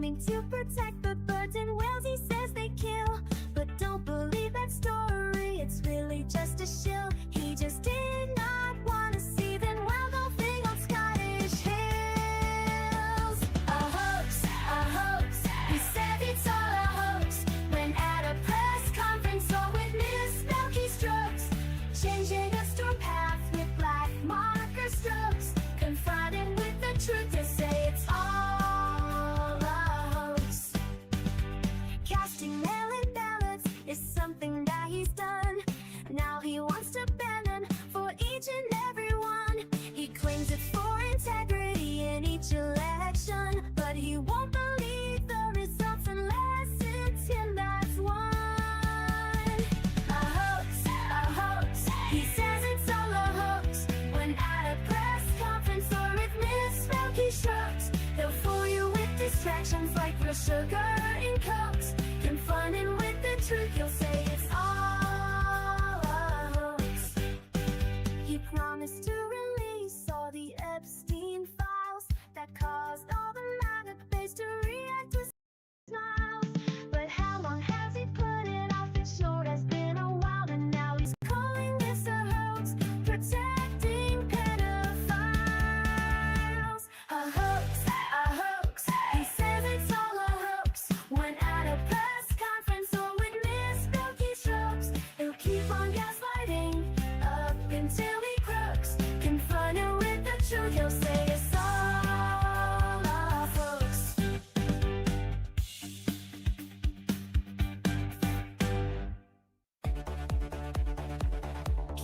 claiming to protect the birds and whales he says they kill. But don't believe that story, it's really just a shill. He just did not want to see them wild golfing on Scottish hills. A hoax, he said it's all a hoax. When at a press conference or with Milky strokes, changing a storm path with black marker strokes. Confronted with the truth, they say it's all a hoax. Casting mail-in ballots is something that he's done. Now he wants to ban them for each and every one. He claims it's for integrity in each election, but he won't believe the results unless it's him that's won. A hoax, he says it's all a hoax. When at a press conference or with Milky strokes, they'll fool you with distractions like real sugar and cokes. Confronted with the truth, he'll say it's all a hoax. He promised to release all the Epstein files that caused all the MAGA base to react with smiles. But how long has he put it off? It sure has been a while, and now he's calling this a hoax, protecting pedophiles. A hoax, he says it's all a hoax. When at a press conference or with Milky strokes, he'll keep on gaslighting up until he crooks. Confronted with the truth, he'll say it's all a hoax.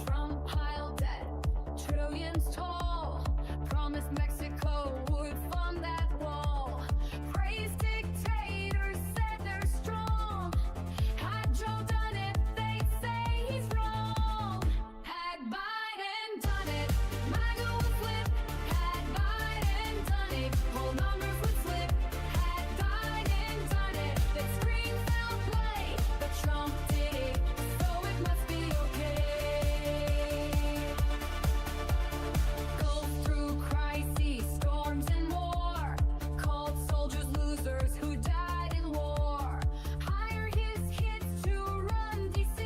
Trump piled debt, trillions tall. Promised Mexico would fund that wall. Praised dictators, said they're strong. Had Joe done it, they'd say he's wrong. Had Biden done it, MAGA would flip. Had Biden done it, whole numbers would flip. Had Biden done it, they'd scream foul play. But Trump did it, so it must be okay. Go through crises, storms and war. Called soldiers losers who died in war. Hire his kids to run DC.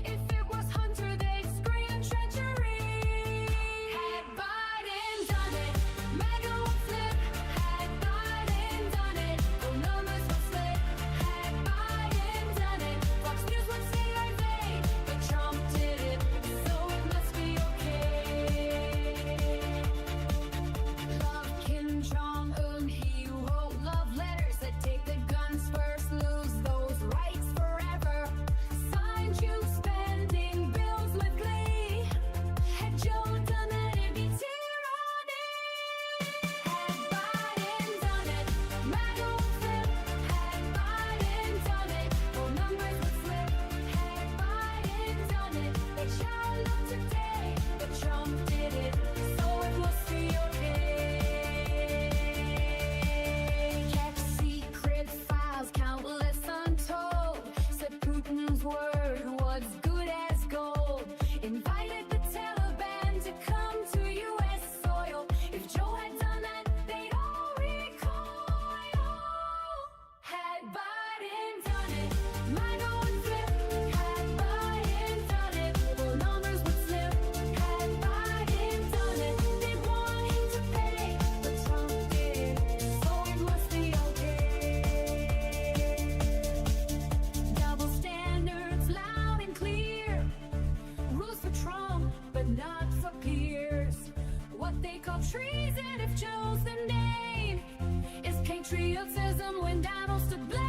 If it was Hunter, they'd scream treachery. Had Biden done it, MAGA would flip. Had Biden done it, whole numbers would slip. Had Biden done it, Fox News would say invade. But Trump did it, so it must be okay. Love Kim Jong-un, he wrote love letters that take the guns first, lose those rights forever. Signed you spending bills with glee. Had Joe done that, it'd be tyranny. Had Biden done it, MAGA would flip. Had Biden done it, whole numbers would slip. Had Biden done it, they child up today. But Trump did it, so it must be okay. Kept secret files, countless untold. Said Putin's word was good as gold. Invited the Taliban to come to U.S. soil. If Joe had done that, they'd all recoil. Had Biden done it, MAGA would flip. Had Biden done it, whole numbers would slip. Had Biden done it, they'd want him to pay. But Trump did it, so it must be okay. Double standards loud and clear. Rules for Trump, but not for peers. What they call treason, if Joe's the name, is patriotism when Donald's to blame.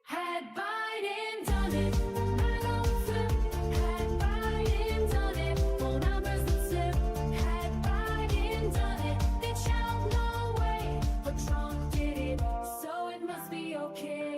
Had Biden done it, MAGA would flip. Had Biden done it, whole numbers would slip. Had Biden done it, they'd shout no way. But Trump did it, so it must be okay.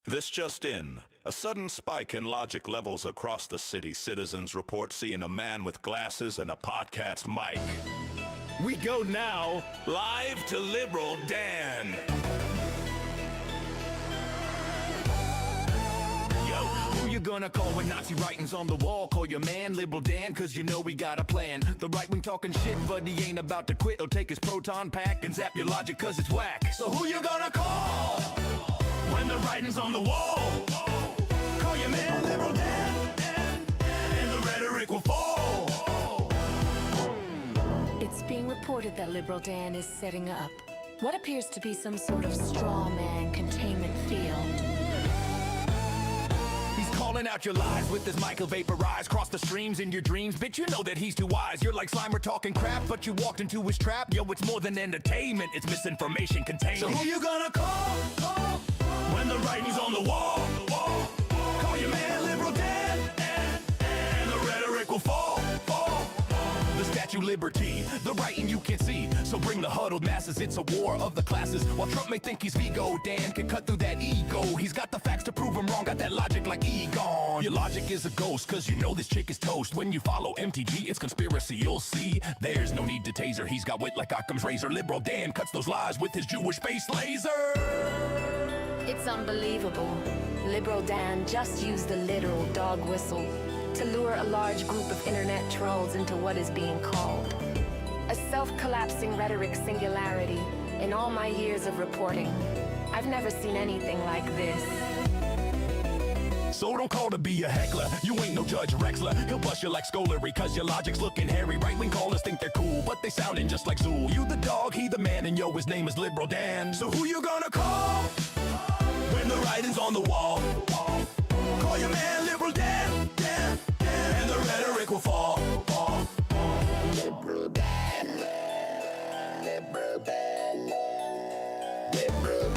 This just in. A sudden spike in logic levels across the city. Citizens report seeing a man with glasses and a podcast mic. We go now live to Liberal Dan. gonna call when Nazi writings on the wall? Call your man Liberal Dan, cause you know we got a plan. The right wing talking shit, but he ain't about to quit. He'll take his proton pack and zap your logic cause it's whack. So who you gonna call when the writing's on the wall? Call your man Liberal Dan, and the rhetoric will fall. It's being reported that Liberal Dan is setting up what appears to be some sort of straw man containment field. He's calling out your lies with his mic, he'll vaporize. Cross the streams in your dreams, bitch, you know that he's too wise. You're like Slimer talking crap, but you walked into his trap. Yo, it's more than entertainment, it's misinformation containment. So who you gonna call when the writing's on the wall? Call your man Liberal Dan, and the rhetoric will fall. The Statue Liberty, the writing you can see. So bring the huddled masses, it's a war of the classes. While Trump may think he's Vigo, Dan can cut through that ego. He's got the facts to prove him wrong, got that logic like Egon. Your logic is a ghost, cause you know this chick is toast. When you follow MTG, it's conspiracy, you'll see. There's no need to taser, he's got wit like Occam's razor. Liberal Dan cuts those lies with his Jewish face laser. It's unbelievable. Liberal Dan just used the literal dog whistle to lure a large group of internet trolls into what is being called a self-collapsing rhetoric singularity. In all my years of reporting, I've never seen anything like this. So don't call to be a heckler, you ain't no Judge Rexler. He'll bust you like Scolary, cause your logic's looking hairy. Right-wing callers think they're cool, but they sounding just like Zool. You the dog, he the man, and yo, his name is Liberal Dan. So who you gonna call when the writing's on the wall? Call your man Liberal Dan, and the rhetoric will fall. Liberal Dan, Liberal Dan, Liberal Dan.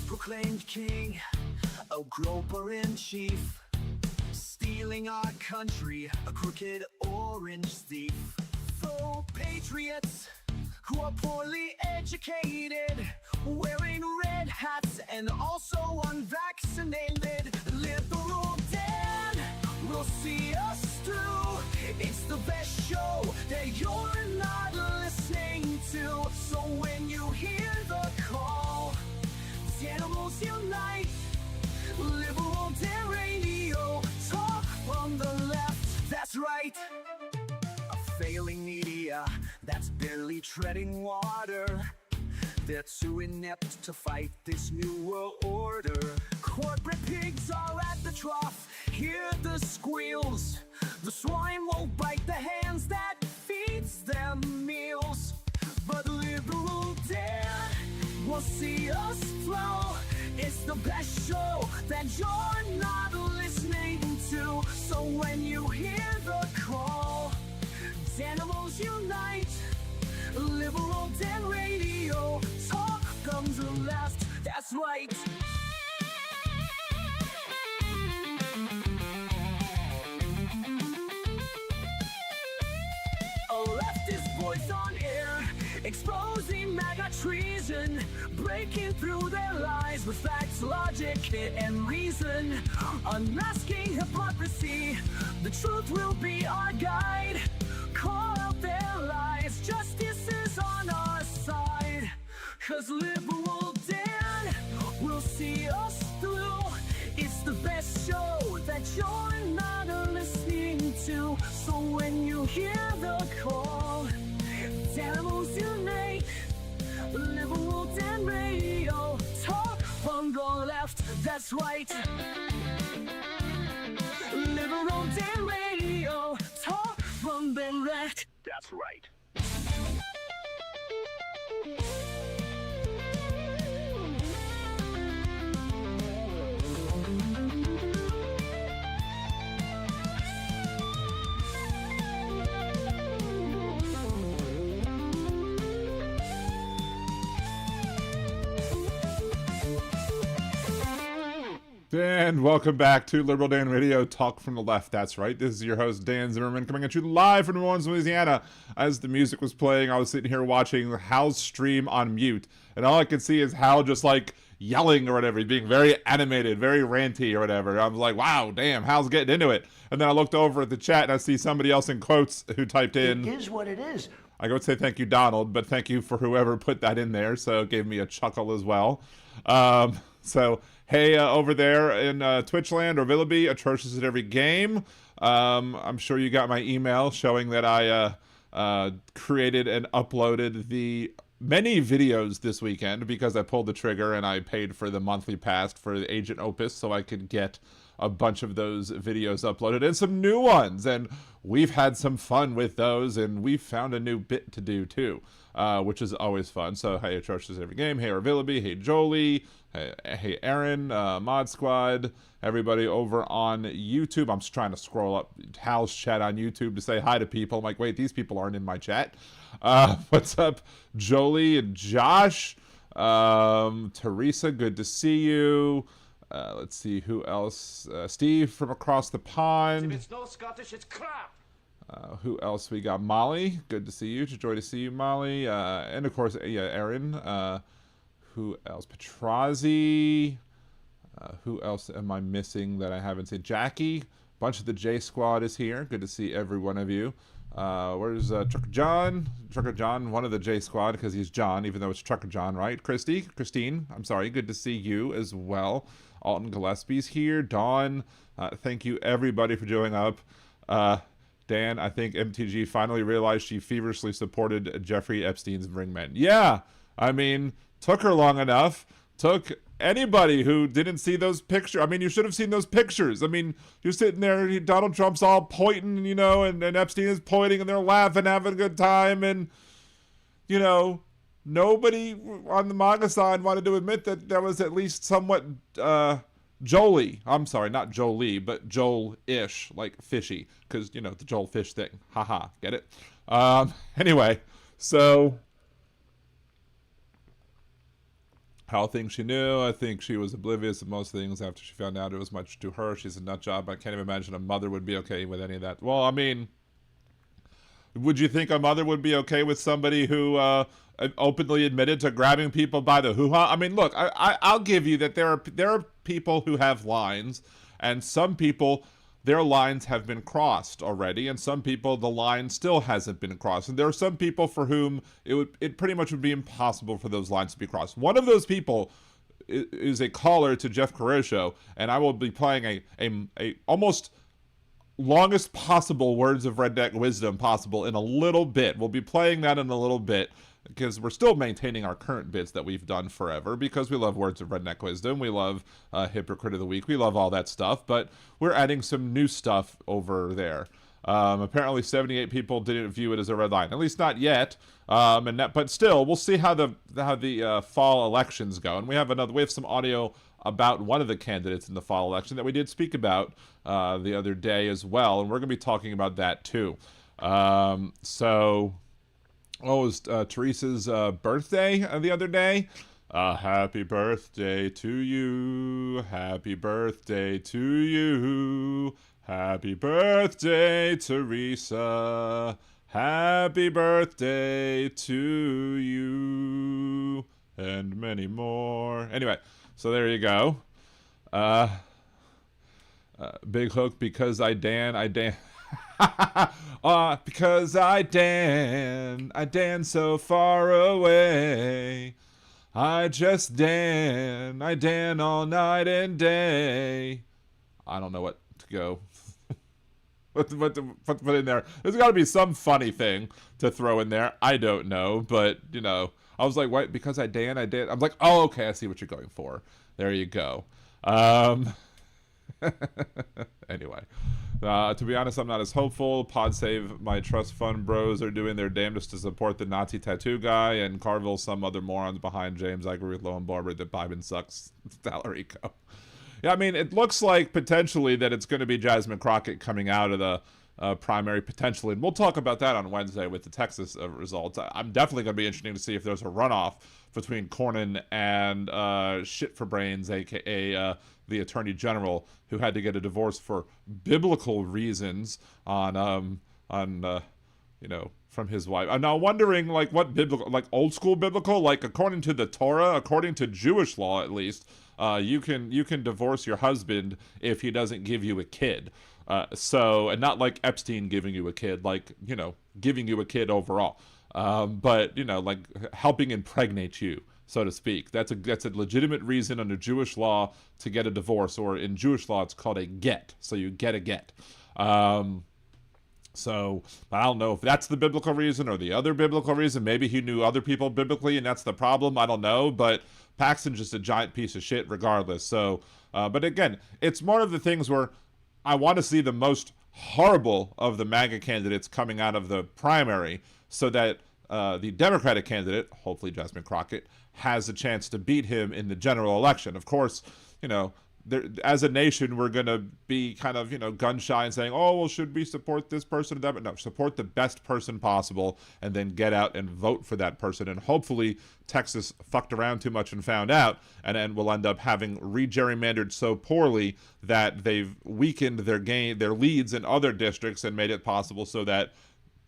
Proclaimed king, a groper in chief, stealing our country, a crooked orange thief. Faux patriots who are poorly educated, wearing red hats and also unvaccinated. Liberal Dan will see us through. It's the best show that you're not listening to. So when you hear the call, animals unite. Liberal Dan Radio, talk from the left, that's right. A failing media that's barely treading water. They're too inept to fight this new world order. Corporate pigs are at the trough, hear the squeals. The swine won't bite the hands that feeds them meals. But Liberal Dan will see us flow. It's the best show that you're not listening to. So when you hear the call, animals unite. Liberal Dan Radio, talk comes the left, that's right. A leftist voice on air, exposing MAGA treason, breaking through their lies with facts, logic, and reason. Unmasking hypocrisy, the truth will be our guide. Call out their lies, justice is on our side. Cause Liberal Dan will see us through. It's the best show that you're not listening to. So when you hear the call, animals unite. Liberal Dan Radio, talk from the left, that's right. Liberal Dan Radio, talk from the left, that's right. And welcome back to Liberal Dan Radio, Talk from the Left. That's right. This is your host, Dan Zimmerman, coming at you live from New Orleans, Louisiana. As the music was playing, I was sitting here watching Hal's stream on mute, and all I could see is Hal just like yelling or whatever. He's being very animated, very ranty or whatever. I was like, wow, damn, Hal's getting into it. And then I looked over at the chat and I see somebody else in quotes who typed in, "It is what it is." I go say thank you, Donald, but thank you for whoever put that in there. So it gave me a chuckle as well. So hey, over there in Twitchland or Willoughby, atrocious at every game. I'm sure you got my email showing that I created and uploaded the many videos this weekend because I pulled the trigger and I paid for the monthly pass for the Agent Opus so I could get a bunch of those videos uploaded and some new ones. And we've had some fun with those, and we've found a new bit to do too, which is always fun. So hey, atrocious at every game. Hey, Willoughby. Hey, Jolie. Hey, Aaron, Mod Squad, everybody over on YouTube. I'm just trying to scroll up Hal's chat on YouTube to say hi to people. I'm like, wait, these people aren't in my chat. What's up, Jolie and Josh? Teresa, good to see you. Let's see, who else? Steve from across the pond. If it's no Scottish, it's crap. Who else? We got Molly. Good to see you. Joy to see you, Molly. And of course, yeah, Aaron. Who else? Petrazi. Who else am I missing that I haven't seen? Jackie. A bunch of the J Squad is here. Good to see every one of you. Where's Trucker John? Trucker John, one of the J Squad, because he's John, even though it's Trucker John, right? Christine, I'm sorry. Good to see you as well. Alton Gillespie's here. Dawn, thank you everybody for joining up. Dan, I think MTG finally realized she feverishly supported Jeffrey Epstein's ringmen. Yeah, I mean, took her long enough. Took anybody who didn't see those pictures. I mean, you should have seen those pictures. I mean, you're sitting there, Donald Trump's all pointing, you know, and Epstein is pointing, and they're laughing, having a good time, and, you know, nobody on the MAGA side wanted to admit that there was at least somewhat Jolie. I'm sorry, not Jolie, but Joel-ish, like fishy, because, you know, the Joel Fish thing. Haha, get it? Anyway, so Hal thinks she knew. I think she was oblivious of most things after she found out it was much to her. She's a nut job. I can't even imagine a mother would be okay with any of that. Well, I mean, would you think a mother would be okay with somebody who openly admitted to grabbing people by the hoo-ha? I mean, look, I'll give you that there are people who have lines, and some people, their lines have been crossed already, and some people, the line still hasn't been crossed. And there are some people for whom it pretty much would be impossible for those lines to be crossed. One of those people is a caller to Jeff Carosho, and I will be playing a almost longest possible words of redneck wisdom possible in a little bit. We'll be playing that in a little bit, because we're still maintaining our current bits that we've done forever, because we love Words of Redneck Wisdom, we love Hypocrite of the Week, we love all that stuff, but we're adding some new stuff over there. Apparently 78 people didn't view it as a red line, at least not yet, but still, we'll see how the fall elections go, and we have some audio about one of the candidates in the fall election that we did speak about the other day as well, and we're going to be talking about that too. It was Teresa's birthday the other day. Happy birthday to you. Happy birthday to you. Happy birthday, Teresa. Happy birthday to you. And many more. Anyway, so there you go. Big hook, because I Dan. Because I Dan so far away. I just Dan all night and day. I don't know what to go. what to put in there. There's got to be some funny thing to throw in there. I don't know, but, you know, I was like, what? Because I Dan. I'm like, oh, okay, I see what you're going for. There you go. Anyway, to be honest, I'm not as hopeful. Pod Save My Trust Fund bros are doing their damnedest to support the Nazi tattoo guy, and Carville some other morons behind James. I agree with Lowen Barber that Biden sucks. Talarico. Yeah, I mean, it looks like potentially that it's going to be Jasmine Crockett coming out of the primary potentially, and we'll talk about that on Wednesday with the Texas results. I'm definitely going to be interested to see if there's a runoff between Cornyn and Shit for Brains, aka the attorney general who had to get a divorce for biblical reasons on from his wife. I'm now wondering, like, what biblical, like old school biblical, like according to the Torah, according to Jewish law at least, you can divorce your husband if he doesn't give you a kid. And not like Epstein giving you a kid, like, giving you a kid overall. But, like helping impregnate you, so to speak. That's a legitimate reason under Jewish law to get a divorce, or in Jewish law, it's called a get. So you get a get. So I don't know if that's the biblical reason or the other biblical reason. Maybe he knew other people biblically and that's the problem. I don't know. But Paxton's just a giant piece of shit regardless. So, but again, it's one of the things where I want to see the most horrible of the MAGA candidates coming out of the primary so that the Democratic candidate, hopefully Jasmine Crockett, has a chance to beat him in the general election. Of course, as a nation, we're going to be kind of, gun shy and saying, oh, well, should we support this person or that? But no, support the best person possible and then get out and vote for that person. And hopefully Texas fucked around too much and found out, and then we'll end up having re-gerrymandered so poorly that they've weakened their leads in other districts and made it possible so that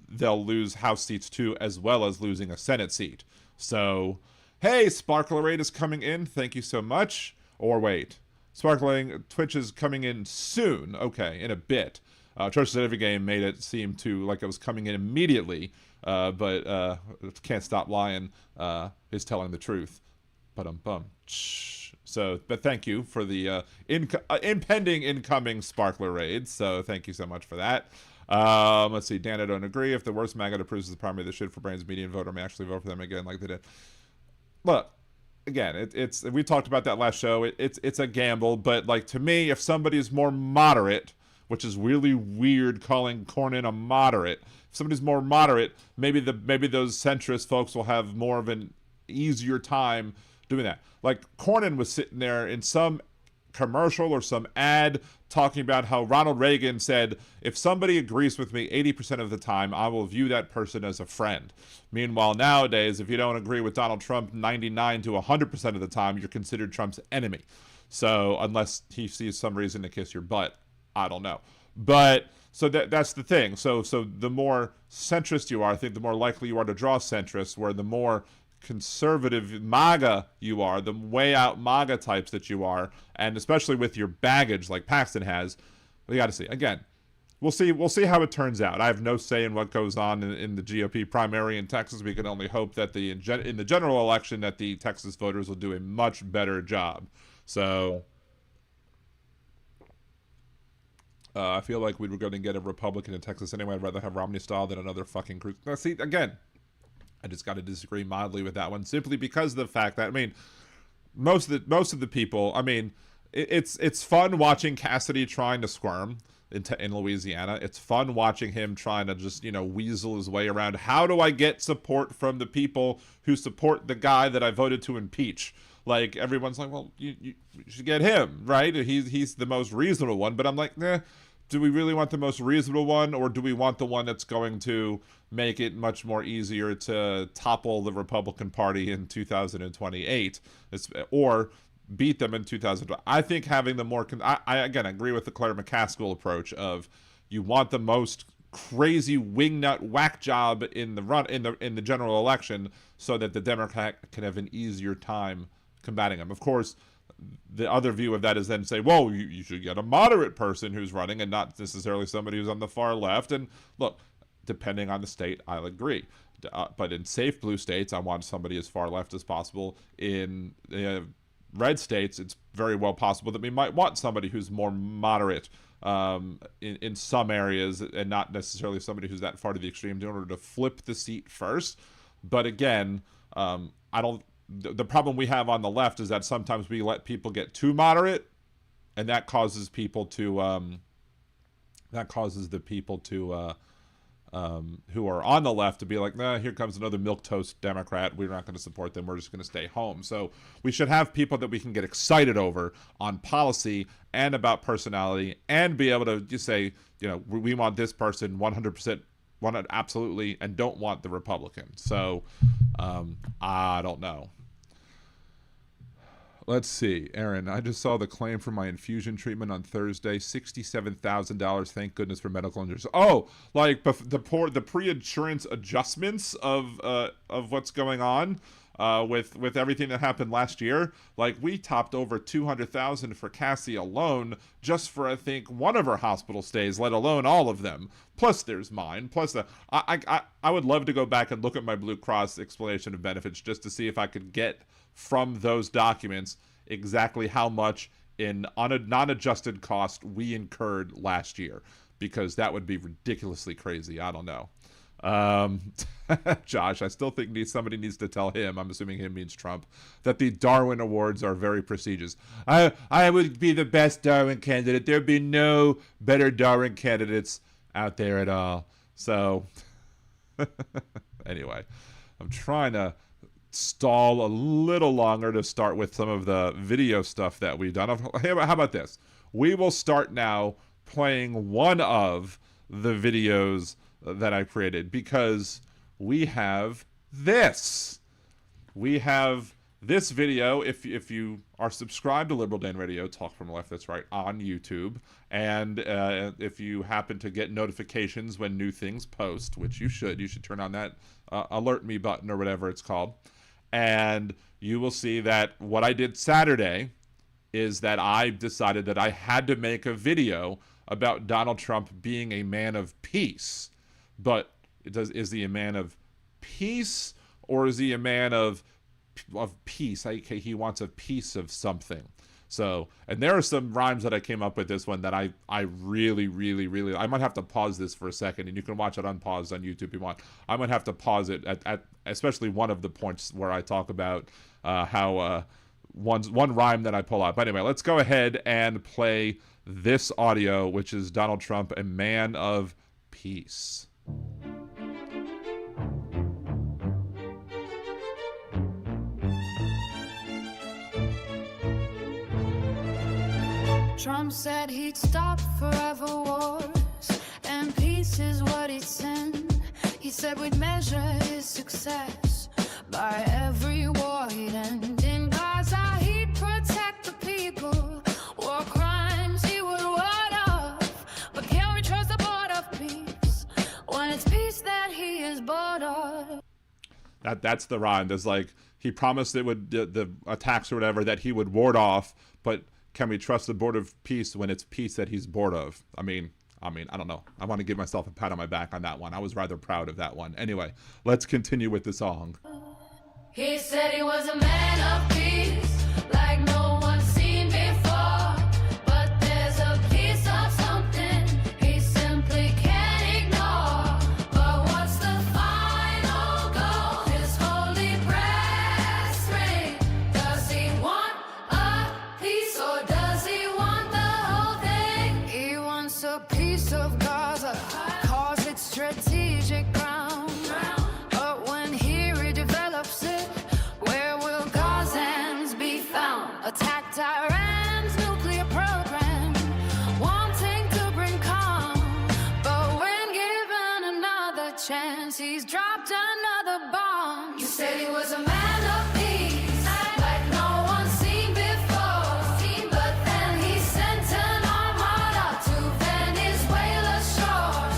they'll lose House seats too, as well as losing a Senate seat. So, hey, Sparkler 8 is coming in. Thank you so much. Or wait. Sparkling Twitch is coming in soon. Okay, in a bit. Church Said Every Game made it seem like it was coming in immediately, but Can't Stop Lying is telling the truth. But thank you for the impending incoming Sparkler raids. So thank you so much for that. Let's see. Dan, I don't agree. If the worst MAGA approves the primary, the shit for brains median voter may actually vote for them again like they did. Look. Again, we talked about that last show. It's a gamble, but like to me, if somebody's more moderate, which is really weird calling Cornyn a moderate, if somebody's more moderate, maybe those centrist folks will have more of an easier time doing that. Like Cornyn was sitting there in some commercial or some ad talking about how Ronald Reagan said, if somebody agrees with me 80% of the time, I will view that person as a friend. Meanwhile, nowadays, if you don't agree with Donald Trump 99 to 100% of the time, you're considered Trump's enemy. So unless he sees some reason to kiss your butt, I don't know. But so that's the thing. So the more centrist you are, I think the more likely you are to draw centrists, where the more conservative MAGA you are, the way out MAGA types that you are, and especially with your baggage like Paxton has, we got to see. Again, we'll see how it turns out. I have no say in what goes on in the GOP primary in Texas. We can only hope that in the general election that the Texas voters will do a much better job. So I feel like we were going to get a Republican in Texas anyway. I'd rather have Romney style than another fucking Cruz. Now, see, again, I just got to disagree mildly with that one, simply because of the fact that, I mean, most of the people, I mean, it's fun watching Cassidy trying to squirm in Louisiana. It's fun watching him trying to just, weasel his way around. How do I get support from the people who support the guy that I voted to impeach? Like, everyone's like, well, you should get him, right? He's the most reasonable one. But I'm like, nah. Do we really want the most reasonable one, or do we want the one that's going to make it much more easier to topple the Republican Party in 2028, or beat them in 2020? I think having the more, I again agree with the Claire McCaskill approach of you want the most crazy wingnut whack job in the general election, so that the Democrat can have an easier time combating them. Of course, the other view of that is then say, well, you should get a moderate person who's running and not necessarily somebody who's on the far left. And look, depending on the state, I'll agree. But in safe blue states, I want somebody as far left as possible. In red states, it's very well possible that we might want somebody who's more moderate in some areas, and not necessarily somebody who's that far to the extreme in order to flip the seat first. But again, the problem we have on the left is that sometimes we let people get too moderate, and that causes people to the people to who are on the left to be like, nah, here comes another milquetoast Democrat. We're not going to support them. We're just going to stay home. So we should have people that we can get excited over on policy and about personality, and be able to just say, we want this person 100%. Want it absolutely, and don't want the Republican. So I don't know. Let's see, Aaron, I just saw the claim for my infusion treatment on Thursday, $67,000. Thank goodness for medical insurance. Oh, like the pre-insurance adjustments of what's going on with everything that happened last year. Like, we topped over $200,000 for Cassie alone, just for, I think, one of her hospital stays, let alone all of them. Plus, there's mine. Plus, I would love to go back and look at my Blue Cross explanation of benefits just to see if I could get from those documents exactly how much in non-adjusted cost we incurred last year, because that would be ridiculously crazy. I don't know. Josh, I still think somebody needs to tell him, I'm assuming him means Trump, that the Darwin Awards are very prestigious. I would be the best Darwin candidate. There'd be no better Darwin candidates out there at all. So, anyway, I'm trying to stall a little longer to start with some of the video stuff that we've done. How about this? We will start now playing one of the videos that I created, because we have this. We have this video. If you are subscribed to Liberal Dan Radio, Talk from the Left, that's right, on YouTube, and if you happen to get notifications when new things post, which you should turn on that alert me button or whatever it's called, and you will see that what I did Saturday is that I decided that I had to make a video about Donald Trump being a man of peace. But is he a man of peace, or is he a man of peace? He wants a piece of something. So, and there are some rhymes that I came up with this one that I really, I might have to pause this for a second, and you can watch it unpaused on YouTube if you want. I might have to pause it at especially one of the points where I talk about how one rhyme that I pull out. But anyway, let's go ahead and play this audio, which is Donald Trump, a man of peace. Trump said he'd stop forever wars, and peace is what he'd send. He said we'd measure his success by every war he'd end. In Gaza he'd protect the people, war crimes he would ward off. But can we trust the board of peace when it's peace that he is bored of? That's the rhyme. There's like, he promised it would, the attacks or whatever, that he would ward off, but can we trust the board of peace when it's peace that he's bored of? I mean, I don't know. I want to give myself a pat on my back on that one. I was rather proud of that one. Anyway, let's continue with the song. He said he was a man of peace, like no one's seen before. But there's a piece of something he simply can't ignore. But what's the final goal? His holy breast ring. Does he want a piece, or does he want the whole thing? He wants a piece of Gaza, cause it's strategic ground. But when he redevelops it, where will Gazans be found? Attack Iran's nuclear program, wanting to bring calm. But when given another chance, he's dropped another bomb. You said he was a man of peace, like no one's seen before. But then he sent an armada to Venezuela's shore.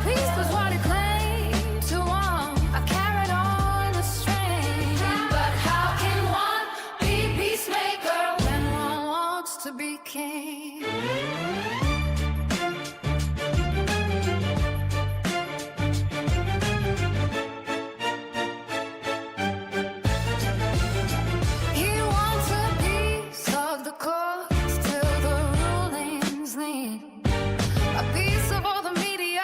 Peace was what he claimed to want, a carrot on a string. But how can one be peacemaker when one wants to be king? He wants a piece of the courts till the rulings lean. A piece of all the media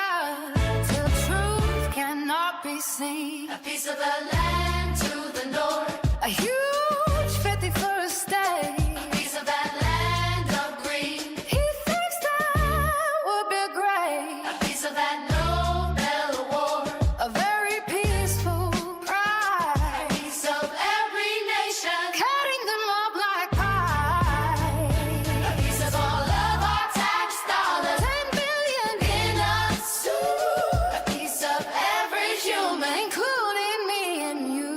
till truth cannot be seen. A piece of the land to the north, a huge 51st state. A piece of that land of green, he thinks that would be great. A piece of that Nobel Award, a very peaceful pride. A piece of every nation, cutting them up like pie. A piece of all of our tax dollars, 10 billion in a suit. A piece of every human, including me and you.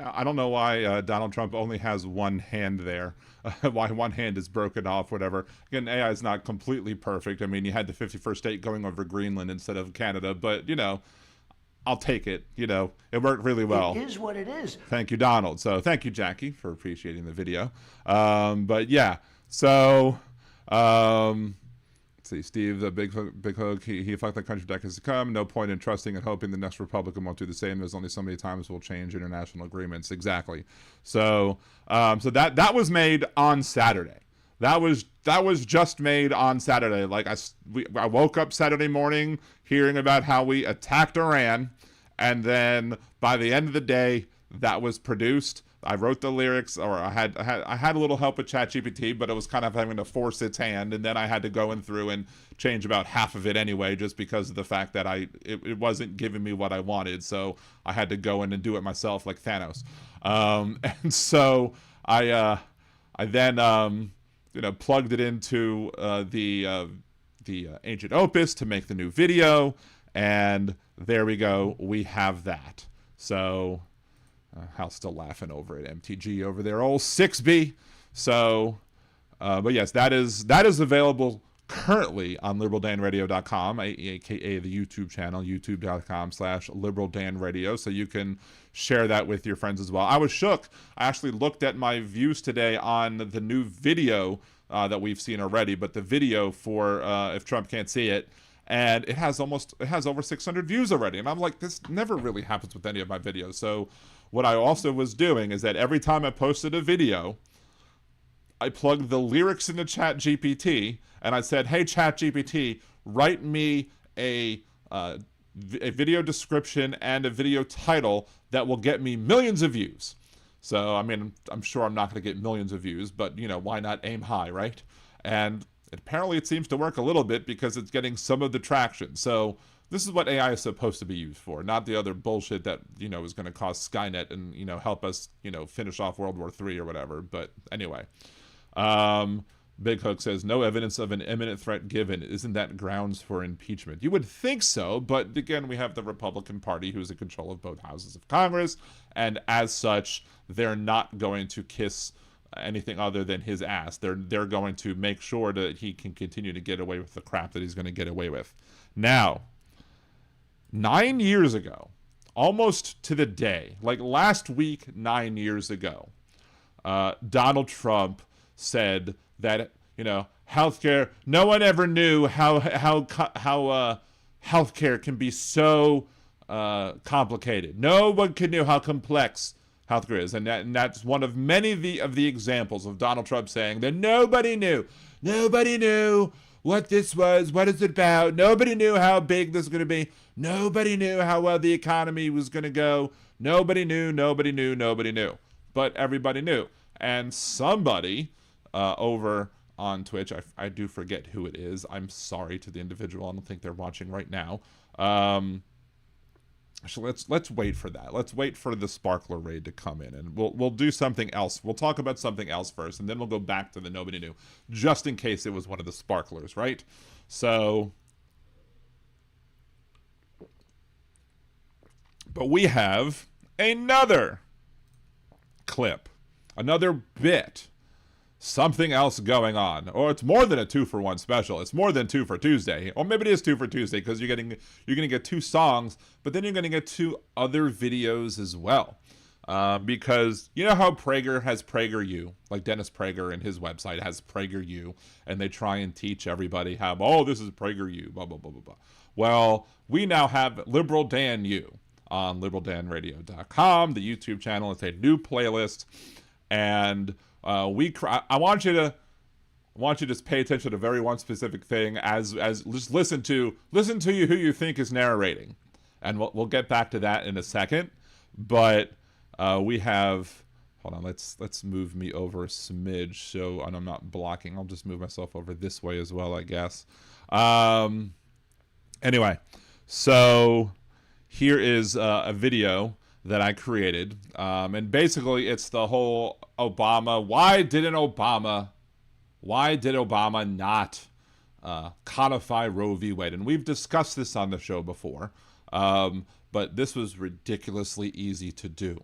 I don't know why Donald Trump only has one hand there, why one hand is broken off, whatever. Again, AI is not completely perfect. I mean, you had the 51st state going over Greenland instead of Canada, but, you know, I'll take it. You know, it worked really well. It is what it is. Thank you, Donald. So thank you, Jackie, for appreciating the video. But yeah, so let's see, Steve, the big hook, he fucked the country decades to come. No point in trusting and hoping the next Republican won't do the same. There's only so many times we'll change international agreements. Exactly. So so that was made on Saturday. That was just made on Saturday. Like I woke up Saturday morning hearing about how we attacked Iran, and then by the end of the day, that was produced. I wrote the lyrics, or I had a little help with ChatGPT, but it was kind of having to force its hand, and then I had to go in through and change about half of it anyway, just because of the fact that it wasn't giving me what I wanted, so I had to go in and do it myself, like Thanos. And so I then you know, plugged it into the Ancient Opus to make the new video, and there we go. We have that. So Hal's still laughing over it. MTG over there, old 6B. So, but yes, that is available currently on liberaldanradio.com, aka the YouTube channel, youtube.com/liberaldanradio. So you can share that with your friends as well. I was shook. I actually looked at my views today on the new video that we've seen already, but the video for If Trump Can't See It, and it has over 600 views already. And I'm like, this never really happens with any of my videos. So what I also was doing is that every time I posted a video, I plugged the lyrics into ChatGPT, and I said, hey, ChatGPT, write me a video description and a video title that will get me millions of views. So, I mean, I'm sure I'm not going to get millions of views, but, you know, why not aim high, right? And apparently it seems to work a little bit because it's getting some of the traction. So this is what AI is supposed to be used for, not the other bullshit that, you know, is going to cause Skynet and, you know, help us, you know, finish off World War III or whatever. But anyway, Big Hook says, no evidence of an imminent threat given. Isn't that grounds for impeachment? You would think so, but again, we have the Republican Party who's in control of both houses of Congress, and as such, they're not going to kiss anything other than his ass. They're going to make sure that he can continue to get away with the crap that he's going to get away with. Now, 9 years ago, almost to the day, like last week, 9 years ago, Donald Trump said that, you know, healthcare, no one ever knew how healthcare can be so complicated. No one could know how complex healthcare is, and that's one of many of the examples of Donald Trump saying that nobody knew what this was, what it's about. Nobody knew how big this was going to be. Nobody knew how well the economy was going to go. Nobody knew. But everybody knew. And somebody over on Twitch, I do forget who it is. I'm sorry to the individual. I don't think they're watching right now. Actually, let's wait for that. Let's wait for the sparkler raid to come in, and we'll do something else. We'll talk about something else first, and then we'll go back to the nobody knew, just in case it was one of the sparklers, right? So, but we have another clip, another bit, something else going on. Or it's more than a 2-for-1 special. It's more than 2 for Tuesday. Or maybe it is 2 for Tuesday, because you're going to get 2 songs, but then you're going to get 2 other videos as well. Because you know how Prager has PragerU, like Dennis Prager and his website has PragerU, and they try and teach everybody how, oh, this is PragerU, blah, blah, blah, blah, blah. Well, we now have Liberal Dan U on liberaldanradio.com, the YouTube channel. It's a new playlist, and I want you to just pay attention to very one specific thing as just listen to who you think is narrating, and we'll get back to that in a second. But we have, hold on, let's move me over a smidge so and I'm not blocking. I'll just move myself over this way as well, I guess. Anyway, so here is a video that I created, and basically it's the whole Obama. Why did Obama not codify Roe v. Wade? And we've discussed this on the show before, but this was ridiculously easy to do.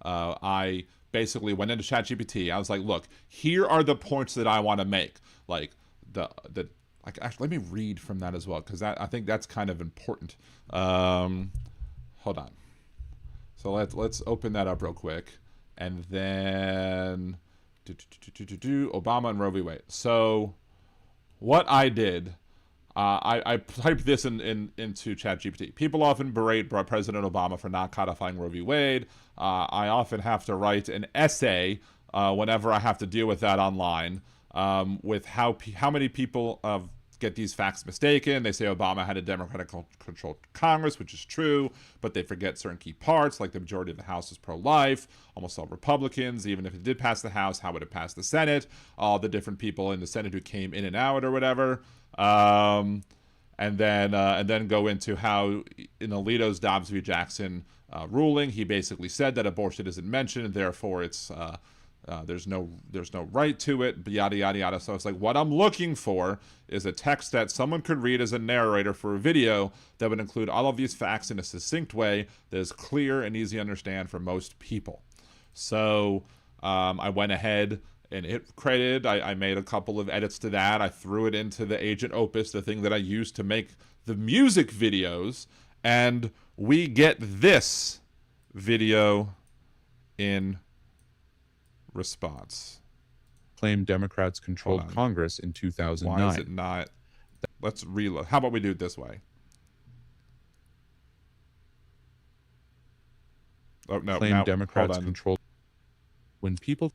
I basically went into ChatGPT. I was like, look, here are the points that I want to make. Like like, actually, let me read from that as well, because I think that's kind of important. Hold on. So let's open that up real quick, and then Obama and Roe v. Wade. So what I did, I typed this into ChatGPT. People often berate President Obama for not codifying Roe v. Wade. I often have to write an essay whenever I have to deal with that online, with how many people get these facts mistaken. They say Obama had a Democratic-controlled Congress, which is true, but they forget certain key parts, like the majority of the House is pro-life, almost all Republicans. Even if it did pass the House, how would it pass the Senate? All the different people in the Senate who came in and out or whatever. And then go into how in Alito's Dobbs v. Jackson ruling, he basically said that abortion isn't mentioned, and therefore it's there's no right to it, yada yada yada. So it's like, what I'm looking for is a text that someone could read as a narrator for a video that would include all of these facts in a succinct way that is clear and easy to understand for most people. So I went ahead and hit created. I made a couple of edits to that. I threw it into the Agent Opus, the thing that I used to make the music videos, and we get this video in response. Claimed Democrats controlled Congress in 2009. Why is it not? Let's reload. How about we do it this way? Oh, no. Claimed now, Democrats controlled. When people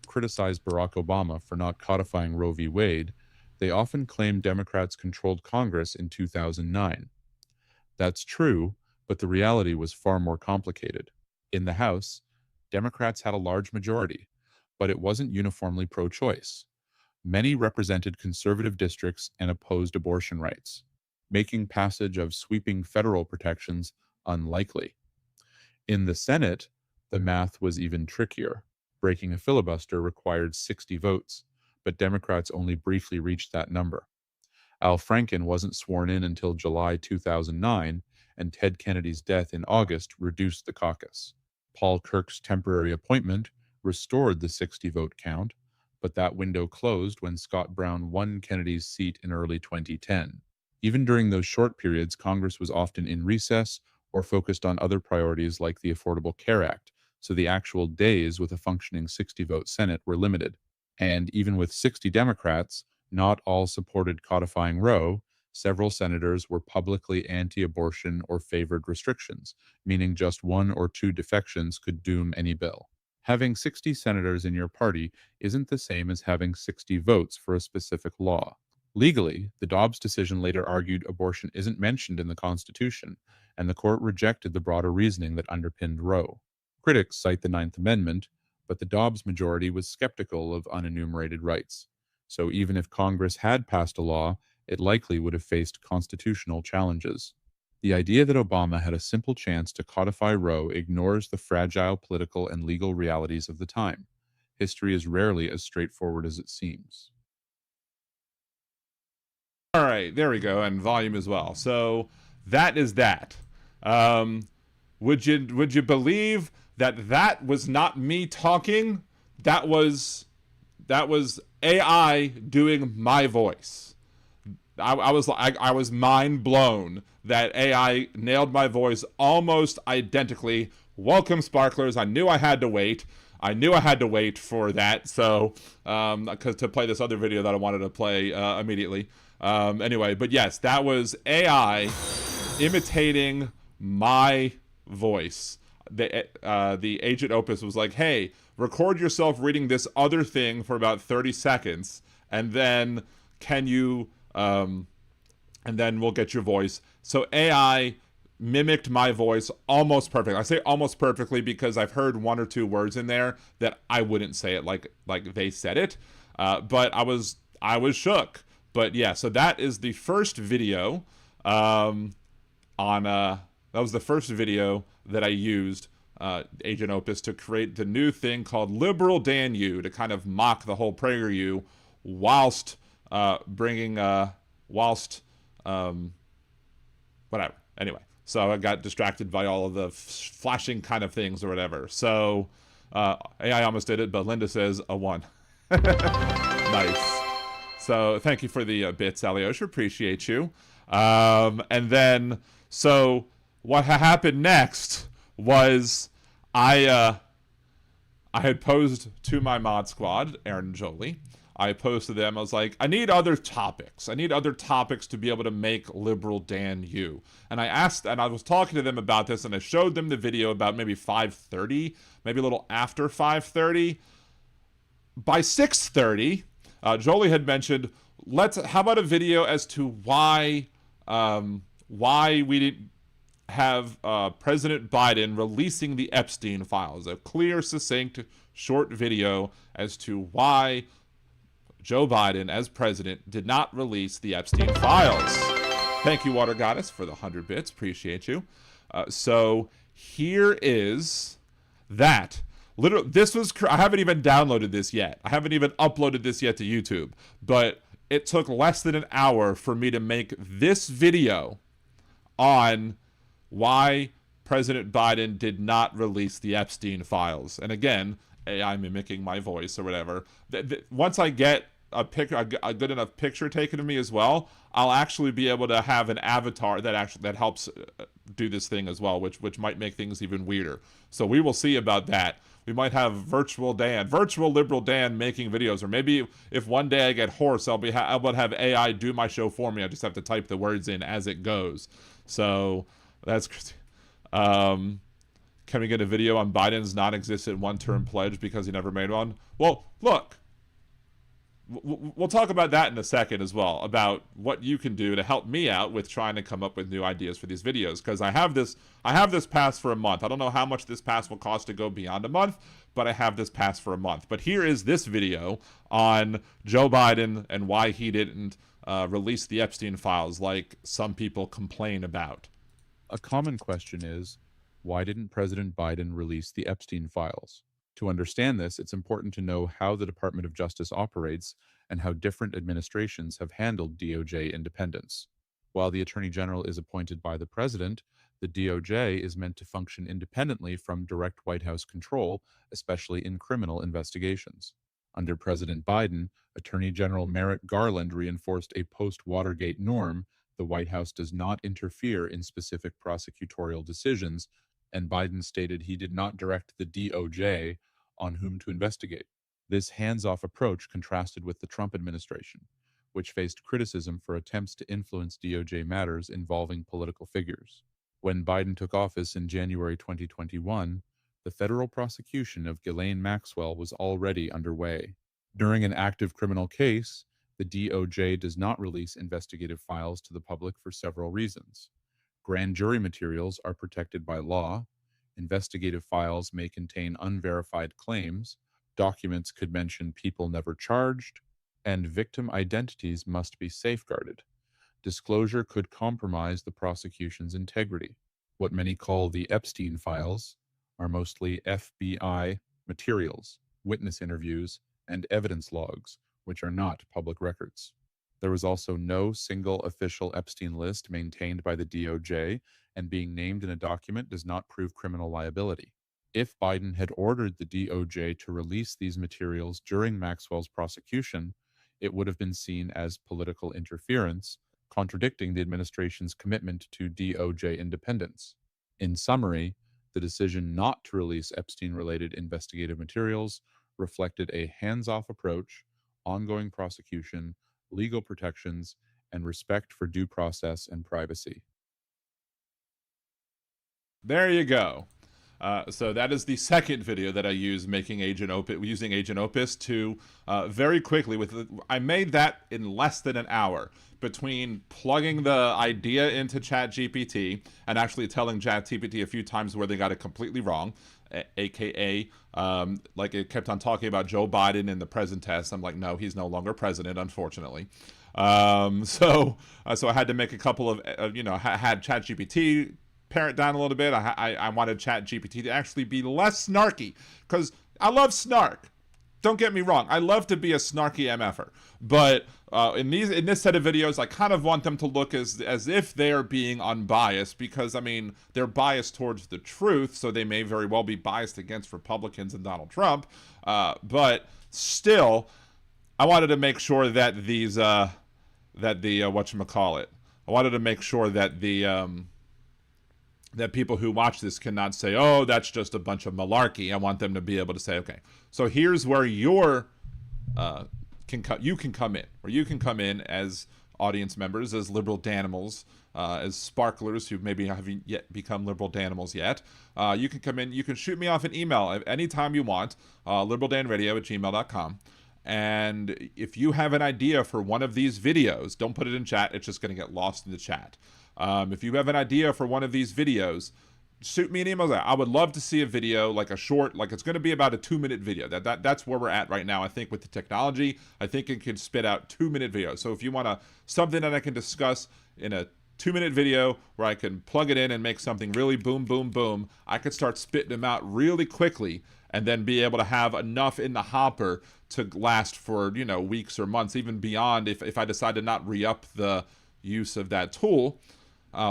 criticize Barack Obama for not codifying Roe v. Wade, they often claim Democrats controlled Congress in 2009. That's true, but the reality was far more complicated. In the House, Democrats had a large majority, but it wasn't uniformly pro-choice. Many represented conservative districts and opposed abortion rights, making passage of sweeping federal protections unlikely. In the Senate, the math was even trickier. Breaking a filibuster required 60 votes, but Democrats only briefly reached that number. Al Franken wasn't sworn in until July 2009, and Ted Kennedy's death in August reduced the caucus. Paul Kirk's temporary appointment restored the 60-vote count, but that window closed when Scott Brown won Kennedy's seat in early 2010. Even during those short periods, Congress was often in recess or focused on other priorities like the Affordable Care Act, so the actual days with a functioning 60-vote Senate were limited. And even with 60 Democrats, not all supported codifying Roe. Several senators were publicly anti-abortion or favored restrictions, meaning just one or two defections could doom any bill. Having 60 senators in your party isn't the same as having 60 votes for a specific law. Legally, the Dobbs decision later argued abortion isn't mentioned in the Constitution, and the court rejected the broader reasoning that underpinned Roe. Critics cite the Ninth Amendment, but the Dobbs majority was skeptical of unenumerated rights. So even if Congress had passed a law, it likely would have faced constitutional challenges. The idea that Obama had a simple chance to codify Roe ignores the fragile political and legal realities of the time. History is rarely as straightforward as it seems. All right, there we go, and volume as well. So that is that. Would you believe that was not me talking? That was AI doing my voice. I was mind blown that AI nailed my voice almost identically. Welcome, sparklers. I knew I had to wait. For that. So, because to play this other video that I wanted to play immediately. Anyway, but yes, that was AI imitating my voice. The Agent Opus was like, hey, record yourself reading this other thing for about 30 seconds, and then and then we'll get your voice. So AI mimicked my voice almost perfectly. I say almost perfectly because I've heard one or two words in there that I wouldn't say it like they said it. But I was shook. But yeah, so that is the first video that was the first video that I used Agent Opus to create the new thing called Liberal Dan U, to kind of mock the whole PragerU whilst whatever. Anyway, So I got distracted by all of the flashing kind of things or whatever. So AI almost did it, but Linda says a 1. Nice. So thank you for the bits, Alyosha. Appreciate you. And then, so what happened next was I had posed to my mod squad, Aaron and Jolie. I posed to them, I was like, I need other topics. I need other topics to be able to make Liberal Dan you. And I asked, and I was talking to them about this, and I showed them the video about maybe 5:30, maybe a little after 5:30. By 6:30, Jolie had mentioned, how about a video as to why we didn't have President Biden releasing the Epstein files. A clear, succinct, short video as to why Joe Biden, as president, did not release the Epstein files. Thank you, Water Goddess, for the 100 bits. Appreciate you. So here is that. Literally, I haven't even downloaded this yet. I haven't even uploaded this yet to YouTube. But it took less than an hour for me to make this video on why President Biden did not release the Epstein files. And again, AI mimicking my voice or whatever. Once I get a good enough picture taken of me as well, I'll actually be able to have an avatar that helps do this thing as well, which might make things even weirder. So we will see about that. We might have virtual liberal Dan making videos, or maybe if one day I get hoarse, I'll able to have AI do my show for me. I just have to type the words in as it goes. So that's can we get a video on Biden's non-existent one-term pledge because he never made one? Well, look, we'll talk about that in a second as well, about what you can do to help me out with trying to come up with new ideas for these videos, because I have this pass for a month. I don't know how much this pass will cost to go beyond a month, but I have this pass for a month. But here is this video on Joe Biden and why he didn't release the Epstein files like some people complain about. A common question is, why didn't President Biden release the Epstein files? To understand this, it's important to know how the Department of Justice operates and how different administrations have handled DOJ independence. While the Attorney General is appointed by the President, the DOJ is meant to function independently from direct White House control, especially in criminal investigations. Under President Biden, Attorney General Merrick Garland reinforced a post-Watergate norm: the White House does not interfere in specific prosecutorial decisions, and Biden stated he did not direct the DOJ on whom to investigate. This hands-off approach contrasted with the Trump administration, which faced criticism for attempts to influence DOJ matters involving political figures. When Biden took office in January 2021, the federal prosecution of Ghislaine Maxwell was already underway. During an active criminal case, the DOJ does not release investigative files to the public for several reasons. Grand jury materials are protected by law. Investigative files may contain unverified claims. Documents could mention people never charged, and victim identities must be safeguarded. Disclosure could compromise the prosecution's integrity. What many call the Epstein files are mostly FBI materials, witness interviews, and evidence logs, which are not public records. There was also no single official Epstein list maintained by the DOJ, and being named in a document does not prove criminal liability. If Biden had ordered the DOJ to release these materials during Maxwell's prosecution, it would have been seen as political interference, contradicting the administration's commitment to DOJ independence. In summary, the decision not to release Epstein-related investigative materials reflected a hands-off approach, ongoing prosecution, legal protections, and respect for due process and privacy. There you go. So that is the second video that I use using Agent Opus to very quickly I made that in less than an hour, between plugging the idea into ChatGPT and actually telling ChatGPT a few times where they got it completely wrong, aka like it kept on talking about Joe Biden in the present test. I'm like, no, he's no longer president, unfortunately. So I had to make a couple of had ChatGPT pare it down a little bit. I wanted ChatGPT to actually be less snarky, because I love snark. don't get me wrong, I love to be a snarky MFer, but in this set of videos, I kind of want them to look as if they are being unbiased, because I mean they're biased towards the truth, so they may very well be biased against Republicans and Donald Trump. But still, I wanted to make sure that these whatchamacallit, I wanted to make sure that that people who watch this cannot say, oh, that's just a bunch of malarkey. I want them to be able to say, okay, so here's where you can come in, or you can come in as audience members, as liberal danimals, as sparklers who maybe haven't yet become liberal danimals yet. You can come in, you can shoot me off an email anytime you want, liberaldanradio@gmail.com. And if you have an idea for one of these videos, don't put it in chat, it's just going to get lost in the chat. If you have an idea for one of these videos, shoot me an email. I would love to see a video, like a short, like it's going to be about a 2-minute video. That's where we're at right now. I think with the technology, I think it can spit out 2-minute videos. So if you want something that I can discuss in a 2-minute video where I can plug it in and make something really boom, boom, boom, I could start spitting them out really quickly and then be able to have enough in the hopper to last for, weeks or months, even beyond if I decide to not re-up the use of that tool.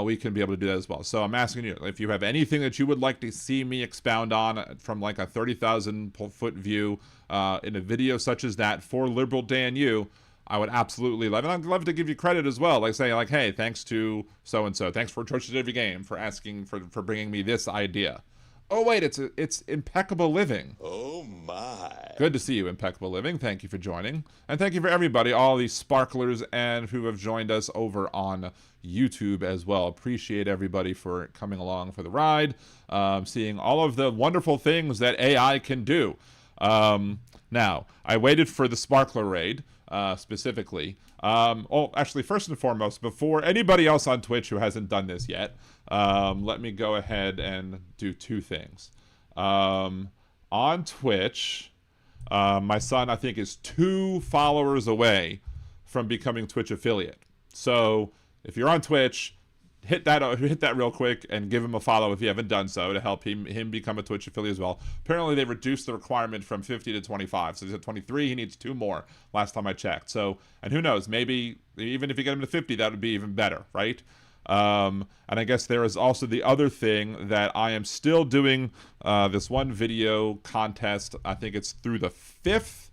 We can be able to do that as well. So I'm asking you, if you have anything that you would like to see me expound on from like a 30,000 foot view in a video such as that for Liberal Dan U, I would absolutely love it. And I'd love to give you credit as well. Like say, like, hey, thanks to so-and-so. Thanks for Church of Every Game for asking for bringing me this idea. Oh, wait, it's Impeccable Living. Oh, my. Good to see you, Impeccable Living. Thank you for joining. And thank you for everybody, all these sparklers and who have joined us over on YouTube as well. Appreciate everybody for coming along for the ride, seeing all of the wonderful things that AI can do. Now, I waited for the Sparkler Raid, specifically. Actually, first and foremost, before anybody else on Twitch who hasn't done this yet, let me go ahead and do 2 things. On Twitch, my son, I think, is 2 followers away from becoming Twitch affiliate. So if you're on Twitch, hit that real quick and give him a follow if you haven't done so, to help him become a Twitch affiliate as well. Apparently they reduced the requirement from 50 to 25, so he's at 23. He needs 2 more last time I checked. So, and who knows, maybe even if you get him to 50, that would be even better, right? And I guess there is also the other thing that I am still doing this one video contest. I think it's through the 5th.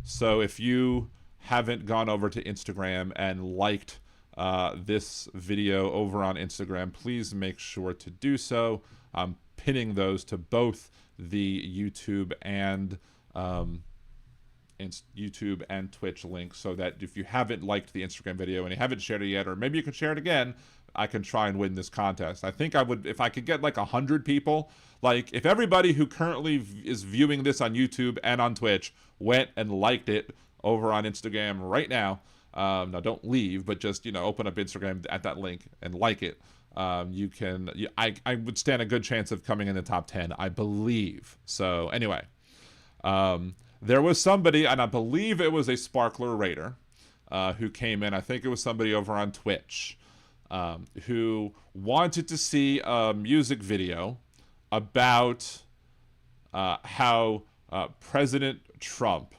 So if you haven't gone over to Instagram and liked this video over on Instagram, please make sure to do so. I'm pinning those to both the YouTube and Twitch links, so that if you haven't liked the Instagram video and you haven't shared it yet, or maybe you can share it again, I can try and win this contest. I think I would, if I could get like 100 people, like if everybody who currently is viewing this on YouTube and on Twitch went and liked it over on Instagram right now. Now don't leave, but just, open up Instagram at that link and like it. I would stand a good chance of coming in the top 10, I believe. So anyway, there was somebody, and I believe it was a Sparkler Raider, who came in. I think it was somebody over on Twitch, who wanted to see a music video about how President Trump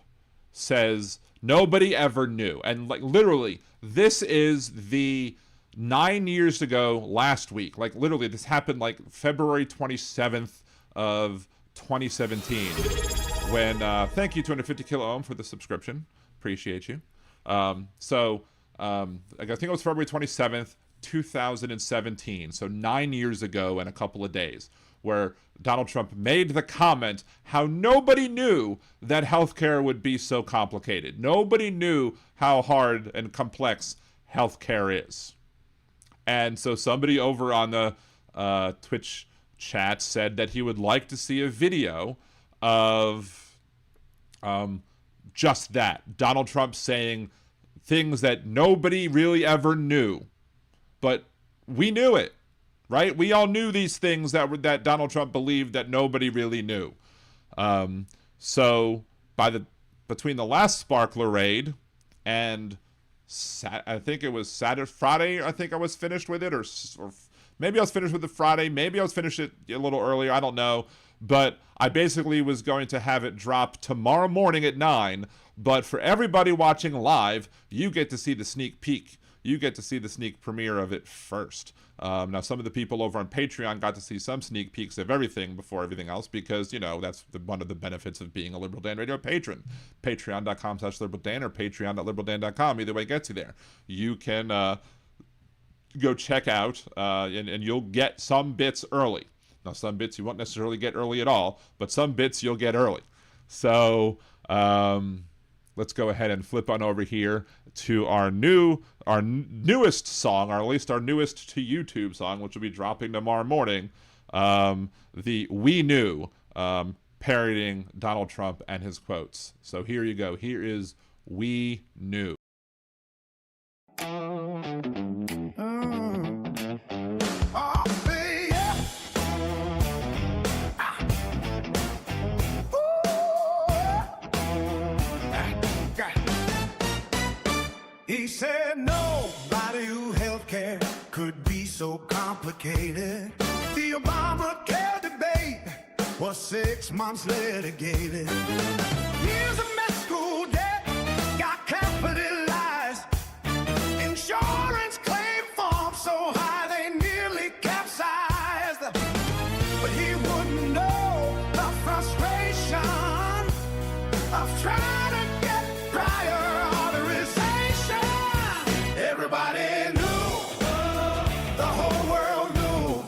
says nobody ever knew. And like literally, this is the 9 years ago last week. Like literally, this happened like February 27th of 2017. When, thank you, 250 Kilo Ohm, for the subscription. Appreciate you. I think it was February 27th, 2017. So 9 years ago and a couple of days, where Donald Trump made the comment how nobody knew that healthcare would be so complicated. Nobody knew how hard and complex healthcare is. And so somebody over on the Twitch chat said that he would like to see a video of just that. Donald Trump saying things that nobody really ever knew. But we knew it. Right? We all knew these things that Donald Trump believed that nobody really knew. So between the last Sparkler Raid and I think it was Friday, I think I was finished with it, or maybe I was finished with it Friday, maybe I was finished it a little earlier, I don't know. but I basically was going to have it drop tomorrow morning at 9. But for everybody watching live, you get to see the sneak peek. You get to see the sneak premiere of it first. Now, some of the people over on Patreon got to see some sneak peeks of everything before everything else because, you know, that's one of the benefits of being a Liberal Dan Radio patron. Patreon.com/LiberalDan or Patreon.LiberalDan.com. Either way gets you there. You can go check out and you'll get some bits early. Now, some bits you won't necessarily get early at all, but some bits you'll get early. So, let's go ahead and flip on over here to our newest song, or at least our newest to YouTube song, which will be dropping tomorrow morning. The We Knew, parodying Donald Trump and his quotes. So here you go. Here is We Knew. He said nobody who healthcare could be so complicated. The Obamacare debate was 6 months litigated. Years of med school debt got capitalized. Insurance claim forms so high they nearly capsized. But he wouldn't know the frustration of trying to get prior authorization. Everybody knew, the whole world knew,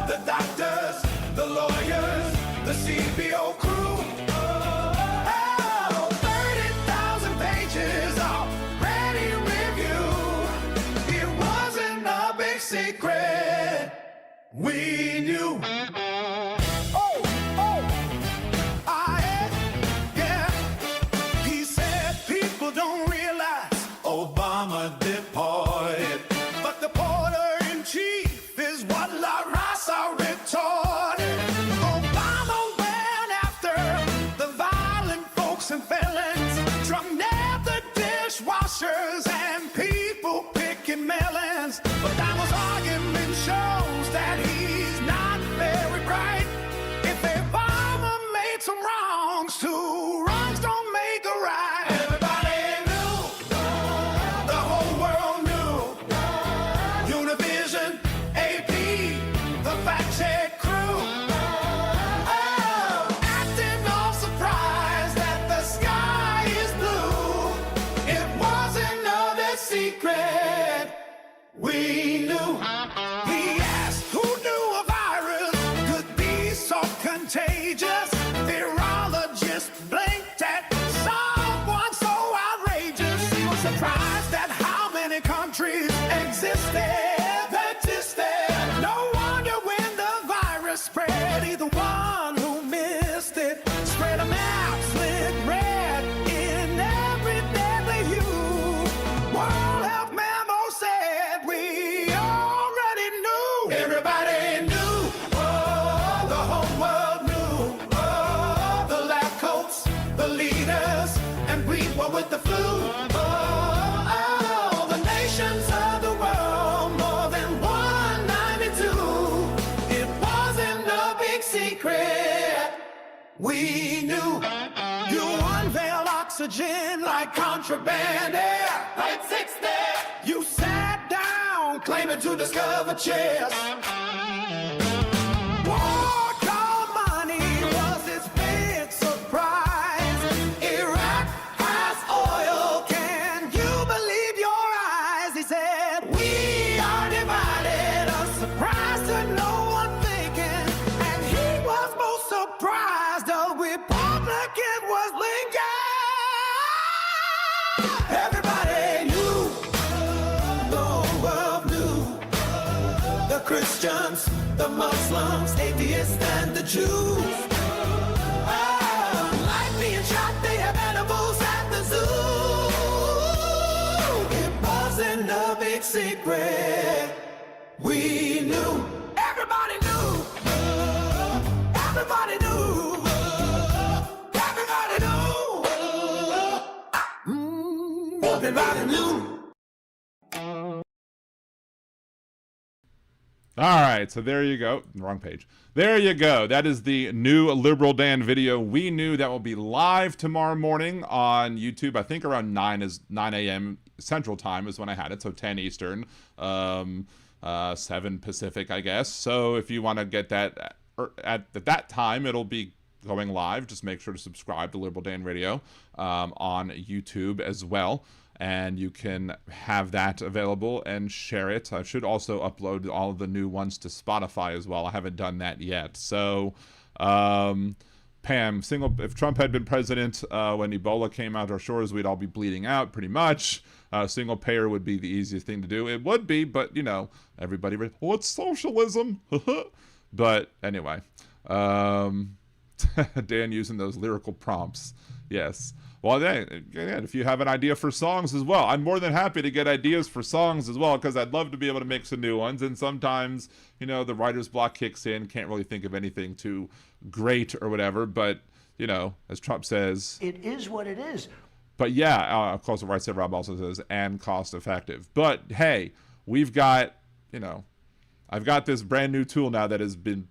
the doctors, the lawyers, the CBO crew. Oh, 30,000 pages already reviewed. It wasn't a big secret. We knew. Don't realize Obama deported, but the porter-in-chief is what La Raza retorted. Obama went after the violent folks and felons. Trump nabbed the dishwashers and people picking melons. But Donald's argument shows that he's not very bright. If Obama made some wrongs, 2 wrongs don't make a right. We knew. He asked who knew a virus could be so contagious. Virologists blinked at someone so outrageous. He was surprised at how many countries existed. No wonder when the virus spread, he the one who missed it. Spread a map, slit red in every deadly hue. World Health Memo said we already knew. Everybody knew. Oh, the whole world knew. Oh, the lab coats, the leaders, and we were with the flu. Oh, the nations of the world, more than 192. It wasn't a big secret. We knew. You unveiled oxygen like contraband air. Like 60. You sat down claiming to discover chairs. War called money was his big surprise. Iraq has oil. Can you believe your eyes? He said, we are divided. A surprise to no one thinking. And he was most surprised a Republican was Lincoln. Everybody knew, the whole world knew, the Christians, the Muslims, atheists, and the Jews. Oh, like being shot, they have animals at the zoo. It wasn't a big secret. We knew. Everybody knew. Everybody knew. Everybody knew. Everybody knew. All right, so there you go. Wrong page. There you go. That is the new Liberal Dan video. We knew that will be live tomorrow morning on YouTube. I think around 9 a.m. Central Time is when I had it, so 10 Eastern, 7 Pacific, I guess. So if you want to get that at that time, it'll be going live. Just make sure to subscribe to Liberal Dan Radio on YouTube as well. And you can have that available and share it. I should also upload all of the new ones to Spotify as well. I haven't done that yet. So, Pam, if Trump had been president when Ebola came out our shores, we'd all be bleeding out pretty much. Single payer would be the easiest thing to do. It would be, but, you know, everybody, well, it's socialism. But anyway, Dan using those lyrical prompts. Yes. Well, then, if you have an idea for songs as well, I'm more than happy to get ideas for songs as well, because I'd love to be able to make some new ones. And sometimes, you know, the writer's block kicks in, can't really think of anything too great or whatever. But, you know, as Trump says, it is what it is. But yeah, of course, the right side Rob also says, and cost effective. But hey, we've got, you know, I've got this brand new tool now that has been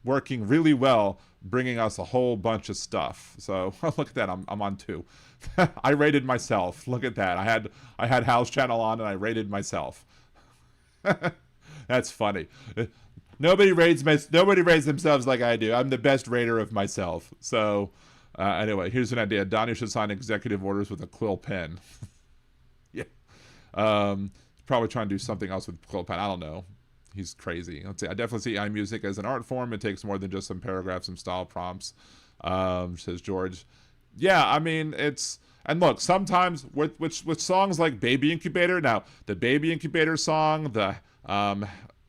working really well, bringing us a whole bunch of stuff. So look at that, I'm on 2. I rated myself. Look at that. I had Hal's channel on and I rated myself. That's funny. Nobody rates themselves like I do. I'm the best rater of myself. So anyway, here's an idea. Donnie should sign executive orders with a quill pen. Yeah. Probably trying to do something else with quill pen. I don't know. He's crazy. Let's see. I definitely see iMusic as an art form. It takes more than just some paragraphs, some style prompts, says George. Yeah, I mean, it's... And look, sometimes with songs like Baby Incubator, now, the Baby Incubator song, the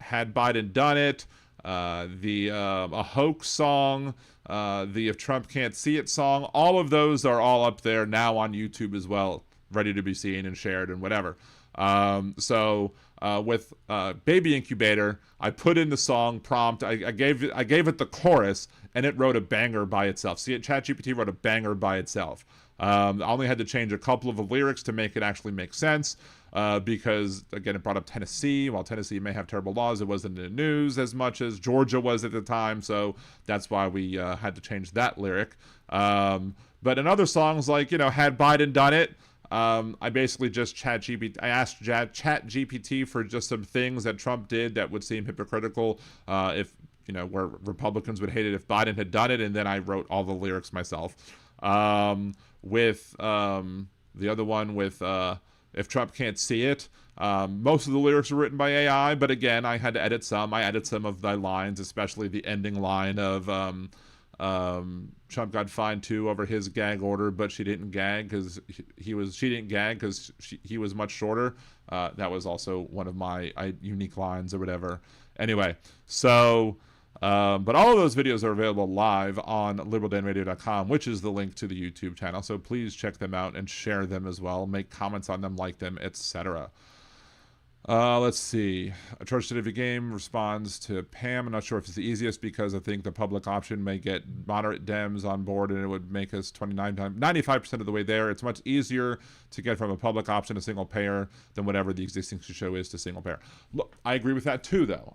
Had Biden Done It, a hoax song, the If Trump Can't See It song, all of those are all up there now on YouTube as well, ready to be seen and shared and whatever. With Baby Incubator, I put in the song prompt. I gave it the chorus, and it wrote a banger by itself. See, ChatGPT wrote a banger by itself. I only had to change a couple of the lyrics to make it actually make sense, because again, it brought up Tennessee. While Tennessee may have terrible laws, it wasn't in the news as much as Georgia was at the time, so that's why we had to change that lyric. But in other songs, like, you know, Had Biden Done It, I basically just I asked ChatGPT for just some things that Trump did that would seem hypocritical, if, you know, where Republicans would hate it if Biden had done it, and then I wrote all the lyrics myself. With the other one with If Trump Can't See It, most of the lyrics were written by AI, but again, I had to edit some. I added some of the lines, especially the ending line of Trump got fined too over his gag order, but she didn't gag because she didn't gag because he was much shorter. That was also one of my unique lines or whatever. Anyway, so but all of those videos are available live on liberaldanradio.com, which is the link to the YouTube channel. So please check them out and share them as well. Make comments on them, like them, etc. Let's see. A Church City Game responds to Pam. I'm not sure if it's the easiest because I think the public option may get moderate Dems on board and it would make us 95% of the way there. It's much easier to get from a public option to single payer than whatever the existing show is to single payer. Look, I agree with that too, though.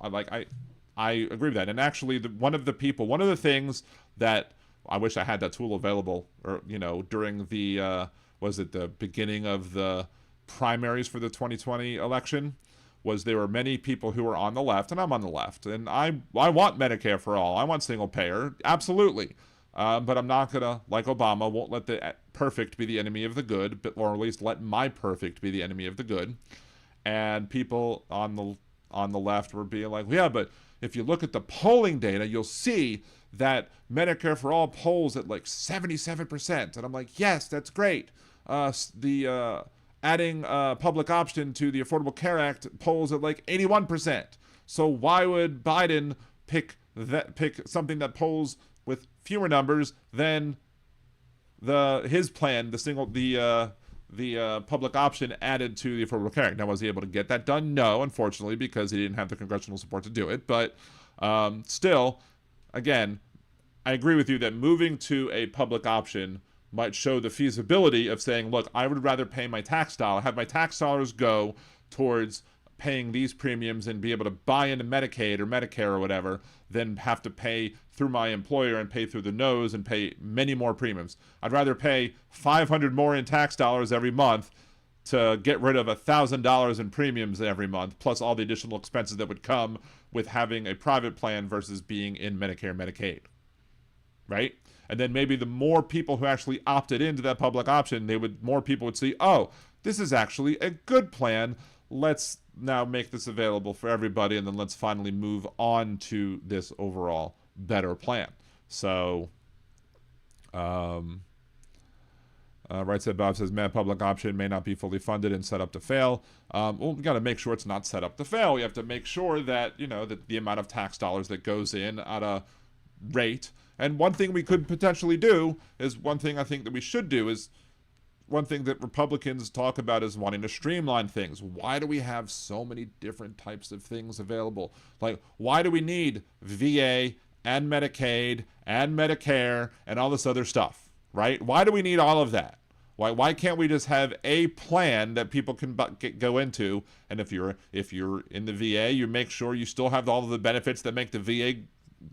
I agree with that. And actually, one of the things that I wish I had that tool available, or, you know, during the was it the beginning of the primaries for the 2020 election, was there were many people who were on the left, and I'm on the left, and I want Medicare for all. I want single payer, absolutely. But I'm not gonna, like Obama, won't let the perfect be the enemy of the good, or at least let my perfect be the enemy of the good. And people on the left were being like, yeah, but if you look at the polling data, you'll see that Medicare for all polls at like 77%. And I'm like, yes, that's great. Adding public option to the Affordable Care Act polls at like 81%. So why would Biden pick something that polls with fewer numbers than his plan, the public option added to the Affordable Care Act? Now, was he able to get that done? No, unfortunately, because he didn't have the congressional support to do it. But still, again, I agree with you that moving to a public option might show the feasibility of saying, look, I would rather pay my tax dollar, have my tax dollars go towards paying these premiums and be able to buy into Medicaid or Medicare or whatever than have to pay through my employer and pay through the nose and pay many more premiums. I'd rather pay $500 more in tax dollars every month to get rid of $1,000 in premiums every month, plus all the additional expenses that would come with having a private plan versus being in Medicare, Medicaid, right? And then maybe the more people who actually opted into that public option, more people would see, oh, this is actually a good plan. Let's now make this available for everybody, and then let's finally move on to this overall better plan. So, Right Said Bob says, man, public option may not be fully funded and set up to fail. Well, we got to make sure it's not set up to fail. We have to make sure that, that the amount of tax dollars that goes in at a rate. And one thing we could potentially do is one thing I think that we should do is one thing that Republicans talk about is wanting to streamline things. Why do we have so many different types of things available? Like, why do we need VA and Medicaid and Medicare and all this other stuff, right? Why do we need all of that? Why can't we just have a plan that people can go into? And if you're in the VA, you make sure you still have all of the benefits that make the VA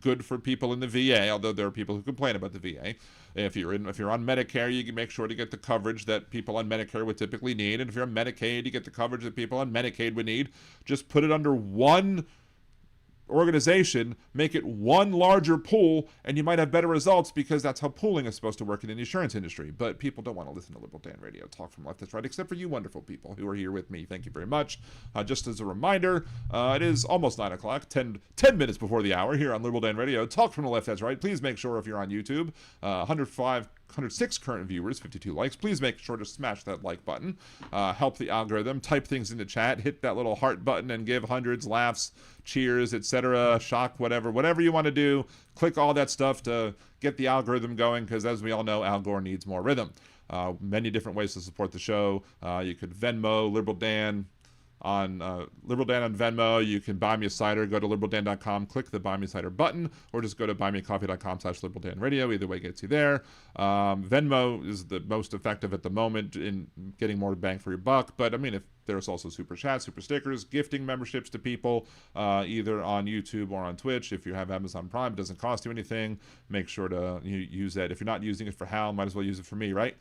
good for people in the VA, although there are people who complain about the VA. If you're on Medicare, you can make sure to get the coverage that people on Medicare would typically need. And if you're on Medicaid, you get the coverage that people on Medicaid would need. Just put it under one organization, make it one larger pool, and you might have better results, because that's how pooling is supposed to work in the insurance industry. But people don't want to listen to Liberal Dan Radio talk from left to right, except for you wonderful people who are here with me. Thank you very much. Just as a reminder, it is almost 9 o'clock, 10 minutes before the hour here on Liberal Dan Radio. Talk from the left, that's right. Please make sure if you're on YouTube, 106 current viewers, 52 likes. Please make sure to smash that like button. Help the algorithm. Type things in the chat. Hit that little heart button and give hundreds, laughs, cheers, etc., shock, whatever you want to do. Click all that stuff to get the algorithm going, because as we all know, Al Gore needs more rhythm. Many different ways to support the show. You could Venmo Liberal Dan on Venmo. You can buy me a cider. Go to liberaldan.com, click the buy me a cider button, or just go to buymeacoffee.com/liberaldanradio. Either way gets you there. Venmo is the most effective at the moment in getting more bang for your buck. But I mean, if there's also super chats, super stickers, gifting memberships to people, either on YouTube or on Twitch. If you have Amazon Prime, it doesn't cost you anything. Make sure to use that. If you're not using it for Hal, might as well use it for me, right?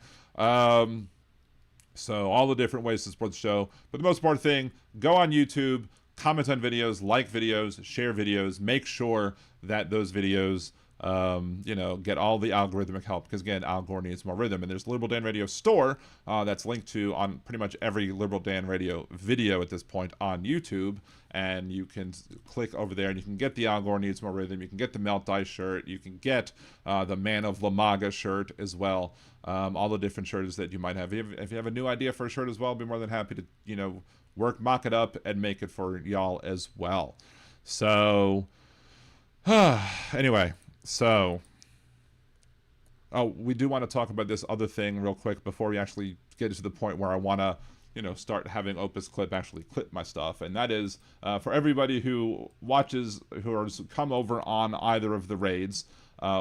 So all the different ways to support the show. But the most important thing, go on YouTube, comment on videos, like videos, share videos. Make sure that those videos, get all the algorithmic help. Because again, Al Gore needs more rhythm. And there's Liberal Dan Radio store that's linked to on pretty much every Liberal Dan Radio video at this point on YouTube. And you can click over there and you can get the Al Gore needs more rhythm. You can get the Melt Dice shirt. You can get the Man of La MAGA shirt as well. All the different shirts that you might have. If you have a new idea for a shirt as well, I'll be more than happy to, mock it up and make it for y'all as well. So, anyway, we do want to talk about this other thing real quick before we actually get to the point where I want to, start having Opus Clip actually clip my stuff. And that is for everybody who watches, who has come over on either of the raids.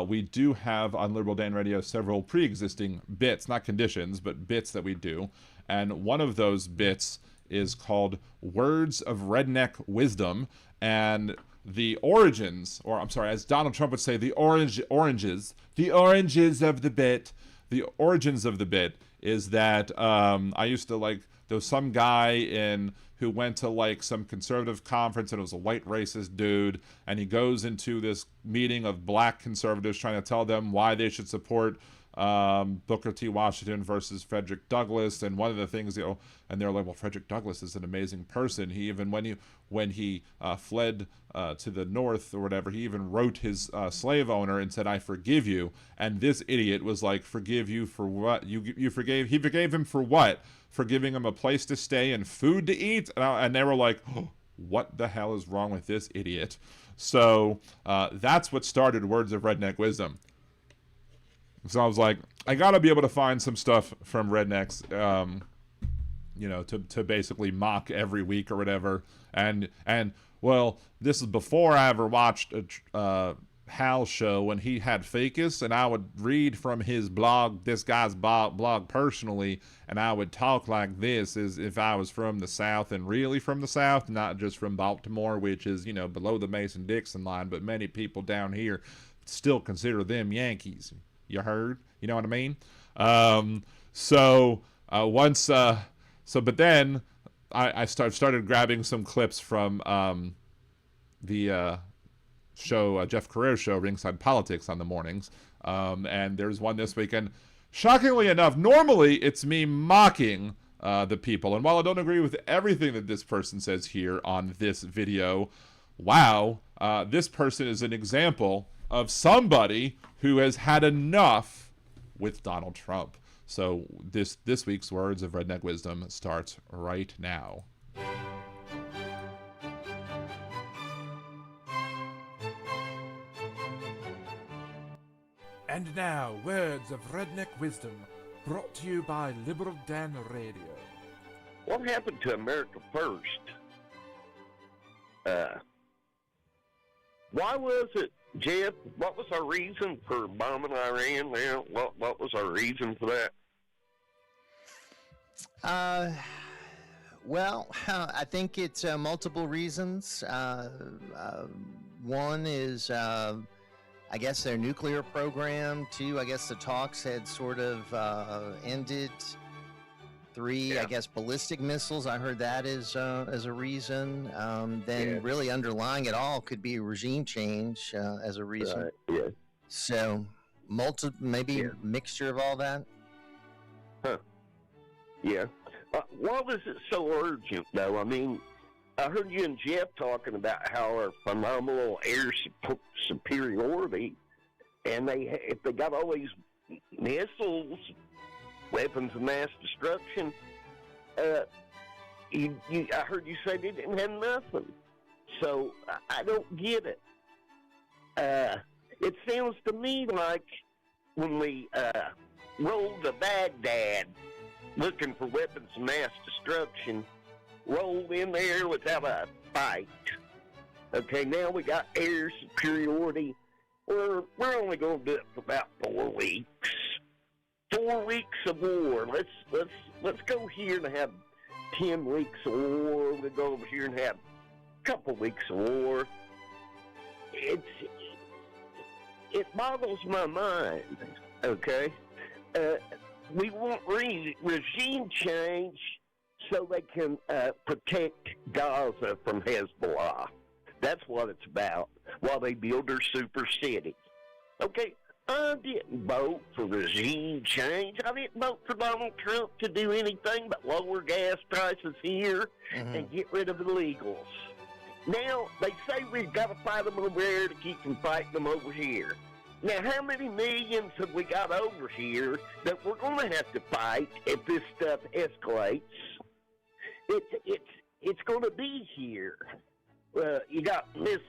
We do have on Liberal Dan Radio several pre-existing bits, not conditions, but bits that we do. And one of those bits is called Words of Redneck Wisdom. And the origins, or I'm sorry, as Donald Trump would say, the origins of the bit. The origins of the bit is that I used to there was some guy who went to some conservative conference, and it was a white racist dude, and he goes into this meeting of black conservatives trying to tell them why they should support Booker T. Washington versus Frederick Douglass. And one of the things, and they're like, well, Frederick Douglass is an amazing person. He even, when he fled to the North or whatever, he even wrote his slave owner and said, I forgive you. And this idiot was like, forgive you for what? He forgave him for what? For giving him a place to stay and food to eat? And they were like, oh, what the hell is wrong with this idiot? So that's what started Words of Redneck Wisdom. So I was like, I gotta be able to find some stuff from rednecks, to basically mock every week or whatever. And well, this is before I ever watched Hal's show when he had Ficus, and I would read from his blog, this guy's blog personally, and I would talk like this as if I was from the South, and really from the South, not just from Baltimore, which is, you know, below the Mason-Dixon line, but many people down here still consider them Yankees. You heard? You know what I mean? But then I started grabbing some clips from the show, Jeff Carrero's show, Ringside Politics, on the mornings. And there's one this weekend. Shockingly enough, normally it's me mocking the people. And while I don't agree with everything that this person says here on this video, wow, this person is an example of somebody who has had enough with Donald Trump. So this week's Words of Redneck Wisdom starts right now. And now, Words of Redneck Wisdom, brought to you by Liberal Dan Radio. What happened to America first? Why was it, Jeff? What was our reason for bombing Iran there? What was our reason for that? Well, I think it's multiple reasons. One is, I guess, their nuclear program. Two, I guess the talks had sort of ended. Three, yeah. I guess ballistic missiles. I heard that as a reason. Then really underlying it all could be regime change as a reason. Right. Yeah. So, maybe mixture of all that. Huh. Yeah. Why was it so urgent, though? I mean, I heard you and Jeff talking about how our phenomenal air superiority, and if they got all these missiles, weapons of mass destruction, I heard you say they didn't have nothing. So I don't get it. It sounds to me like when we rolled to Baghdad looking for weapons of mass destruction, rolled in there without a fight. Okay, now we got air superiority. We're only going to do it for about 4 weeks. 4 weeks of war. Let's go here and have 10 weeks of war. We'll go over here and have a couple weeks of war. It boggles my mind. Okay, we want regime change so they can protect Gaza from Hezbollah. That's what it's about. While they build their super city. Okay. I didn't vote for regime change. I didn't vote for Donald Trump to do anything but lower gas prices here and get rid of illegals. Now, they say we've got to fight them over there to keep from fighting them over here. Now, how many millions have we got over here that we're going to have to fight if this stuff escalates? It's going to be here. You got Miss...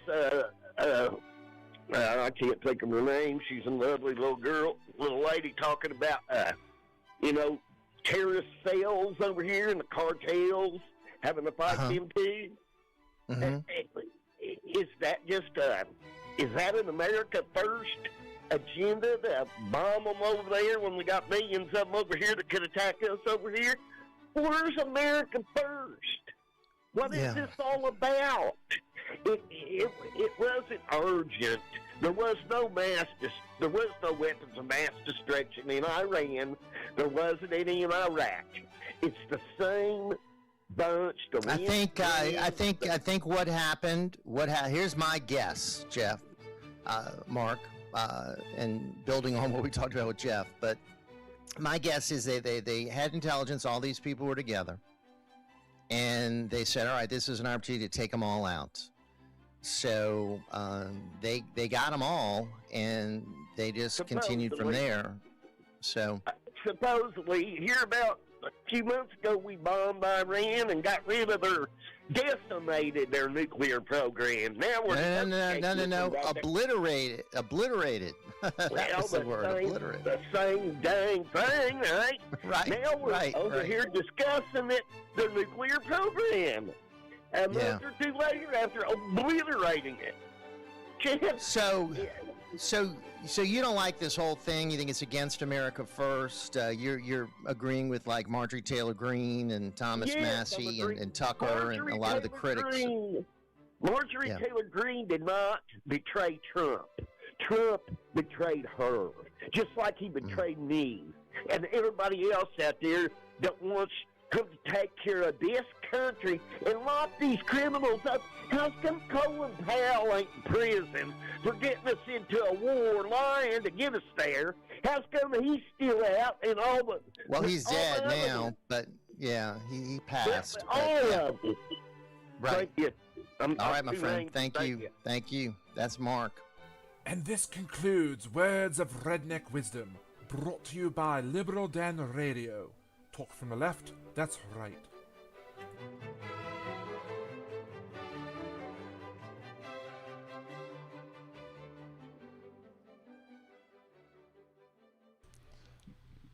I can't think of her name. She's a lovely little lady talking about, terrorist cells over here and the cartels having to fight them too. Is that just is that an America First agenda to bomb them over there when we got millions of them over here that could attack us over here? Where's America First? What is this all about? It wasn't urgent. There was no weapons of mass destruction in Iran. There wasn't any in Iraq. It's the same bunch. I think what happened. Here's my guess, Jeff, Mark, and building on what we talked about with Jeff. But my guess is they had intelligence. All these people were together, and they said, "All right, this is an opportunity to take them all out." So they got them all, and they just continued from there. So supposedly, here about a few months ago, we bombed Iran and got rid of decimated their nuclear program. Now we're no, obliterated. That's the word, obliterated. The same dang thing, right? Right. Now we're over here discussing their nuclear program. A month or two later, after obliterating it. So So you don't like this whole thing? You think it's against America first? You're agreeing with like Marjorie Taylor Greene and Thomas Yes, Massey I'm and Tucker and a lot of the critics. Marjorie Yeah. Taylor Greene did not betray Trump. Trump betrayed her, just like he betrayed me and everybody else out there that wants to take care of this country and lock these criminals up. How's come Colin Powell ain't in prison for getting us into a war, lying to get us there? How's come he's still out and all the... Well, he's all dead the now, others? but yeah, he passed. All yeah. of them. Right. Thank you. All right, my too friend. late. Thank you. Thank you. That's Mark. And this concludes Words of Redneck Wisdom, brought to you by Liberal Dan Radio. Talk from the left, that's right.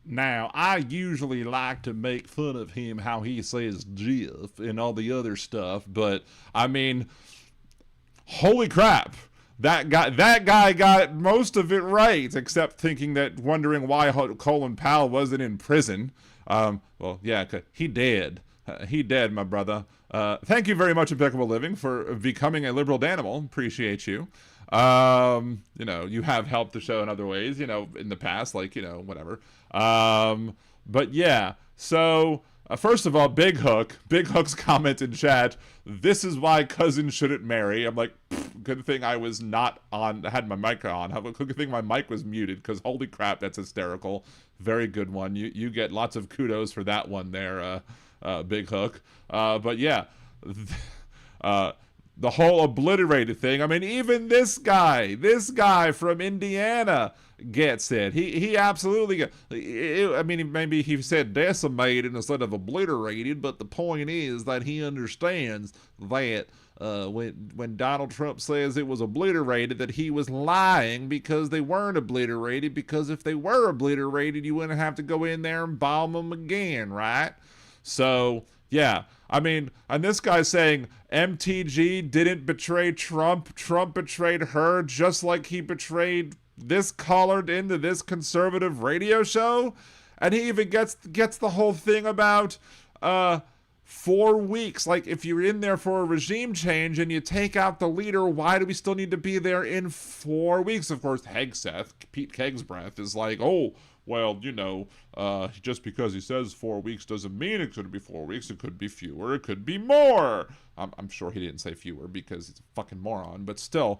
Now, I usually like to make fun of him, how he says Jeff and all the other stuff, but I mean, holy crap. That guy got most of it right, except wondering why Colin Powell wasn't in prison. Well, yeah, he dead. He dead, my brother. Thank you very much, Impeccable Living, for becoming a liberal Danimal. Appreciate you. You have helped the show in other ways, in the past, whatever. But yeah, so first of all, Big Hook's comment in chat, this is why cousins shouldn't marry. I'm like, good thing I was not on, I had my mic on. Good thing my mic was muted, because holy crap, that's hysterical. Very good one. You get lots of kudos for that one there, Big Hook. But yeah, the whole obliterated thing. I mean, even this guy from Indiana gets it. He absolutely gets it. I mean, maybe he said decimated instead of obliterated, but the point is that he understands that when Donald Trump says it was obliterated, that he was lying, because they weren't obliterated, because if they were obliterated, you wouldn't have to go in there and bomb them again, right? So, yeah. I mean, and this guy's saying MTG didn't betray Trump. Trump betrayed her, just like he betrayed this caller into this conservative radio show. And he even gets the whole thing about 4 weeks. Like, if you're in there for a regime change and you take out the leader, why do we still need to be there in 4 weeks? Of course, Hegseth, Pete Kegsbreath, is like, oh, well, just because he says 4 weeks doesn't mean it could be 4 weeks. It could be fewer. It could be more. I'm sure he didn't say fewer because he's a fucking moron, but still.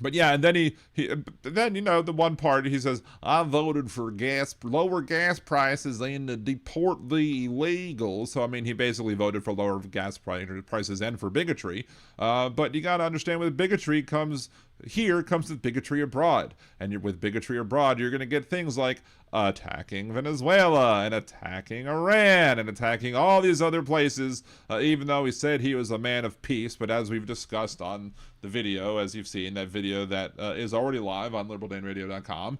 But yeah, and then the one part, he says, I voted for lower gas prices and to deport the illegals. So, I mean, he basically voted for lower gas prices and for bigotry. But you got to understand, with bigotry comes with bigotry abroad. And with bigotry abroad, you're going to get things like attacking Venezuela and attacking Iran and attacking all these other places, even though he said he was a man of peace. But as we've discussed on the video, as you've seen, that video that is already live on liberaldanradio.com,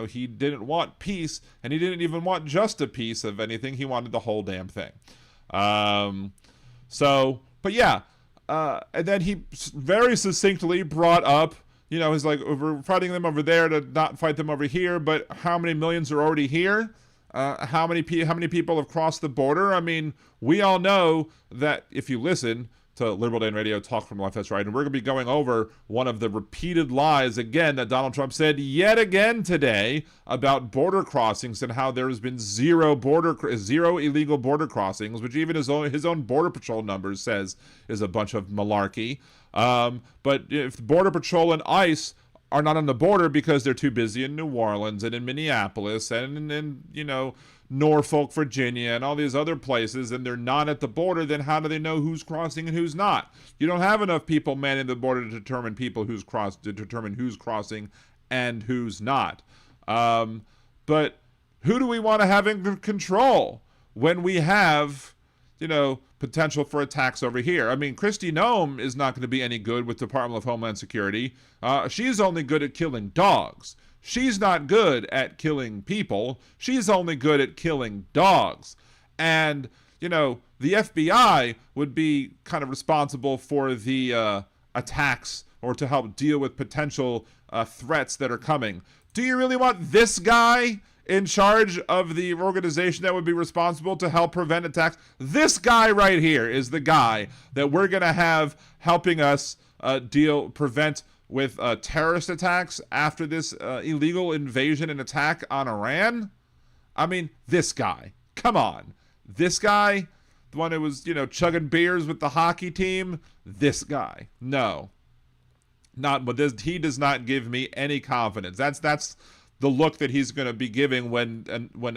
he didn't want peace, and he didn't even want just a piece of anything. He wanted the whole damn thing. But yeah, and then he very succinctly brought up, he's like, we're fighting them over there to not fight them over here, but how many millions are already here? How many people have crossed the border? I mean, we all know that if you listen to Liberal Dan Radio, Talk from the Left, that's right, and we're going to be going over one of the repeated lies again that Donald Trump said yet again today about border crossings, and how there has been zero illegal border crossings, which even his own Border Patrol numbers says is a bunch of malarkey. But if Border Patrol and ICE are not on the border because they're too busy in New Orleans and in Minneapolis and in Norfolk, Virginia, and all these other places, and they're not at the border, then how do they know who's crossing and who's not? You don't have enough people manning the border to determine who's crossing and who's not. But who do we want to have in control when we have, potential for attacks over here? I mean, Kristi Noem is not going to be any good with the Department of Homeland Security. She's only good at killing dogs. She's not good at killing people. She's only good at killing dogs. And, the FBI would be kind of responsible for the attacks or to help deal with potential threats that are coming. Do you really want this guy in charge of the organization that would be responsible to help prevent attacks? This guy right here is the guy that we're going to have helping us prevent with terrorist attacks after this illegal invasion and attack on Iran? I mean, this guy. Come on. This guy, the one who was, chugging beers with the hockey team, this guy. No. Not, but this, he does not give me any confidence. That's the look that he's going to be giving when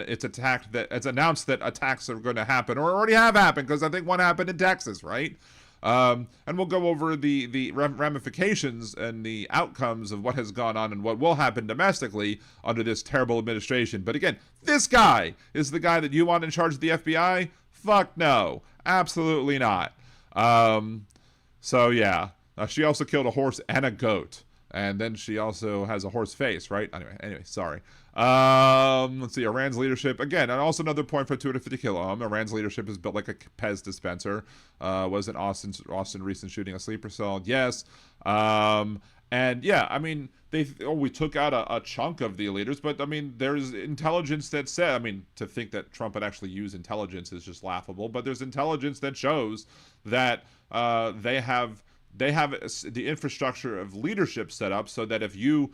it's attacked, that it's announced that attacks are going to happen, or already have happened, because I think one happened in Texas, right? And we'll go over the ramifications and the outcomes of what has gone on and what will happen domestically under this terrible administration. But again, this guy is the guy that you want in charge of the FBI? Fuck no. Absolutely not. So yeah. She also killed a horse and a goat. And then she also has a horse face, right? Anyway, sorry. Let's see, Iran's leadership. Again, and also another point for 250 kilo. Iran's leadership is built like a Pez dispenser. Wasn't Austin recent shooting a sleeper cell? Yes. And yeah, I mean, we took out a chunk of the leaders, but I mean, there's intelligence that said, I mean, to think that Trump would actually use intelligence is just laughable, but there's intelligence that shows that they have the infrastructure of leadership set up so that if you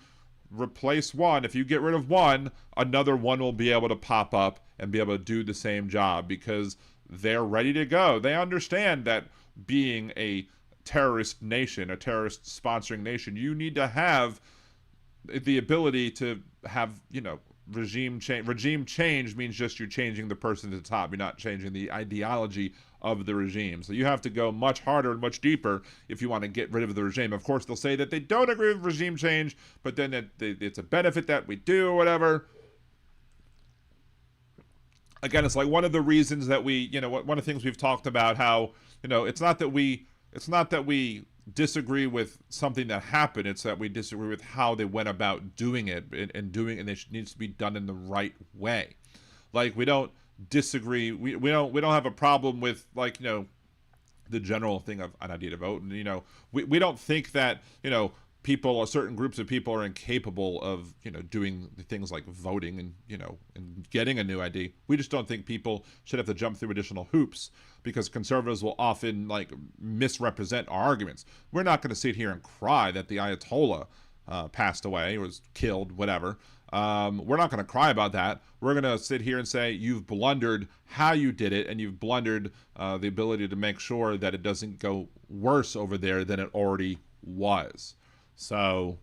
replace one, if you get rid of one, another one will be able to pop up and be able to do the same job, because they're ready to go. They understand that being a terrorist nation, a terrorist sponsoring nation, you need to have the ability to have, regime change. Regime change means just you're changing the person at the top. You're not changing the ideology of the regime. So you have to go much harder and much deeper if you want to get rid of the regime. Of course, they'll say that they don't agree with regime change, but then it's a benefit that we do or whatever. Again, it's like one of the reasons that we, one of the things we've talked about, how, it's not that we disagree with something that happened, it's that we disagree with how they went about doing it, and it needs to be done in the right way. Like, we don't disagree, we don't have a problem with, like, the general thing of an idea to vote, and we don't think that people, or certain groups of people, are incapable of doing things like voting and getting a new ID. We just don't think people should have to jump through additional hoops, because conservatives will often misrepresent our arguments. We're not going to sit here and cry that the Ayatollah passed away or was killed, whatever. We're not going to cry about that. We're going to sit here and say, you've blundered how you did it, and you've blundered the ability to make sure that it doesn't go worse over there than it already was. So,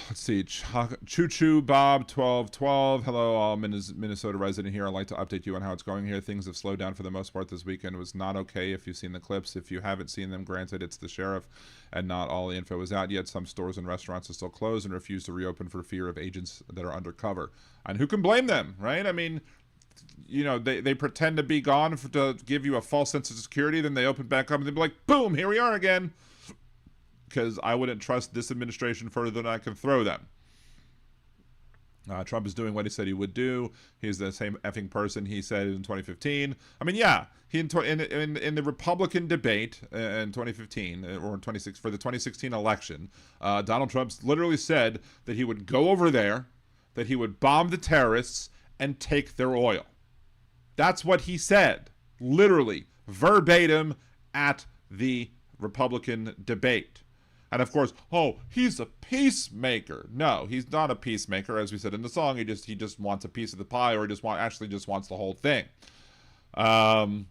let's see. Choo Choo Bob 1212. Hello, all Minnesota resident here. I'd like to update you on how it's going here. Things have slowed down for the most part this weekend. It was not okay if you've seen the clips. If you haven't seen them, granted, it's the sheriff, and not all the info is out yet. Some stores and restaurants are still closed and refuse to reopen for fear of agents that are undercover. And who can blame them, right? I mean, they pretend to be gone to give you a false sense of security. Then they open back up and they'll be like, boom, here we are again. Because I wouldn't trust this administration further than I can throw them. Trump is doing what he said he would do. He's the same effing person he said in 2015. I mean, yeah, he in the Republican debate in 2015 or in 26 for the 2016 election, Donald Trump literally said that he would go over there, that he would bomb the terrorists and take their oil. That's what he said, literally verbatim at the Republican debate. And of course, he's a peacemaker. No, he's not a peacemaker. As we said in the song, he just wants a piece of the pie, or just wants the whole thing. So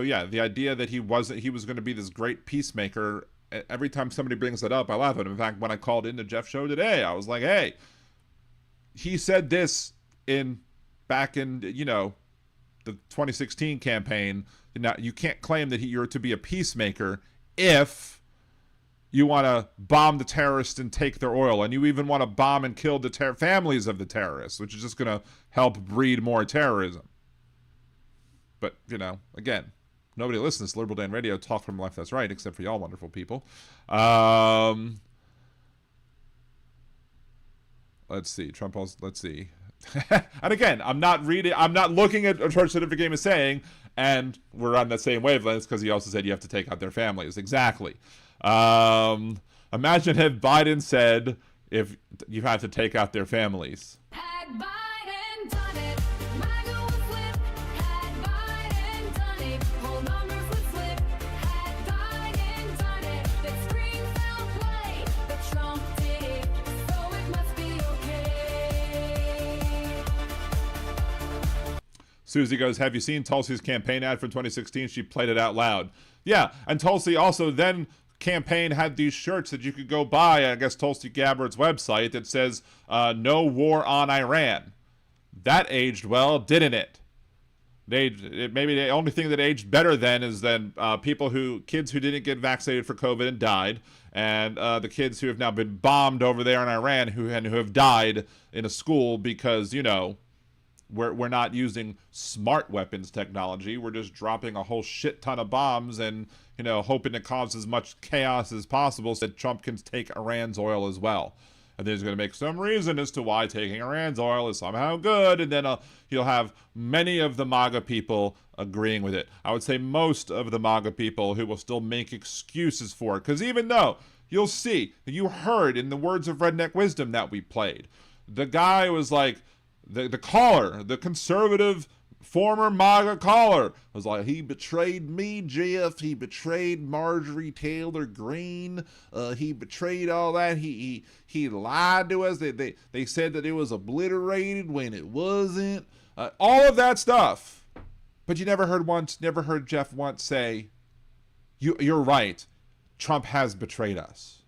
yeah, the idea that he was going to be this great peacemaker. Every time somebody brings it up, I laugh at him. In fact, when I called into Jeff's show today, I was like, "Hey, he said this back in the 2016 campaign. Now you can't claim that you're to be a peacemaker if you want to bomb the terrorists and take their oil, and you even want to bomb and kill the families of the terrorists, which is just going to help breed more terrorism." But, again, nobody listens to Liberal Dan Radio talk from left, that's right, except for y'all wonderful people. Let's see. Let's see. And again, I'm not looking at what Church Certificate is saying, and we're on the same wavelengths, because he also said you have to take out their families. Exactly. Imagine if Biden said, if you had to take out their families. Had Biden done it, MAGA would flip. Had Biden done it, whole numbers would flip. Had Biden done it, that screen fell play. But Trump did it, so it must be okay. Susie goes, have you seen Tulsi's campaign ad from 2016? She played it out loud. Yeah, and Tulsi also then campaign had these shirts that you could go buy, I guess Tulsi Gabbard's website, that says, no war on Iran. That aged well, didn't it? Maybe the only thing that aged better then is then kids who didn't get vaccinated for COVID and died, and the kids who have now been bombed over there in Iran who have died in a school because, you know, we're not using smart weapons technology. We're just dropping a whole shit ton of bombs and, you know, hoping to cause as much chaos as possible so that Trump can take Iran's oil as well. And then he's going to make some reason as to why taking Iran's oil is somehow good. And then you'll have many of the MAGA people agreeing with it. I would say most of the MAGA people who will still make excuses for it. Because even though you'll see, you heard in the words of Redneck Wisdom that we played, the guy was like, the caller, the conservative former MAGA caller, was like, he betrayed me, Jeff. He betrayed Marjorie Taylor Greene. He betrayed all that. He lied to us. They said that it was obliterated when it wasn't. All of that stuff. But you never heard Jeff once say, you're right. Trump has betrayed us,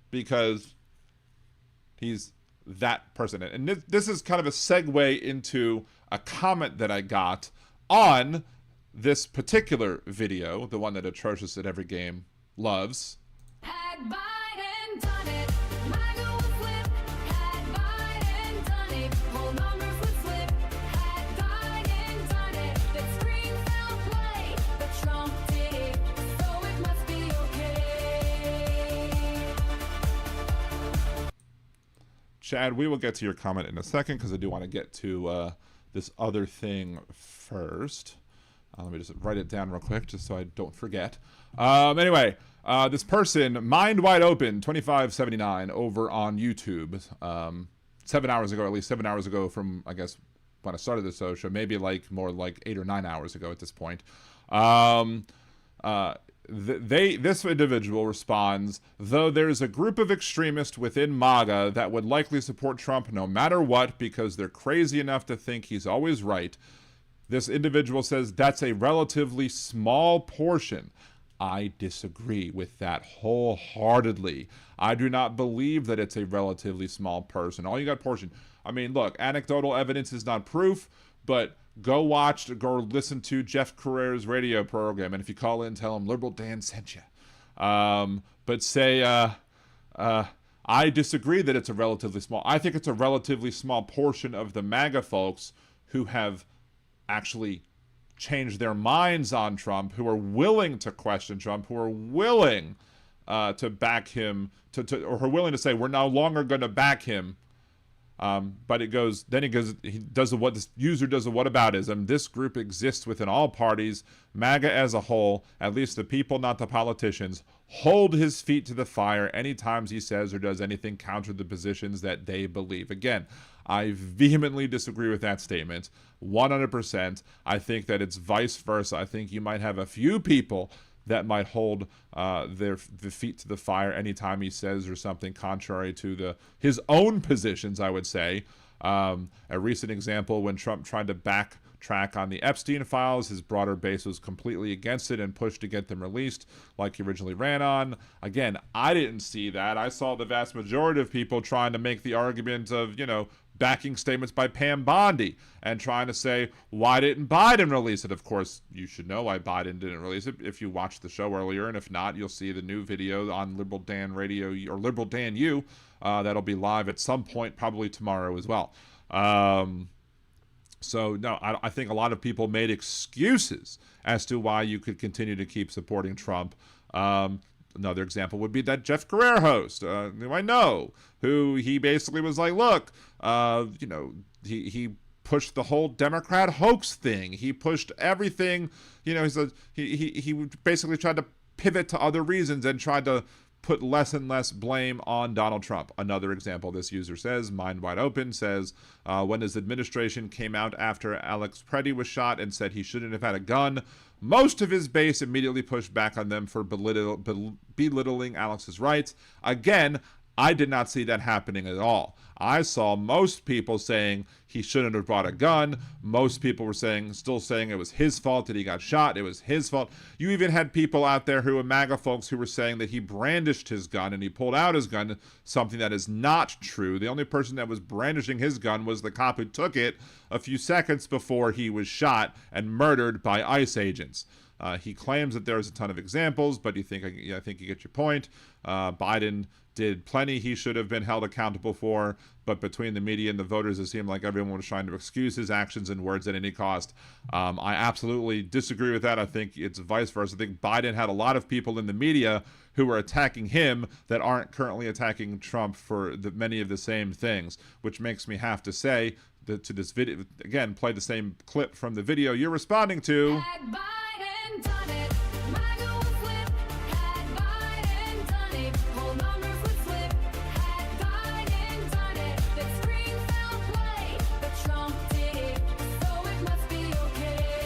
because he's that person. And this is kind of a segue into a comment that I got on this particular video, the one that Atrocious at Every Game loves. Had Biden done it, MAGA would flip. Had Biden done it, whole numbers would flip. Had Biden done it, that screen fell play. But Trump did it, so it must be okay. Chad, we will get to your comment in a second because I do want to get to this other thing first. Let me just write it down real quick just so I don't forget. Anyway, this person, Mind Wide Open 2579 over on YouTube, 7 hours ago, at least 7 hours ago from, I guess, when I started the show, maybe like more like 8 or 9 hours ago at this point. This individual responds, though there's a group of extremists within MAGA that would likely support Trump no matter what because they're crazy enough to think he's always right. This individual says that's a relatively small portion. I disagree with that wholeheartedly. I do not believe that it's a relatively small person. All you got portion. I mean, look, anecdotal evidence is not proof, but go listen to Jeff Carrera's radio program, and if you call in, tell him Liberal Dan sent you. But say, I disagree that it's a relatively small. I think it's a relatively small portion of the MAGA folks who have actually changed their minds on Trump, who are willing to question Trump, who are willing to back him, or who are willing to say, we're no longer going to back him. But he does what this user does a whataboutism. This group exists within all parties. MAGA as a whole, at least the people, not the politicians, hold his feet to the fire anytime he says or does anything counter the positions that they believe. Again, I vehemently disagree with that statement. 100%. I think that it's vice versa. I think you might have a few people that might hold the feet to the fire anytime he says or something contrary to his own positions, I would say. A recent example, when Trump tried to backtrack on the Epstein files, his broader base was completely against it and pushed to get them released like he originally ran on. Again, I didn't see that. I saw the vast majority of people trying to make the argument of, backing statements by Pam Bondi and trying to say, why didn't Biden release it? Of course, you should know why Biden didn't release it if you watched the show earlier, and if not, you'll see the new video on Liberal Dan Radio, or Liberal Dan U, that'll be live at some point, probably tomorrow as well. So, no, I think a lot of people made excuses as to why you could continue to keep supporting Trump. Another example would be that Jeff Carrera host, who I know, who he basically was like, look, he pushed the whole Democrat hoax thing. He pushed everything, he said he basically tried to pivot to other reasons and tried to put less and less blame on Donald Trump. Another example, this user says, Mind Wide Open says, when his administration came out after Alex Preddy was shot and said he shouldn't have had a gun, most of his base immediately pushed back on them for belittling Alex's rights. Again, I did not see that happening at all. I saw most people saying he shouldn't have brought a gun. Most people were still saying it was his fault that he got shot. It was his fault. You even had people out there who were MAGA folks who were saying that he brandished his gun and he pulled out his gun, something that is not true. The only person that was brandishing his gun was the cop who took it a few seconds before he was shot and murdered by ICE agents. He claims that there's a ton of examples, but I think you get your point. Biden did plenty he should have been held accountable for, but between the media and the voters, it seemed like everyone was trying to excuse his actions and words at any cost. I absolutely disagree with that. I think it's vice versa. I think Biden had a lot of people in the media who were attacking him that aren't currently attacking Trump for many of the same things, which makes me have to say that to this video, again, play the same clip from the video you're responding to. Had Biden done it, MAGA would flip. Had Biden done it, whole numbers would flip. Had Biden done it, that scream foul play. But Trump did it, so it must be okay.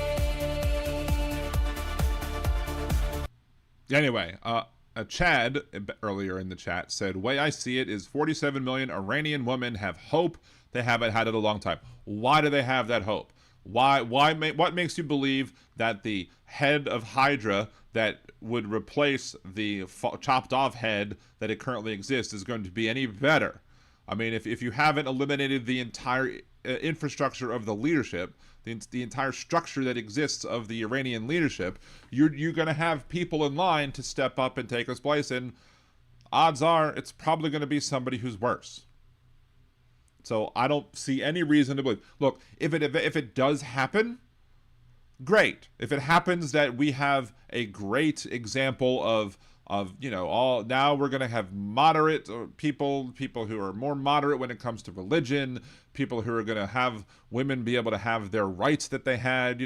Anyway, Chad earlier in the chat said, way I see it is 47 million Iranian women have hope. They haven't had it a long time. Why do they have that hope? What makes you believe that the head of Hydra that would replace the chopped off head that it currently exists is going to be any better? I mean, if you haven't eliminated the entire infrastructure of the leadership, the entire structure that exists of the Iranian leadership, you're going to have people in line to step up and take his place, and odds are it's probably going to be somebody who's worse. So I don't see any reason to believe. Look, if it does happen, great. If it happens that we have a great example of now we're going to have moderate people who are more moderate when it comes to religion, people who are going to have women be able to have their rights that they had,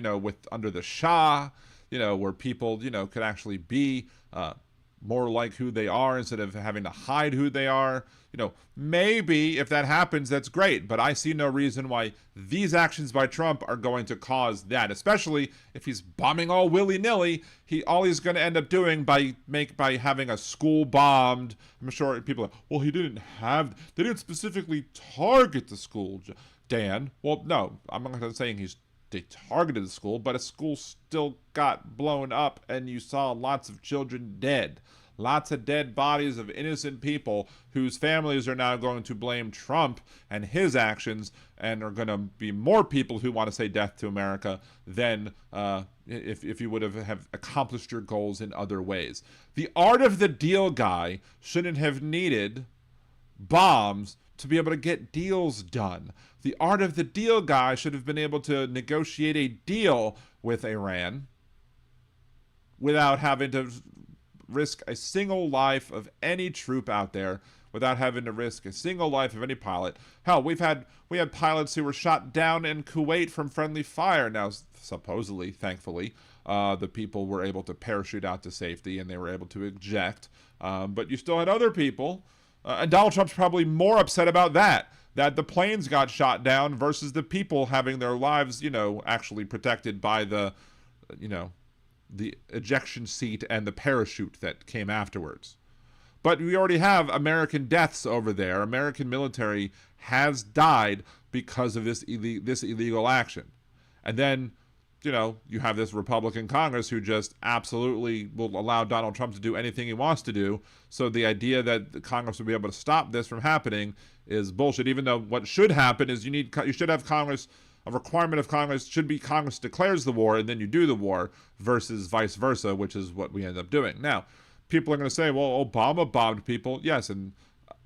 under the Shah, where people, could actually be more like who they are instead of having to hide who they are. Maybe if that happens, that's great, but I see no reason why these actions by Trump are going to cause that, especially if he's bombing all willy-nilly. All he's going to end up doing by having a school bombed. I'm sure people are, well, they didn't specifically target the school, Dan. Well, no, I'm not saying they targeted the school, but a school still got blown up and you saw lots of children dead. Lots of dead bodies of innocent people whose families are now going to blame Trump and his actions, and are going to be more people who want to say death to America than if you would have accomplished your goals in other ways. The art of the deal guy shouldn't have needed bombs to be able to get deals done. The art of the deal guy should have been able to negotiate a deal with Iran without having to risk a single life of any troop out there, without having to risk a single life of any pilot. Hell, we had pilots who were shot down in Kuwait from friendly fire. Now, supposedly, thankfully, the people were able to parachute out to safety and they were able to eject. But you still had other people, and Donald Trump's probably more upset about that the planes got shot down versus the people having their lives, actually protected by the ejection seat and the parachute that came afterwards. But we already have American deaths over there. American military has died because of this illegal action. And then, you have this Republican Congress who just absolutely will allow Donald Trump to do anything he wants to do. So the idea that the Congress will be able to stop this from happening is bullshit, even though what should happen is you should have Congress. A requirement of Congress should be Congress declares the war and then you do the war, versus vice versa, which is what we end up doing. Now, people are going to say, well, Obama bombed people. Yes, and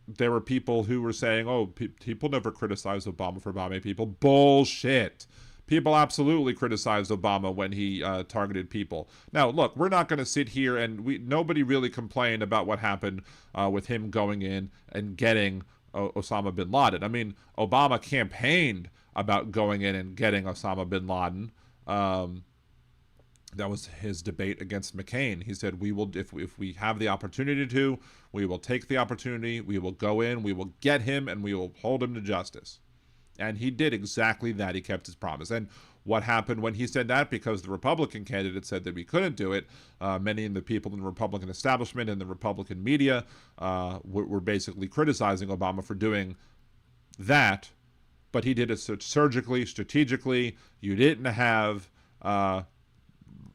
there were people who were saying, people never criticize Obama for bombing people. Bullshit. People absolutely criticized Obama when he targeted people. Now, look, we're not going to sit here and nobody really complained about what happened with him going in and getting Osama bin Laden. I mean, Obama campaigned about going in and getting Osama bin Laden. That was his debate against McCain. He said, we will, if we have the opportunity to, we will take the opportunity, we will go in, we will get him, and we will hold him to justice. And he did exactly that. He kept his promise. And what happened when he said that? Because the Republican candidate said that we couldn't do it, many of the people in the Republican establishment and the Republican media were basically criticizing Obama for doing that. But he did it surgically, strategically. You didn't have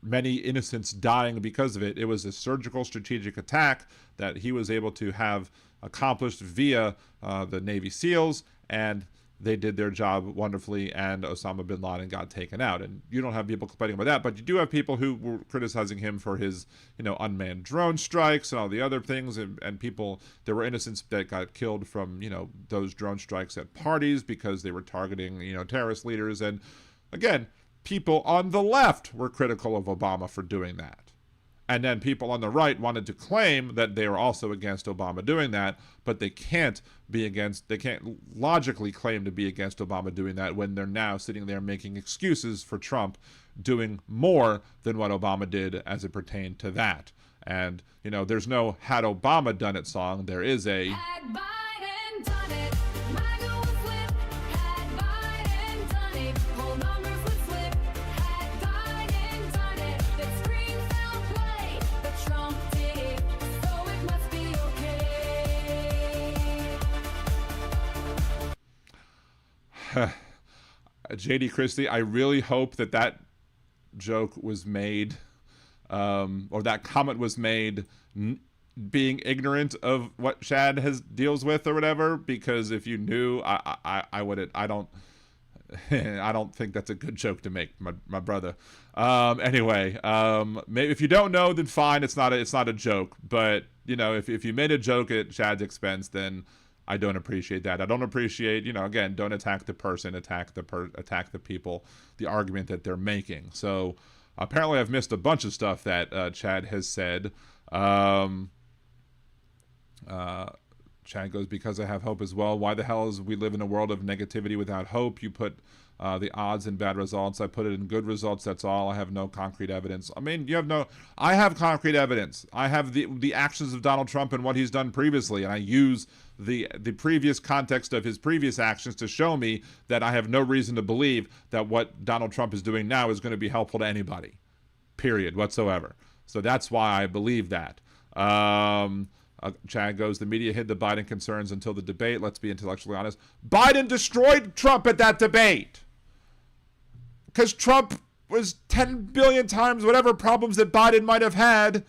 many innocents dying because of it. It was a surgical, strategic attack that he was able to have accomplished via the Navy SEALs, and they did their job wonderfully, and Osama bin Laden got taken out. And you don't have people complaining about that, but you do have people who were criticizing him for his, unmanned drone strikes and all the other things, and people, there were innocents that got killed from, those drone strikes at parties because they were targeting, terrorist leaders. And again, people on the left were critical of Obama for doing that. And then people on the right wanted to claim that they were also against Obama doing that, but they can't logically claim to be against Obama doing that when they're now sitting there making excuses for Trump doing more than what Obama did as it pertained to that. And, there's no "Had Obama Done It" song. There is a Had Biden done it, MAGA would flip. Had Biden done it, whole numbers would flip. Had Biden done it, the screen fell play. But Trump did it, so it must be okay. JD Christie, I really hope that joke was made, or that comment was made being ignorant of what Chad deals with or whatever, because if you knew, I wouldn't. I don't think that's a good joke to make, my brother. Anyway, maybe if you don't know, then fine. It's not a joke. But if you made a joke at Chad's expense, then I don't appreciate that. I don't appreciate, again, don't attack the person, attack the people, the argument that they're making. So apparently I've missed a bunch of stuff that Chad has said. Chad goes, because I have hope as well. Why the hell is we live in a world of negativity without hope? You put the odds in bad results. I put it in good results. That's all. I have no concrete evidence. I mean, I have concrete evidence. I have the actions of Donald Trump and what he's done previously. And I use the previous context of his previous actions to show me that I have no reason to believe that what Donald Trump is doing now is going to be helpful to anybody, period, whatsoever. So that's why I believe that. Chad goes, the media hid the Biden concerns until the debate. Let's be intellectually honest. Biden destroyed Trump at that debate. Because Trump was 10 billion times whatever problems that Biden might have had,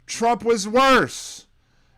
Trump was worse.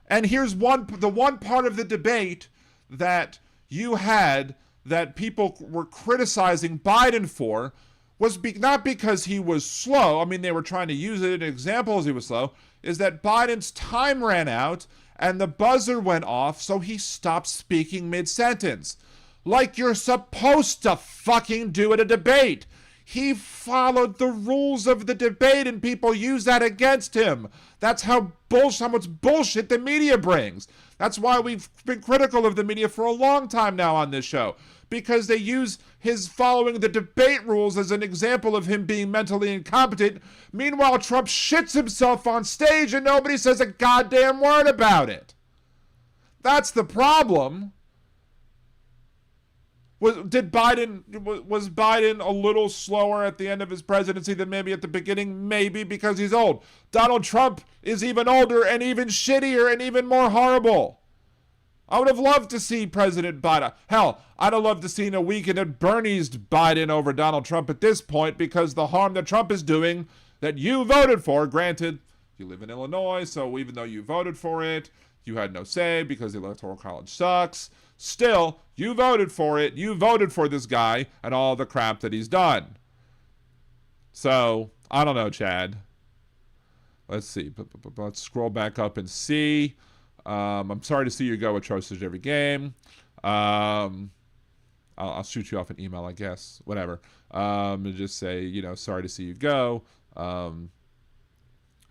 And here's the one part of the debate that you had that people were criticizing Biden for was not because he was slow. I mean, they were trying to use it as an example as he was slow, is that Biden's time ran out and the buzzer went off, so he stopped speaking mid-sentence. Like you're supposed to fucking do at a debate. He followed the rules of the debate and people use that against him. That's how much bullshit the media brings. That's why we've been critical of the media for a long time now on this show. Because they use his following the debate rules as an example of him being mentally incompetent. Meanwhile, Trump shits himself on stage and nobody says a goddamn word about it. That's the problem. Was Biden a little slower at the end of his presidency than maybe at the beginning? Maybe, because he's old. Donald Trump is even older and even shittier and even more horrible. I would have loved to see President Biden. Hell, I'd have loved to see a weekend at Bernie's Biden over Donald Trump at this point, because the harm that Trump is doing that you voted for, granted, you live in Illinois, so even though you voted for it, you had no say because the Electoral College sucks. Still, you voted for it. You voted for this guy and all the crap that he's done. So, I don't know, Chad. Let's see. Let's scroll back up and see. I'm sorry to see you go atrocious every game. I'll shoot you off an email, I guess. Whatever. And just say, sorry to see you go.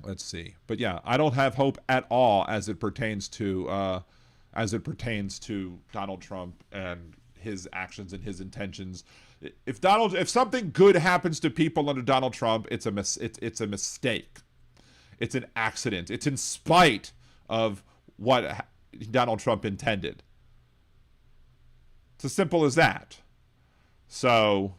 Let's see. But yeah, I don't have hope at all as it pertains to Donald Trump and his actions and his intentions if something good happens to people under Donald Trump, it's a mistake. It's an accident. It's in spite of what Donald Trump intended. It's as simple as that. So,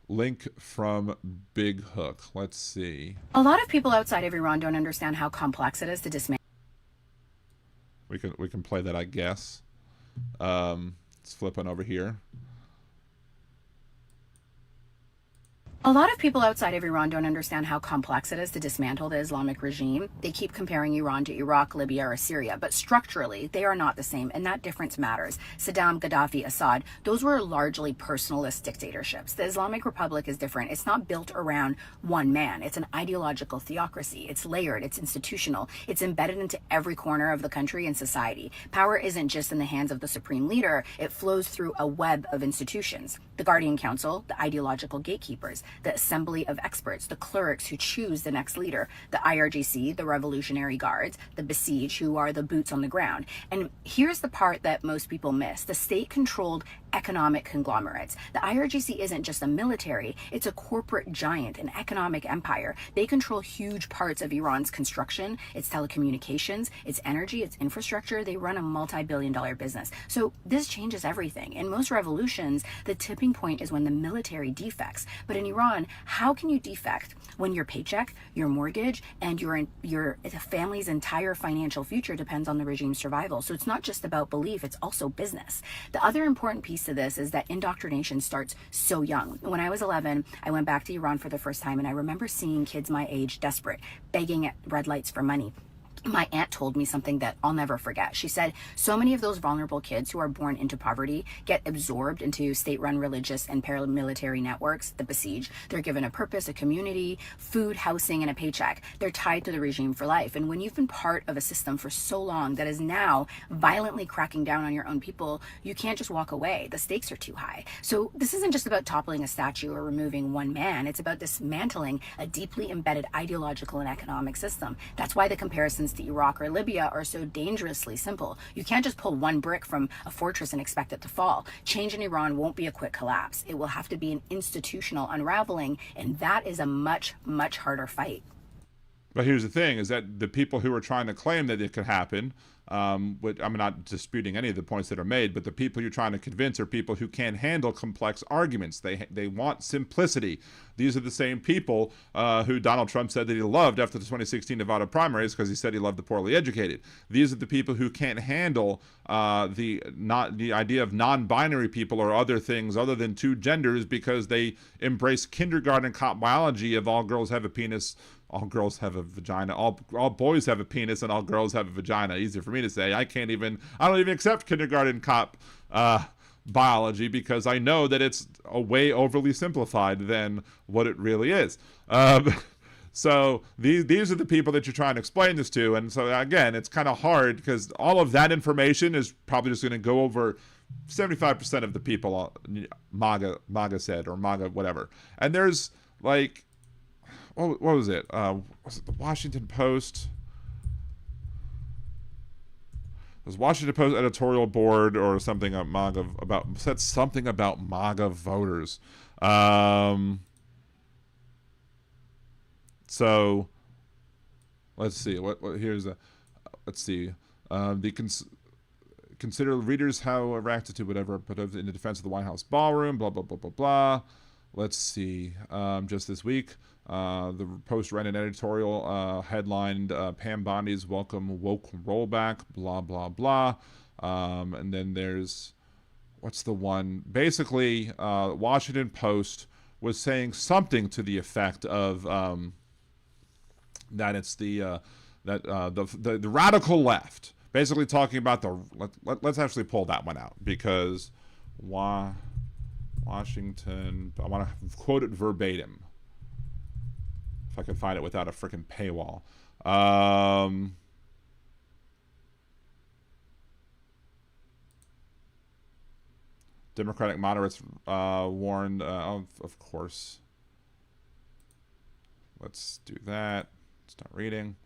link from Big Hook. Let's see. A lot of people outside of Iran don't understand how complex it is to dismantle. We can play that, I guess. Let's flip on over here. A lot of people outside of Iran don't understand how complex it is to dismantle the Islamic regime. They keep comparing Iran to Iraq, Libya, or Syria, but structurally, they are not the same, and that difference matters. Saddam, Gaddafi, Assad, those were largely personalist dictatorships. The Islamic Republic is different. It's not built around one man. It's an ideological theocracy. It's layered. It's institutional. It's embedded into every corner of the country and society. Power isn't just in the hands of the supreme leader. It flows through a web of institutions. The Guardian Council, the ideological gatekeepers, the assembly of experts, the clerics who choose the next leader, the IRGC, the Revolutionary Guards, the Besieged, who are the boots on the ground. And here's the part that most people miss. The state-controlled economic conglomerates. The IRGC isn't just a military, it's a corporate giant, an economic empire. They control huge parts of Iran's construction, its telecommunications, its energy, its infrastructure. They run a multi-billion-dollar business. So this changes everything. In most revolutions, the tipping point is when the military defects. But in Iran, how can you defect when your paycheck, your mortgage, and your family's entire financial future depends on the regime's survival? So it's not just about belief, it's also business. The other important piece to this is that indoctrination starts so young. When I was 11, I went back to Iran for the first time, and I remember seeing kids my age desperate, begging at red lights for money. My aunt told me something that I'll never forget. She said, so many of those vulnerable kids who are born into poverty get absorbed into state-run religious and paramilitary networks, the Besieged. They're given a purpose, a community, food, housing, and a paycheck. They're tied to the regime for life. And when you've been part of a system for so long that is now violently cracking down on your own people, you can't just walk away. The stakes are too high. So this isn't just about toppling a statue or removing one man. It's about dismantling a deeply embedded ideological and economic system. That's why the comparisons to Iraq or Libya are so dangerously simple. You can't just pull one brick from a fortress and expect it to fall. Change in Iran won't be a quick collapse. It will have to be an institutional unraveling, and that is a much, much harder fight. But here's the thing, is that the people who are trying to claim that it could happen, I'm not disputing any of the points that are made, but the people you're trying to convince are people who can't handle complex arguments. They want simplicity. These are the same people who Donald Trump said that he loved after the 2016 Nevada primaries because he said he loved the poorly educated. These are the people who can't handle the idea of non-binary people or other things other than two genders because they embrace kindergarten cop biology of all girls have a penis, all girls have a vagina, all boys have a penis, and all girls have a vagina. Easier for me to say. I don't even accept kindergarten cop biology because I know that it's a way overly simplified than what it really is. So these are the people that you're trying to explain this to. And so again, it's kind of hard because all of that information is probably just going to go over 75% of the people MAGA said, or MAGA whatever. And there's like, what was it? Was it the Washington Post? It was Washington Post editorial board or something said something about MAGA voters. So let's see. Consider readers how reacted to whatever put in the defense of the White House ballroom. Blah blah blah blah blah. Let's see. Just this week, the Post ran an editorial headlined Pam Bondi's welcome woke rollback, blah, blah, blah. And then there's, what's the one? Basically, Washington Post was saying something to the effect of that it's the radical left. Basically talking about let's actually pull that one out because Washington, I want to quote it verbatim if I can find it without a freaking paywall. Democratic moderates warned, of course. Let's do that. Start reading.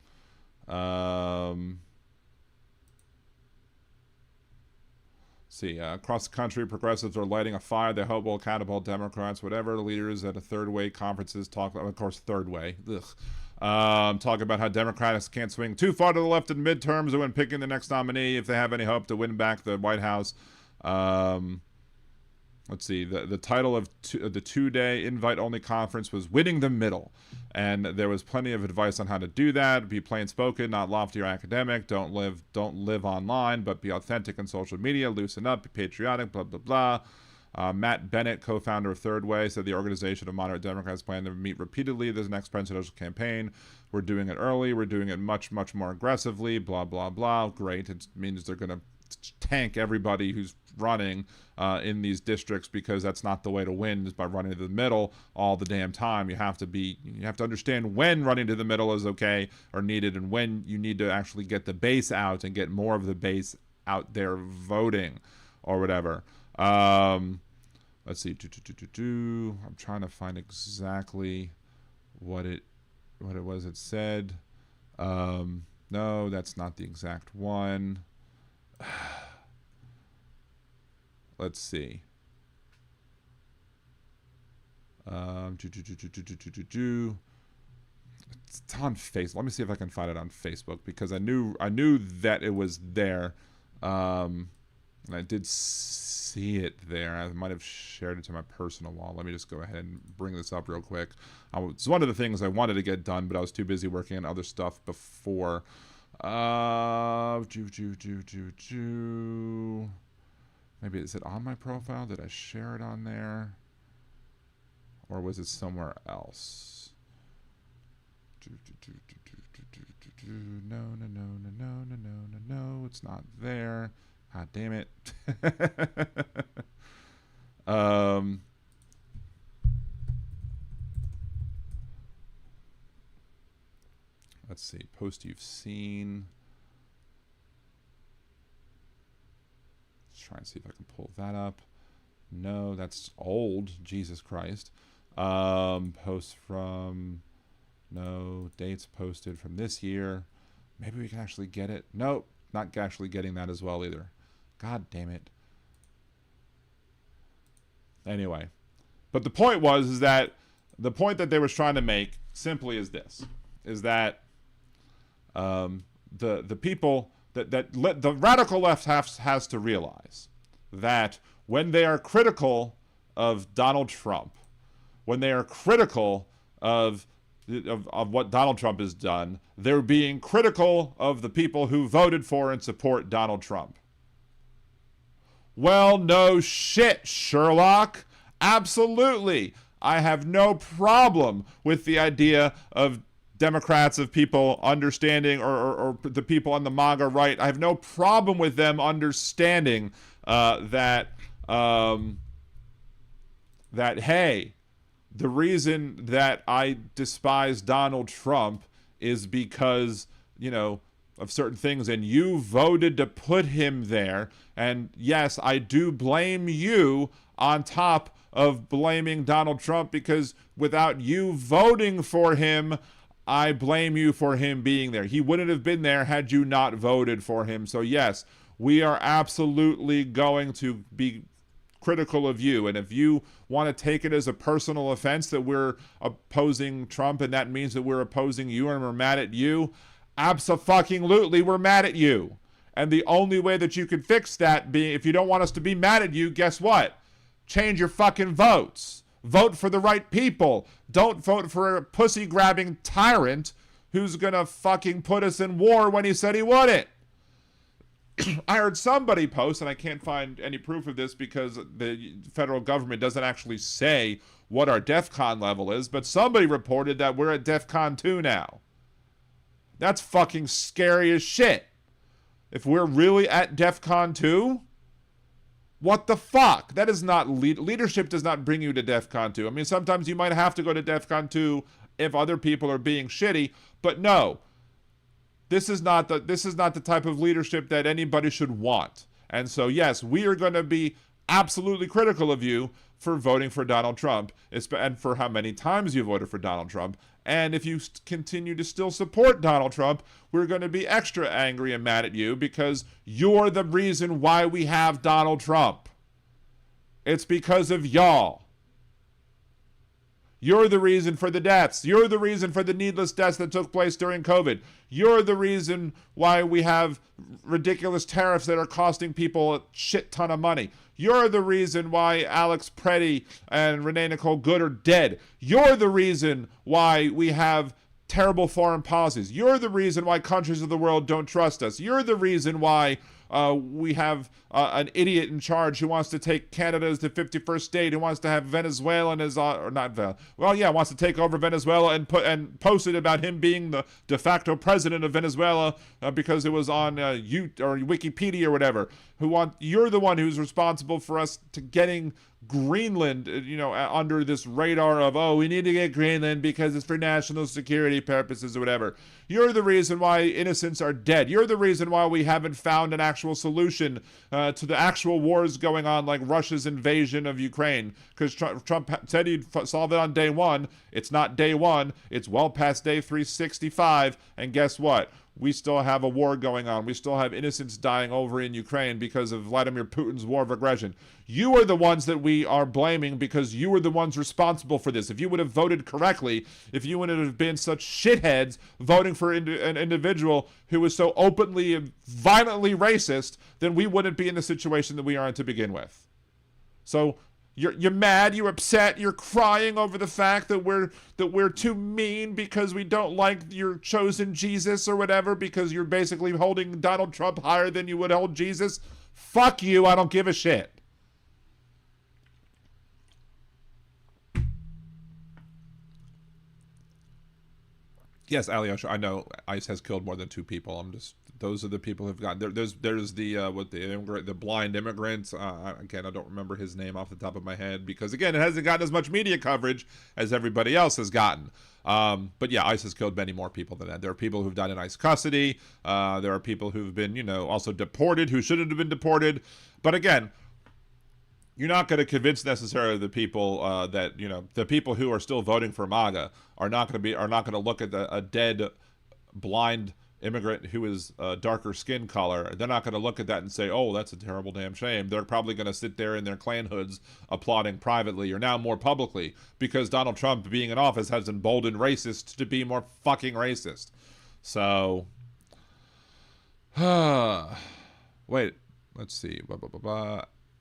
see, across the country, progressives are lighting a fire they hope will catapult Democrats, whatever. Leaders at a third-way conferences talk, of course, third way. Talk about how Democrats can't swing too far to the left in midterms or when picking the next nominee if they have any hope to win back the White House. Let's see, the title of the two-day invite-only conference was Winning the Middle. And there was plenty of advice on how to do that. Be plain-spoken, not lofty or academic. Don't live online, but be authentic on social media. Loosen up, be patriotic, blah, blah, blah. Matt Bennett, co-founder of Third Way, said the organization of moderate Democrats plan to meet repeatedly this next presidential campaign. We're doing it early. We're doing it much, much more aggressively, blah, blah, blah. Great. It means they're going to tank everybody who's running in these districts, because that's not the way to win, is by running to the middle all the damn time. You have to understand when running to the middle is okay or needed, and when you need to actually get the base out and get more of the base out there voting or whatever. Let's see. I'm trying to find exactly what it was it said. No, that's not the exact one. Let's see. It's on Facebook. Let me see if I can find it on Facebook, because I knew that it was there. And I did see it there. I might have shared it to my personal wall. Let me just go ahead and bring this up real quick. It's one of the things I wanted to get done, but I was too busy working on other stuff before. Maybe is it on my profile? Did I share it on there? Or was it somewhere else? No, it's not there. God damn it. Let's see, post you've seen. Let's try and see if I can pull that up. No, that's old. Jesus Christ. Posts from, no, dates posted from this year. Maybe we can actually get it. Nope, not actually getting that as well either. God damn it. Anyway, but the point is that the point that they were trying to make simply is this, is that the people the radical left has to realize that when they are critical of Donald Trump, when they are critical of what Donald Trump has done, they're being critical of the people who voted for and support Donald Trump. Well, no shit, Sherlock. Absolutely. I have no problem with the idea of Democrats, of people understanding, or the people on the MAGA right. I have no problem with them understanding that hey, the reason that I despise Donald Trump is because, of certain things, and you voted to put him there. And yes, I do blame you on top of blaming Donald Trump, because without you voting for him, I blame you for him being there. He wouldn't have been there had you not voted for him. So yes, we are absolutely going to be critical of you. And if you want to take it as a personal offense that we're opposing Trump, and that means that we're opposing you and we're mad at you, abso-fucking-lutely, we're mad at you. And the only way that you can fix that, being, if you don't want us to be mad at you, guess what? Change your fucking votes. Vote for the right people. Don't vote for a pussy-grabbing tyrant who's gonna fucking put us in war when he said he wouldn't. I heard somebody post, and I can't find any proof of this because the federal government doesn't actually say what our DEFCON level is, but somebody reported that we're at DEFCON 2 now. That's fucking scary as shit. If we're really at DEFCON 2, what the fuck? That is not leadership does not bring you to DEFCON 2. I mean, sometimes you might have to go to DEFCON 2 if other people are being shitty, but no. This is not the type of leadership that anybody should want. And so yes, we are going to be absolutely critical of you for voting for Donald Trump, and for how many times you voted for Donald Trump, And if you continue to still support Donald Trump, we're going to be extra angry and mad at you because you're the reason why we have Donald Trump. It's because of y'all. You're the reason for the deaths. You're the reason for the needless deaths that took place during COVID. You're the reason why we have ridiculous tariffs that are costing people a shit ton of money. You're the reason why Alex Preddy and Renee Nicole Good are dead. You're the reason why we have terrible foreign policies. You're the reason why countries of the world don't trust us. You're the reason why we have an idiot in charge who wants to take Canada as the 51st state, who wants to have Venezuela as, or not Venezuela, well, yeah, wants to take over Venezuela and posted about him being the de facto president of Venezuela because it was on Wikipedia or whatever. You're the one who's responsible for us to getting Greenland, under this radar of, we need to get Greenland because it's for national security purposes or whatever. You're the reason why innocents are dead. You're the reason why we haven't found an actual solution to the actual wars going on, like Russia's invasion of Ukraine, because Trump said he'd solve it on day one. It's not day one. It's well past day 365. And guess what? We still have a war going on. We still have innocents dying over in Ukraine because of Vladimir Putin's war of aggression. You are the ones that we are blaming because you were the ones responsible for this. If you would have voted correctly, if you wouldn't have been such shitheads voting for an individual who was so openly and violently racist, then we wouldn't be in the situation that we are in to begin with. So you're mad, you're upset, you're crying over the fact that we're too mean because we don't like your chosen Jesus or whatever, because you're basically holding Donald Trump higher than you would hold Jesus. Fuck you, I don't give a shit. Yes, Alyosha, I know ICE has killed more than 2 people. Those are the people who've gotten there's the blind immigrant. Again, I don't remember his name off the top of my head because again, it hasn't gotten as much media coverage as everybody else has gotten. But yeah, ICE has killed many more people than that. There are people who've died in ICE custody. There are people who've been, also deported who shouldn't have been deported. But again, you're not going to convince necessarily the people that the people who are still voting for MAGA are not going to look at a dead blind immigrant who is a darker skin color. They're not going to look at that and say, oh, that's a terrible damn shame. They're probably going to sit there in their Klan hoods applauding privately or now more publicly because Donald Trump being in office has emboldened racists to be more fucking racist. So, wait, let's see.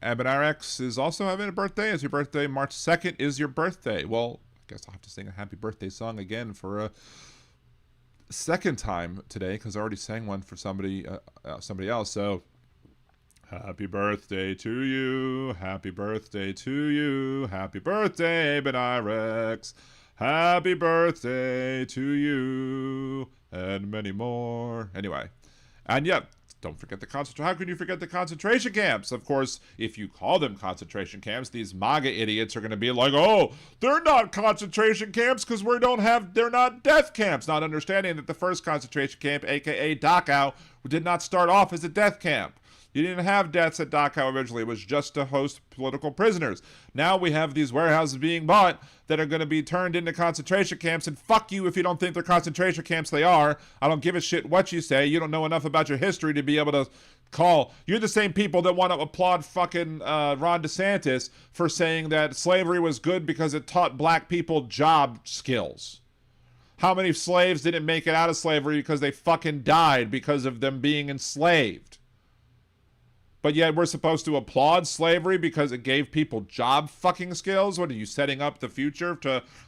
Abinarx is also having a birthday. Is your birthday March 2nd is your birthday? Well, I guess I'll have to sing a happy birthday song again for a second time today because I already sang one for somebody else. So, happy birthday to you. Happy birthday to you. Happy birthday, Abinarx. Happy birthday to you. And many more. Anyway. And yeah. Don't forget the concentration. How can you forget the concentration camps? Of course, if you call them concentration camps, these MAGA idiots are going to be like, oh, they're not concentration camps because they're not death camps. Not understanding that the first concentration camp, aka Dachau, did not start off as a death camp. You didn't have deaths at Dachau originally. It was just to host political prisoners. Now we have these warehouses being bought that are going to be turned into concentration camps. And fuck you if you don't think they're concentration camps. They are. I don't give a shit what you say. You don't know enough about your history to be able to call. You're the same people that want to applaud fucking Ron DeSantis for saying that slavery was good because it taught black people job skills. How many slaves didn't make it out of slavery because they fucking died because of them being enslaved? But yet we're supposed to applaud slavery because it gave people job fucking skills? What are you setting up the future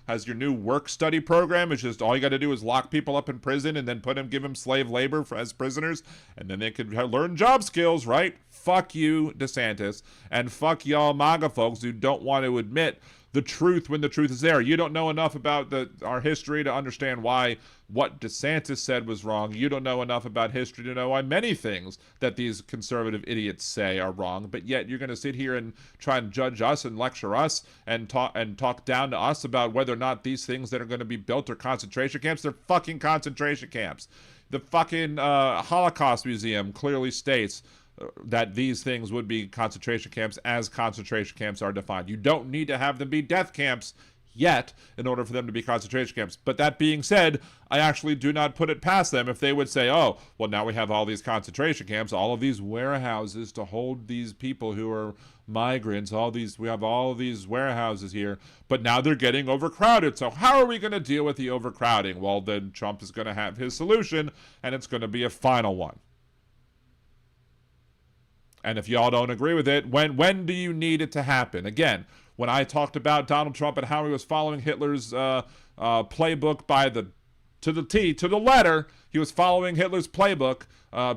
as your new work study program? It's just all you got to do is lock people up in prison and then give them slave labor as prisoners, and then they could learn job skills, right? Fuck you, DeSantis, and fuck y'all MAGA folks who don't want to admit the truth when the truth is there. You don't know enough about our history to understand why what DeSantis said was wrong. You don't know enough about history to know why many things that these conservative idiots say are wrong. But yet you're going to sit here and try and judge us and lecture us and talk down to us about whether or not these things that are going to be built are concentration camps. They're fucking concentration camps. The fucking Holocaust Museum clearly states that these things would be concentration camps as concentration camps are defined. You don't need to have them be death camps yet in order for them to be concentration camps. But that being said, I actually do not put it past them if they would say, oh, well, now we have all these concentration camps, all of these warehouses to hold these people who are migrants, we have all of these warehouses here, but now they're getting overcrowded. So how are we going to deal with the overcrowding? Well, then Trump is going to have his solution, and it's going to be a final one. And if y'all don't agree with it, when do you need it to happen? Again, when I talked about Donald Trump and how he was following Hitler's playbook to the letter, he was following Hitler's playbook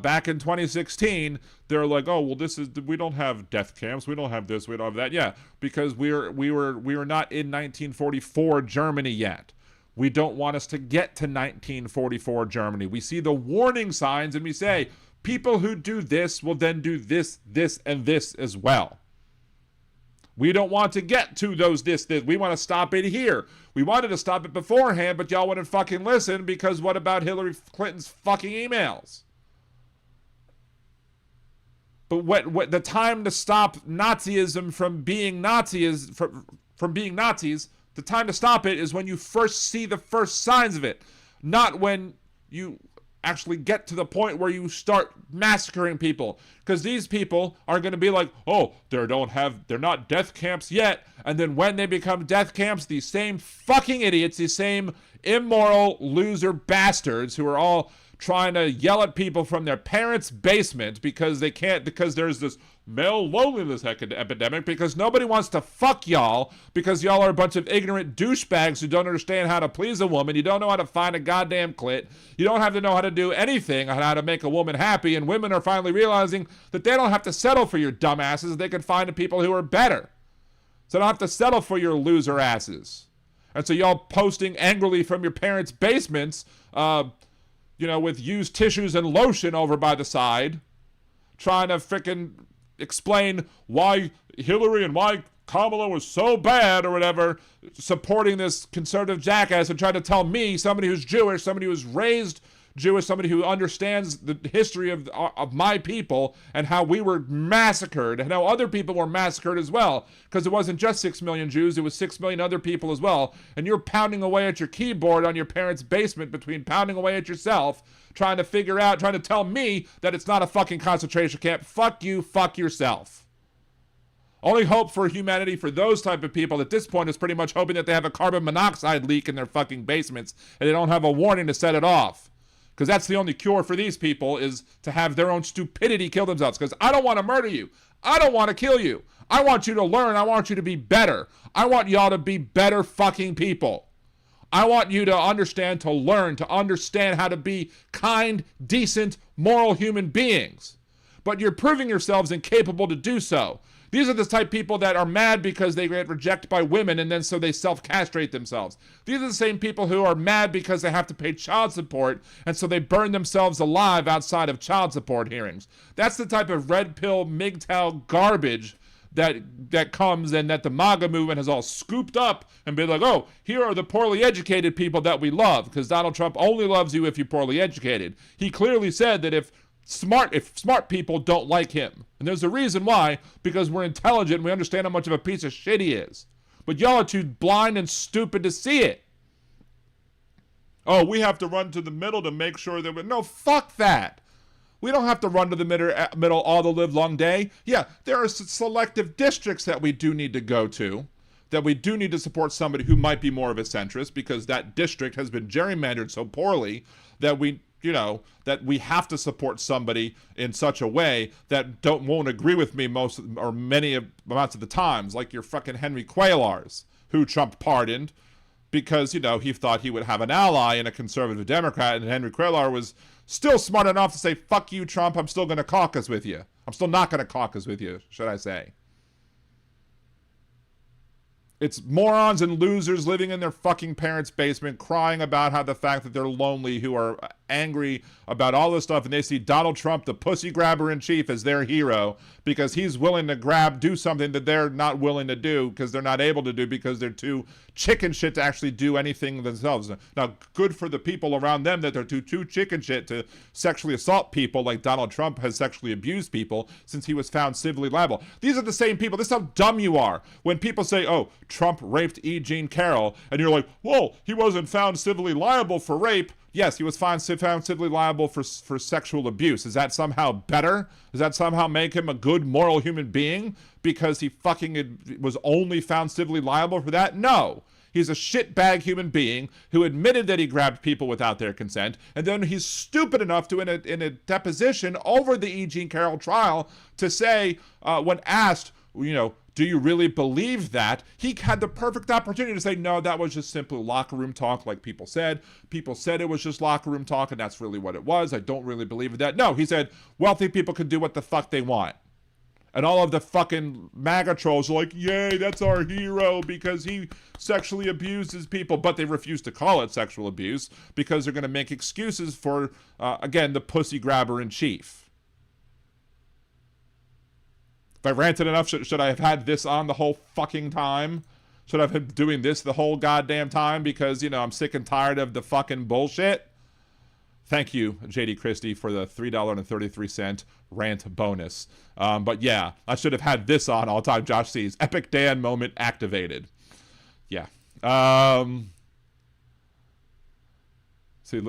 back in 2016. They're like, oh, well, we don't have death camps, we don't have this, we don't have that. Yeah, because we were not in 1944 Germany yet. We don't want us to get to 1944 Germany. We see the warning signs and we say, people who do this will then do this, and this as well. We don't want to get to those this. We want to stop it here. We wanted to stop it beforehand, but y'all wouldn't fucking listen because what about Hillary Clinton's fucking emails? But what the time to stop Nazism from being from being Nazis, the time to stop it is when you first see the first signs of it, not when you actually get to the point where you start massacring people, because these people are going to be like, oh, they're not death camps yet, and then when they become death camps, these same fucking idiots, these same immoral loser bastards who are all trying to yell at people from their parents' basement because there's this male loneliness epidemic, because nobody wants to fuck y'all, because y'all are a bunch of ignorant douchebags who don't understand how to please a woman. You don't know how to find a goddamn clit. You don't have to know how to do anything on how to make a woman happy, and women are finally realizing that they don't have to settle for your dumbasses. They can find people who are better. So they don't have to settle for your loser asses. And so y'all posting angrily from your parents' basements, with used tissues and lotion over by the side, trying to frickin' explain why Hillary and why Kamala was so bad or whatever, supporting this conservative jackass, and trying to tell me, somebody who's Jewish, somebody who was raised Jewish, somebody who understands the history of my people and how we were massacred and how other people were massacred as well, because it wasn't just 6 million Jews, it was 6 million other people as well, and you're pounding away at your keyboard on your parents' basement between pounding away at yourself, trying to tell me that it's not a fucking concentration camp. Fuck you, fuck yourself. Only hope for humanity for those type of people at this point is pretty much hoping that they have a carbon monoxide leak in their fucking basements and they don't have a warning to set it off. Because that's the only cure for these people, is to have their own stupidity kill themselves. Because I don't want to murder you. I don't want to kill you. I want you to learn. I want you to be better. I want y'all to be better fucking people. I want you to understand, to learn, to understand how to be kind, decent, moral human beings. But you're proving yourselves incapable to do so. These are the type of people that are mad because they get rejected by women and then so they self-castrate themselves. These are the same people who are mad because they have to pay child support and so they burn themselves alive outside of child support hearings. That's the type of red pill MGTOW garbage that comes and that the MAGA movement has all scooped up and been like, oh, here are the poorly educated people that we love, because Donald Trump only loves you if you're poorly educated. He clearly said that if smart people don't like him. And there's a reason why, because we're intelligent and we understand how much of a piece of shit he is. But y'all are too blind and stupid to see it. Oh, we have to run to the middle to make sure that no, fuck that. We don't have to run to the middle all the live long day. Yeah, there are selective districts that we do need to go to, that we do need to support somebody who might be more of a centrist, because that district has been gerrymandered so poorly that we have to support somebody in such a way that won't agree with me many amounts of the times, like your fucking Henry Cuellar's, who Trump pardoned because, he thought he would have an ally in a conservative Democrat, and Henry Cuellar was still smart enough to say, fuck you, Trump, I'm still going to caucus with you. I'm still not going to caucus with you, should I say. It's morons and losers living in their fucking parents' basement crying about how the fact that they're lonely, who are angry about all this stuff, and they see Donald Trump, the pussy grabber in chief, as their hero because he's willing to do something that they're not willing to do because they're not able to do because they're too chicken shit to actually do anything themselves. Now, good for the people around them that they're too chicken shit to sexually assault people like Donald Trump has sexually abused people since he was found civilly liable. These are the same people. This is how dumb you are. When people say, oh, Trump raped E. Jean Carroll, and you're like, well, he wasn't found civilly liable for rape. Yes, he was found civilly liable for sexual abuse. Is that somehow better? Does that somehow make him a good moral human being because he fucking was only found civilly liable for that? No. He's a shitbag human being who admitted that he grabbed people without their consent, and then he's stupid enough to, in a deposition over the E. Jean Carroll trial, to say, when asked, you know, do you really believe that? He had the perfect opportunity to say, no, that was just simple locker room talk like people said. People said it was just locker room talk, and that's really what it was. I don't really believe that. No, he said, wealthy people can do what the fuck they want. And all of the fucking MAGA trolls are like, yay, that's our hero because he sexually abuses people. But they refuse to call it sexual abuse because they're going to make excuses for, again, the pussy grabber in chief. If I ranted enough, should I have had this on the whole fucking time? Should I have been doing this the whole goddamn time because, you know, I'm sick and tired of the fucking bullshit? Thank you, JD Christie, for the $3.33 rant bonus. But yeah, I should have had this on all time. Josh sees Epic Dan moment activated. Yeah. See,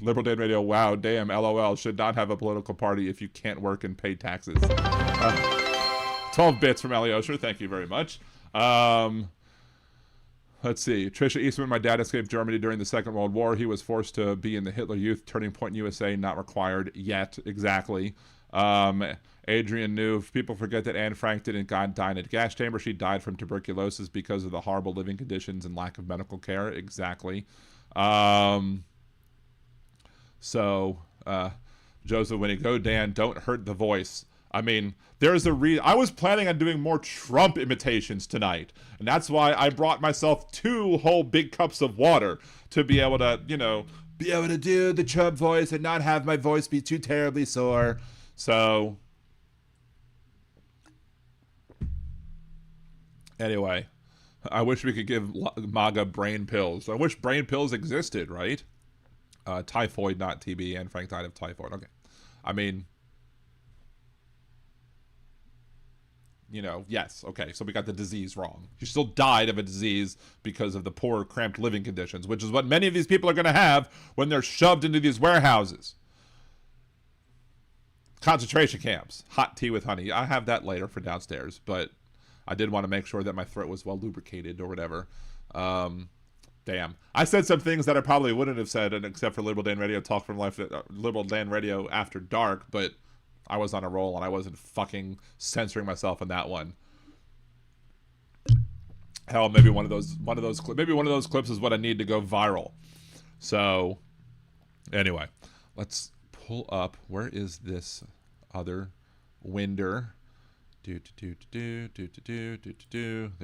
Liberal Dan Radio, wow, damn, LOL, should not have a political party if you can't work and pay taxes. 12 bits from Ellie Osher, thank you very much. Let's see. Trisha Eastman, my dad escaped Germany during the Second World War. He was forced to be in the Hitler Youth. Turning Point USA, not required yet. Exactly. Adrian knew. People forget that Anne Frank didn't die in a gas chamber. She died from tuberculosis because of the horrible living conditions and lack of medical care. Exactly. Joseph Winnie, go Dan, don't hurt the voice. I mean, there's a reason. I was planning on doing more Trump imitations tonight, and that's why I brought myself 2 whole big cups of water to be able to, you know, be able to do the Trump voice and not have my voice be too terribly sore. So, anyway, I wish we could give MAGA brain pills. I wish brain pills existed, right? Typhoid, not TB, and Frank died of typhoid. Okay. I mean, you know, yes, okay, so we got the disease wrong. He still died of a disease because of the poor, cramped living conditions, which is what many of these people are going to have when they're shoved into these warehouses. Concentration camps. Hot tea with honey. I have that later for downstairs, but I did want to make sure that my throat was well lubricated or whatever. Damn. I said some things that I probably wouldn't have said, except for Liberal Dan Radio Talk from Life, Liberal Dan Radio After Dark, but I was on a roll and I wasn't fucking censoring myself on that one. Hell, maybe one of those clips is what I need to go viral. So, anyway, let's pull up. Where is this other winder? There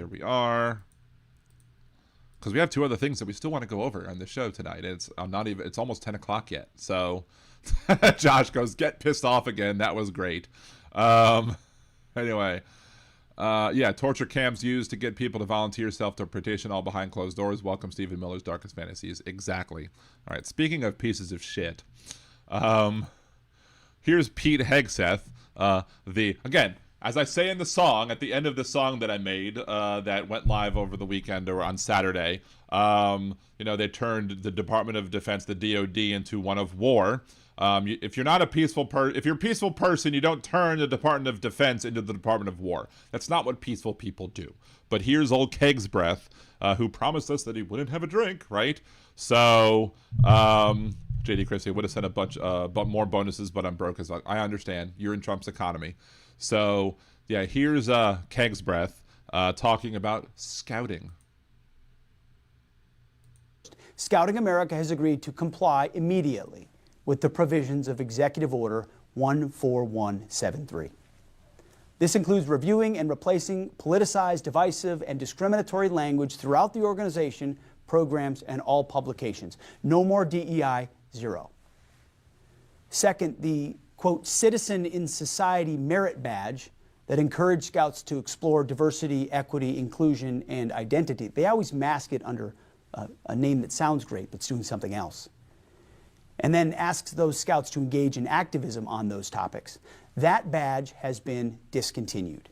we are. Because we have 2 other things that we still want to go over on the show tonight. It's almost 10 o'clock yet. So Josh goes, get pissed off again. That was great. Anyway, yeah, torture camps used to get people to volunteer self-deportation, all behind closed doors. Welcome Stephen Miller's Darkest Fantasies. Exactly. All right, speaking of pieces of shit, here's Pete Hegseth. Again, as I say in the song, at the end of the song that I made, that went live over the weekend or on Saturday, you know, they turned the Department of Defense, the DOD, into one of war. If you're not a peaceful if you're a peaceful person, you don't turn the Department of Defense into the Department of War. That's not what peaceful people do. But here's old Keg's Breath, who promised us that he wouldn't have a drink, right? So, JD Christie would have sent a bunch, more bonuses, but I'm broke. As I understand, you're in Trump's economy. So, yeah, here's Keg's Breath talking about scouting. Scouting America has agreed to comply immediately with the provisions of Executive Order 14173. This includes reviewing and replacing politicized, divisive, and discriminatory language throughout the organization, programs, and all publications. No more DEI, 0. Second, the quote, Citizen in Society merit badge that encouraged scouts to explore diversity, equity, inclusion, and identity. They always mask it under a name that sounds great, but it's doing something else. And then asks those scouts to engage in activism on those topics. That badge has been discontinued.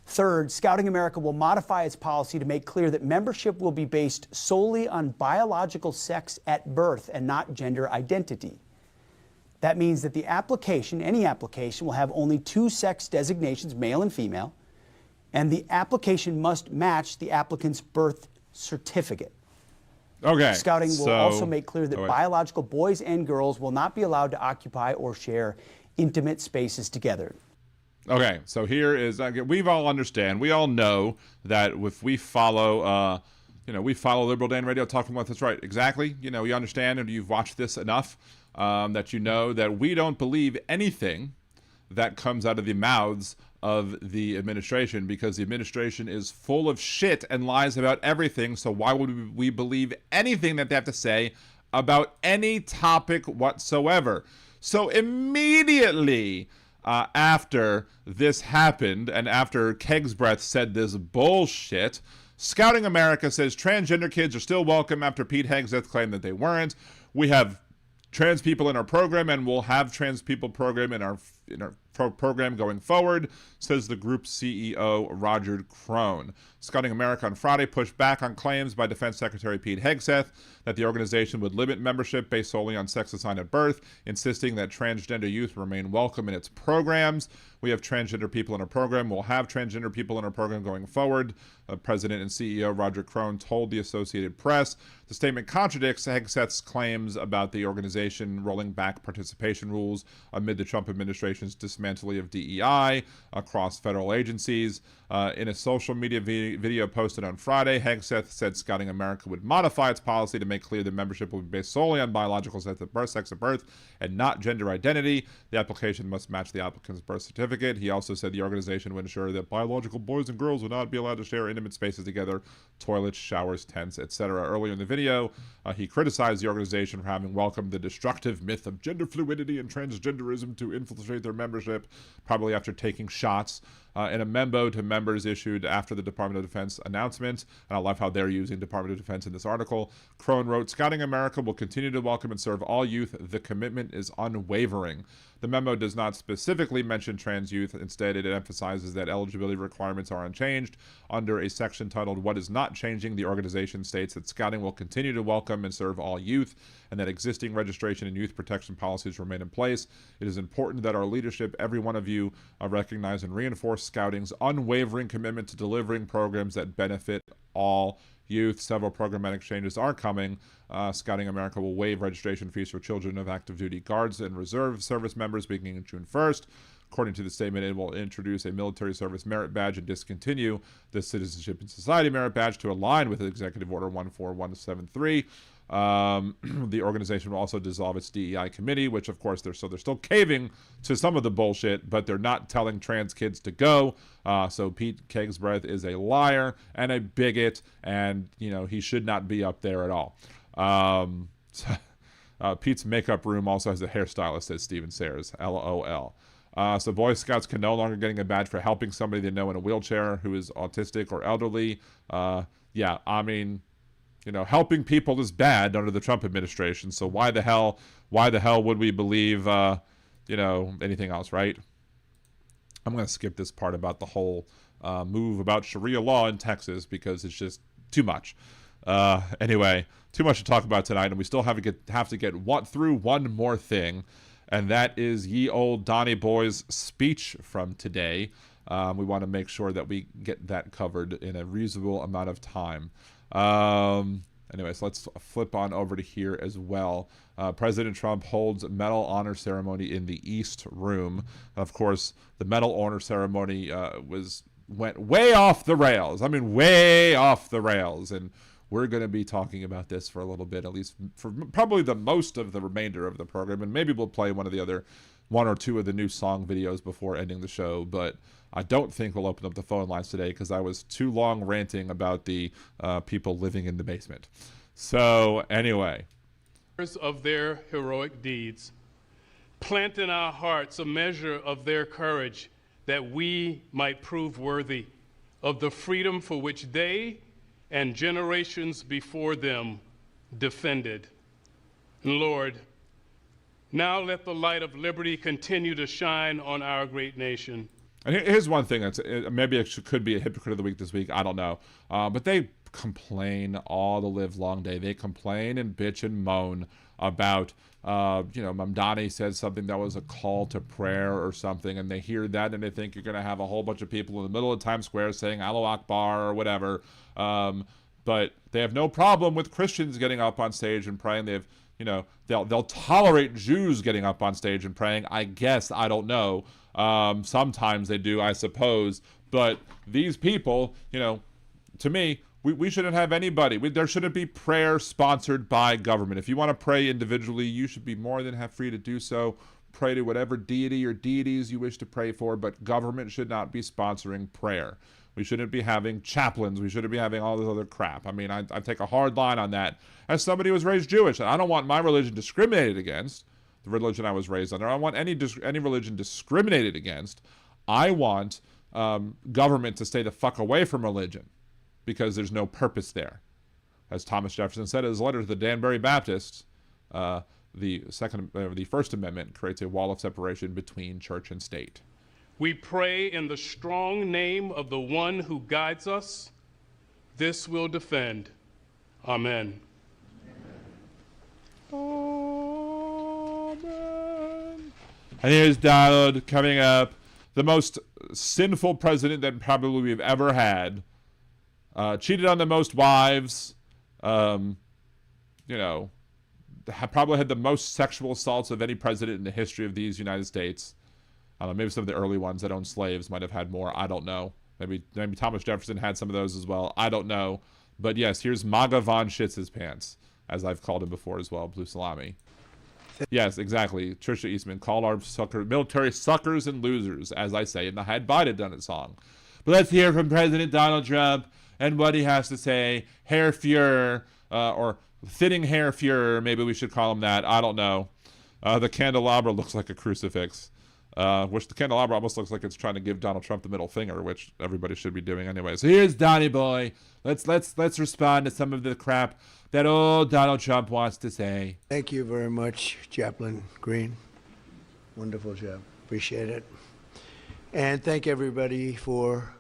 Third, Scouting America will modify its policy to make clear that membership will be based solely on biological sex at birth and not gender identity. That means that the application, any application, will have only 2 sex designations, male and female, and the application must match the applicant's birth certificate. Okay. Scouting will also make clear that wait. biological boys and girls will not be allowed to occupy or share intimate spaces together. Okay, so here is, we all understand, we all know that if we follow, we follow Liberal Dan Radio talking about this right. Exactly. You understand, and you've watched this enough that you know that we don't believe anything that comes out of the mouths of the administration, because the administration is full of shit and lies about everything. So why would we believe anything that they have to say about any topic whatsoever? So immediately after this happened, and after Hegseth said this bullshit, Scouting America says transgender kids are still welcome after Pete Hegseth claimed that they weren't. We have trans people in our program, and we'll have trans people program in our program going forward, says the group's CEO, Roger Crone. Scouting America on Friday pushed back on claims by Defense Secretary Pete Hegseth that the organization would limit membership based solely on sex assigned at birth, insisting that transgender youth remain welcome in its programs. We have transgender people in our program. We'll have transgender people in our program going forward, President and CEO Roger Crone told the Associated Press. The statement contradicts Hegseth's claims about the organization rolling back participation rules amid the Trump administration's dismantling of DEI across federal agencies. In a social media video posted on Friday, Hegseth said Scouting America would modify its policy to make clear that membership will be based solely on biological sex at birth and not gender identity. The application must match the applicant's birth certificate. He also said the organization would ensure that biological boys and girls would not be allowed to share intimate spaces together, toilets, showers, tents, etc. Earlier in the video, he criticized the organization for having welcomed the destructive myth of gender fluidity and transgenderism to infiltrate their membership, probably after taking shots. In a memo to members issued after the Department of Defense announcement, and I love how they're using Department of Defense in this article, Crone wrote, Scouting America will continue to welcome and serve all youth. The commitment is unwavering. The memo does not specifically mention trans youth. Instead, it emphasizes that eligibility requirements are unchanged. Under a section titled What is Not Changing, the organization states that Scouting will continue to welcome and serve all youth, and that existing registration and youth protection policies remain in place. It is important that our leadership, every one of you, recognize and reinforce Scouting's unwavering commitment to delivering programs that benefit all youth. Several programmatic changes are coming. Scouting America will waive registration fees for children of active duty guards and reserve service members beginning June 1st. According to the statement, it will introduce a military service merit badge and discontinue the Citizenship and Society merit badge to align with Executive Order 14173. The organization will also dissolve its DEI committee, which of course they're still caving to some of the bullshit, but they're not telling trans kids to go. So Pete Hegseth is a liar and a bigot, and he should not be up there at all. Pete's makeup room also has a hairstylist, says Steven Sayers, LOL. So Boy Scouts can no longer getting a badge for helping somebody they know in a wheelchair who is autistic or elderly. Yeah, I mean, helping people is bad under the Trump administration. So why the hell would we believe, anything else, right? I'm going to skip this part about the whole move about Sharia law in Texas because it's just too much. Anyway, too much to talk about tonight, and we still have to get through one more thing, and that is ye old Donnie Boy's speech from today. We want to make sure that we get that covered in a reasonable amount of time. Anyways, let's flip on over to here as well. President Trump holds medal honor ceremony in the East Room. Of course, the medal honor ceremony went way off the rails. I mean, way off the rails. And we're going to be talking about this for a little bit, at least for probably the most of the remainder of the program. And maybe we'll play one or two of the new song videos before ending the show. But I don't think we'll open up the phone lines today because I was too long ranting about the people living in the basement. So anyway. Of their heroic deeds, plant in our hearts a measure of their courage that we might prove worthy of the freedom for which they and generations before them defended. Lord, now let the light of liberty continue to shine on our great nation. And here's one thing that's maybe it could be a hypocrite of the week this week. I don't know, but they complain all the live long day. They complain and bitch and moan about, Mamdani said something that was a call to prayer or something, and they hear that and they think you're going to have a whole bunch of people in the middle of Times Square saying Allahu Akbar or whatever. But they have no problem with Christians getting up on stage and praying. They'll tolerate Jews getting up on stage and praying. I guess, I don't know. Sometimes they do, I suppose. But these people, to me, we shouldn't have anybody. There shouldn't be prayer sponsored by government. If you want to pray individually, you should be more than free to do so. Pray to whatever deity or deities you wish to pray for, but government should not be sponsoring prayer. We shouldn't be having chaplains. We shouldn't be having all this other crap. I mean, I take a hard line on that. As somebody who was raised Jewish, and I don't want my religion discriminated against, the religion I was raised under. I don't want any religion discriminated against. I want government to stay the fuck away from religion, because there's no purpose there. As Thomas Jefferson said in his letter to the Danbury Baptists, the First Amendment creates a wall of separation between church and state. We pray in the strong name of the one who guides us. This will defend. Amen. Amen. And here's Donald coming up, the most sinful president that probably we've ever had. Cheated on the most wives. Probably had the most sexual assaults of any president in the history of these United States. Maybe some of the early ones that owned slaves might have had more. I don't know. Maybe Thomas Jefferson had some of those as well. I don't know. But yes, here's MAGA Von Shits His Pants, as I've called him before as well, Blue Salami. Yes, exactly. Trisha Eastman called our military suckers and losers, as I say in the Had Biden Done It song. But let's hear from President Donald Trump and what he has to say. Hair Fuhrer, or thinning hair Fuhrer, maybe we should call him that. I don't know. The candelabra looks like a crucifix. Which the candelabra almost looks like it's trying to give Donald Trump the middle finger, which everybody should be doing anyway. So here's Donnie Boy. Let's respond to some of the crap that old Donald Trump wants to say. Thank you very much, Chaplain Green. Wonderful job. Appreciate it. And thank everybody for...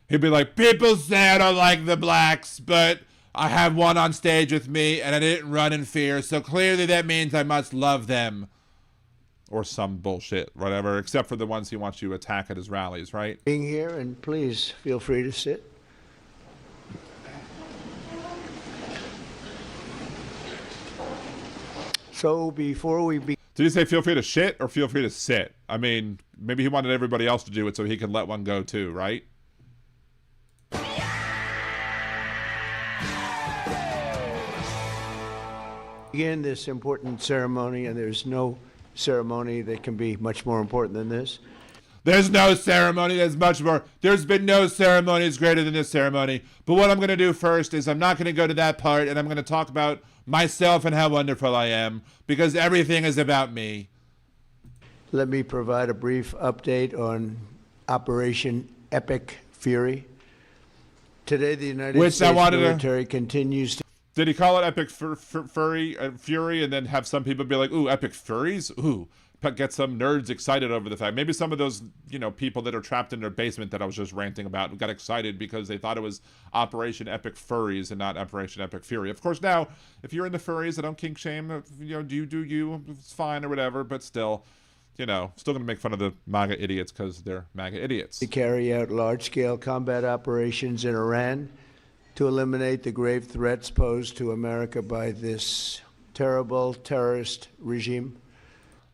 He'd be like, people say I don't like the blacks, but I have one on stage with me and I didn't run in fear, so clearly that means I must love them. Or some bullshit, whatever, except for the ones he wants you to attack at his rallies, right? Being here, and please feel free to sit. So before we begin... Did he say feel free to shit or feel free to sit? I mean, maybe he wanted everybody else to do it so he could let one go too, right? Begin this important ceremony, and there's no ceremony that can be much more important than this. There's no ceremony that's much more. There's been no ceremonies greater than this ceremony. But what I'm going to do first is I'm not going to go to that part, and I'm going to talk about myself and how wonderful I am, because everything is about me. Let me provide a brief update on Operation Epic Fury. Today, the United States military continues to... Did he call it Epic Fury and then have some people be like, ooh, Epic Furries? Ooh, get some nerds excited over the fact. Maybe some of those, people that are trapped in their basement that I was just ranting about got excited because they thought it was Operation Epic Furries and not Operation Epic Fury. Of course, now, if you're into furries, I don't kink shame, do you, it's fine or whatever, but still, still going to make fun of the MAGA idiots because they're MAGA idiots. To carry out large-scale combat operations in Iran to eliminate the grave threats posed to America by this terrible terrorist regime.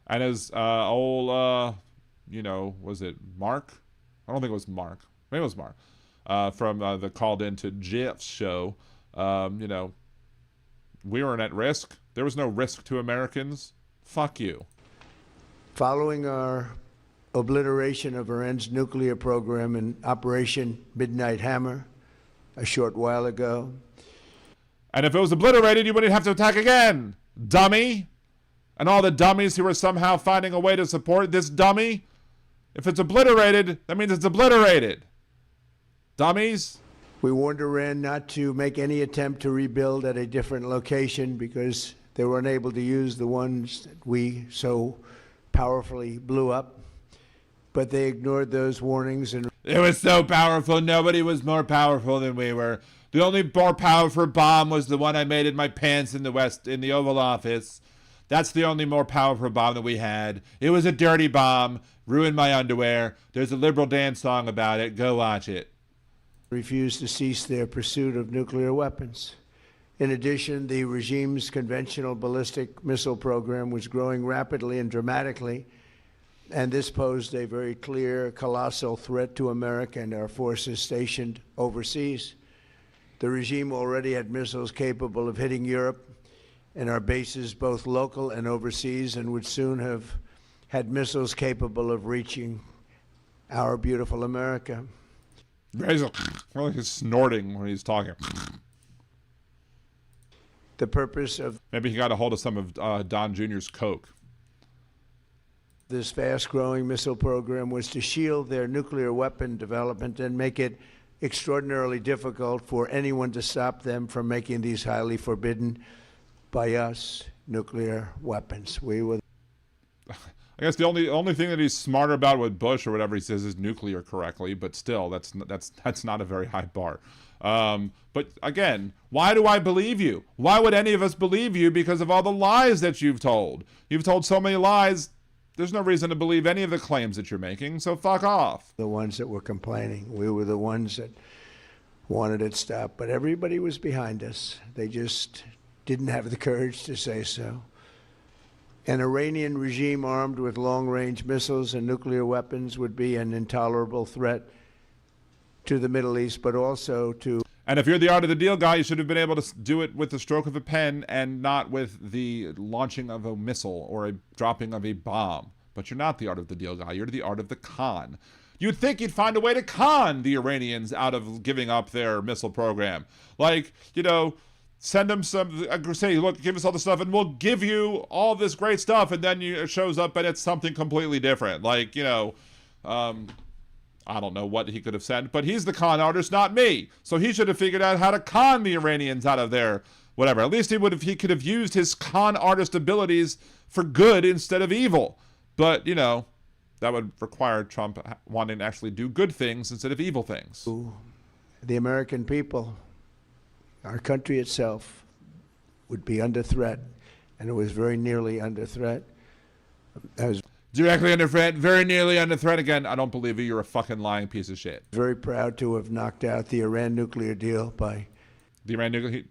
And as was it Mark? I don't think it was Mark. Maybe it was Mark. From the Called Into Jeff's show, we weren't at risk. There was no risk to Americans. Fuck you. Following our obliteration of Iran's nuclear program in Operation Midnight Hammer, a short while ago. And if it was obliterated, you wouldn't have to attack again, dummy. And all the dummies who are somehow finding a way to support this dummy. If it's obliterated, that means it's obliterated. Dummies. We warned Iran not to make any attempt to rebuild at a different location because they were unable to use the ones that we so powerfully blew up. but they ignored those warnings and It was so powerful. Nobody was more powerful than we were. The only more powerful bomb was the one I made in my pants in the Oval Office. That's the only more powerful bomb that we had. It was a dirty bomb. Ruined my underwear. There's a liberal dance song about it. Go watch it. refused to cease their pursuit of nuclear weapons. In addition, the regime's conventional ballistic missile program was growing rapidly and dramatically, and this posed a very clear, colossal threat to America and our forces stationed overseas. The regime already had missiles capable of hitting Europe and our bases, both local and overseas, and would soon have had missiles capable of reaching our beautiful America. He's snorting when he's talking. The purpose of Maybe he got a hold of some of Don Jr.'s coke. this fast-growing missile program was to shield their nuclear weapon development and make it extraordinarily difficult for anyone to stop them from making these highly forbidden by us nuclear weapons. We were. I guess the only thing that he's smarter about with Bush or whatever he says is nuclear correctly, but still, that's not a very high bar. But again, why do I believe you? Why would any of us believe you? Because of all the lies that you've told. You've told so many lies. There's no reason to believe any of the claims that you're making, so fuck off. The ones that were complaining. We were the ones that wanted it stopped. But everybody was behind us. They just didn't have the courage to say so. An Iranian regime armed with long-range missiles and nuclear weapons would be an intolerable threat to the Middle East, but also to... And if you're the art of the deal guy, you should have been able to do it with the stroke of a pen and not with the launching of a missile or a dropping of a bomb. But you're not the art of the deal guy. You're the art of the con. You'd think you'd find a way to con the Iranians out of giving up their missile program. Like, you know, send them some, say, look, give us all the stuff and we'll give you all this great stuff. And then it shows up and it's something completely different. Like, you know, I don't know what he could have said, but he's the con artist, not me. So he should have figured out how to con the Iranians out of their whatever. At least he could have used his con artist abilities for good instead of evil. But, you know, that would require Trump wanting to actually do good things instead of evil things. The American people, our country itself, would be under threat, and it was very nearly under threat. Directly under threat, very nearly under threat. Again, I don't believe you. You're a fucking lying piece of shit. Very proud to have knocked out the Iran nuclear deal by the Iran nuclear.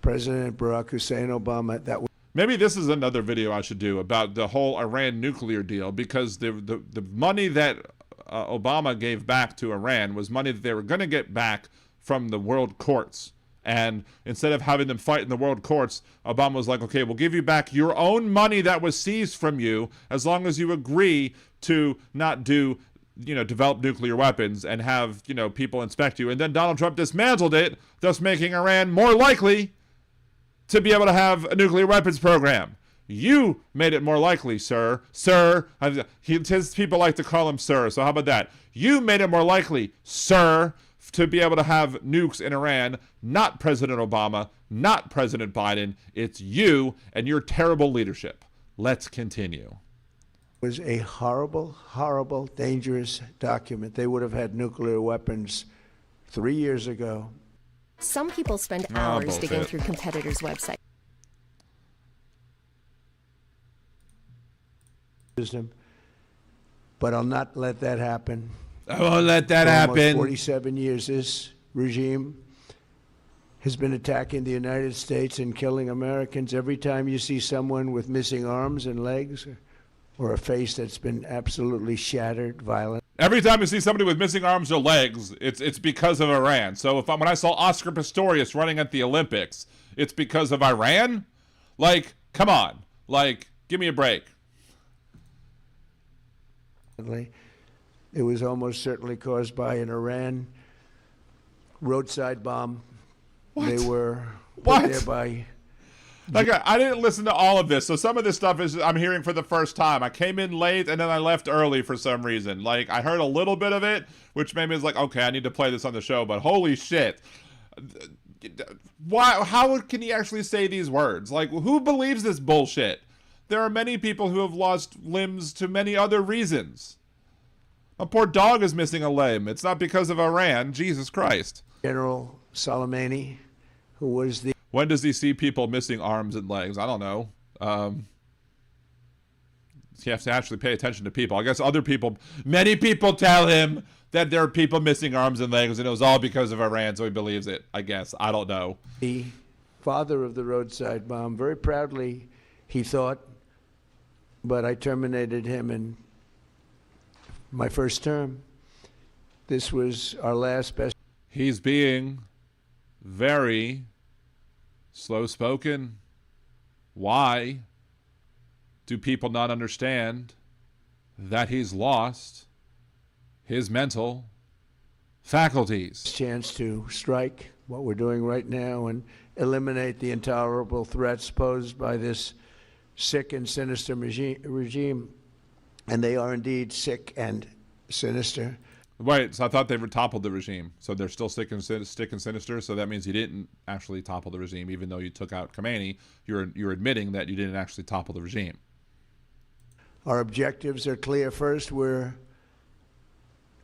President Barack Hussein Obama. Maybe this is another video I should do about the whole Iran nuclear deal, because the money that Obama gave back to Iran was money that they were going to get back from the world courts. And instead of having them fight in the world courts, Obama was like, okay, we'll give you back your own money that was seized from you as long as you agree to not develop nuclear weapons and have, people inspect you. And then Donald Trump dismantled it, thus making Iran more likely to be able to have a nuclear weapons program. You made it more likely, sir. Sir. His people like to call him sir, so how about that? You made it more likely, sir, to be able to have nukes in Iran, not President Obama, not President Biden. It's you and your terrible leadership. Let's continue. It was a horrible, horrible, dangerous document. They would have had nuclear weapons 3 years ago. Some people spend hours digging through competitors' websites. But I'll not let that happen. I won't let that happen. Almost 47 years, this regime has been attacking the United States and killing Americans. Every time you see someone with missing arms and legs or a face that's been absolutely shattered, violent. Every time you see somebody with missing arms or legs, it's because of Iran. So when I saw Oscar Pistorius running at the Olympics, it's because of Iran? Like, come on. Like, give me a break. It was almost certainly caused by an Iran roadside bomb. What? They were put there by... Like, I didn't listen to all of this, so some of this stuff I'm hearing for the first time. I came in late, and then I left early for some reason. Like, I heard a little bit of it, which made me like, okay, I need to play this on the show, but holy shit. How can he actually say these words? Like, who believes this bullshit? There are many people who have lost limbs to many other reasons. A poor dog is missing a limb. It's not because of Iran. Jesus Christ. General Soleimani, who was the... When does he see people missing arms and legs? I don't know. You have to actually pay attention to people. I guess other people, many people tell him that there are people missing arms and legs, and it was all because of Iran, so he believes it, I guess. I don't know. The father of the roadside bomb, very proudly, he thought, but I terminated him in my first term. This was our last best. He's being very slow-spoken. Why do people not understand that he's lost his mental faculties? Chance to strike what we're doing right now and eliminate the intolerable threats posed by this sick and sinister regime. And they are indeed sick and sinister. Right, so I thought they were toppled the regime. So they're still sick and sinister, so that means you didn't actually topple the regime. Even though you took out Khomeini, you're admitting that you didn't actually topple the regime. Our objectives are clear. First, we're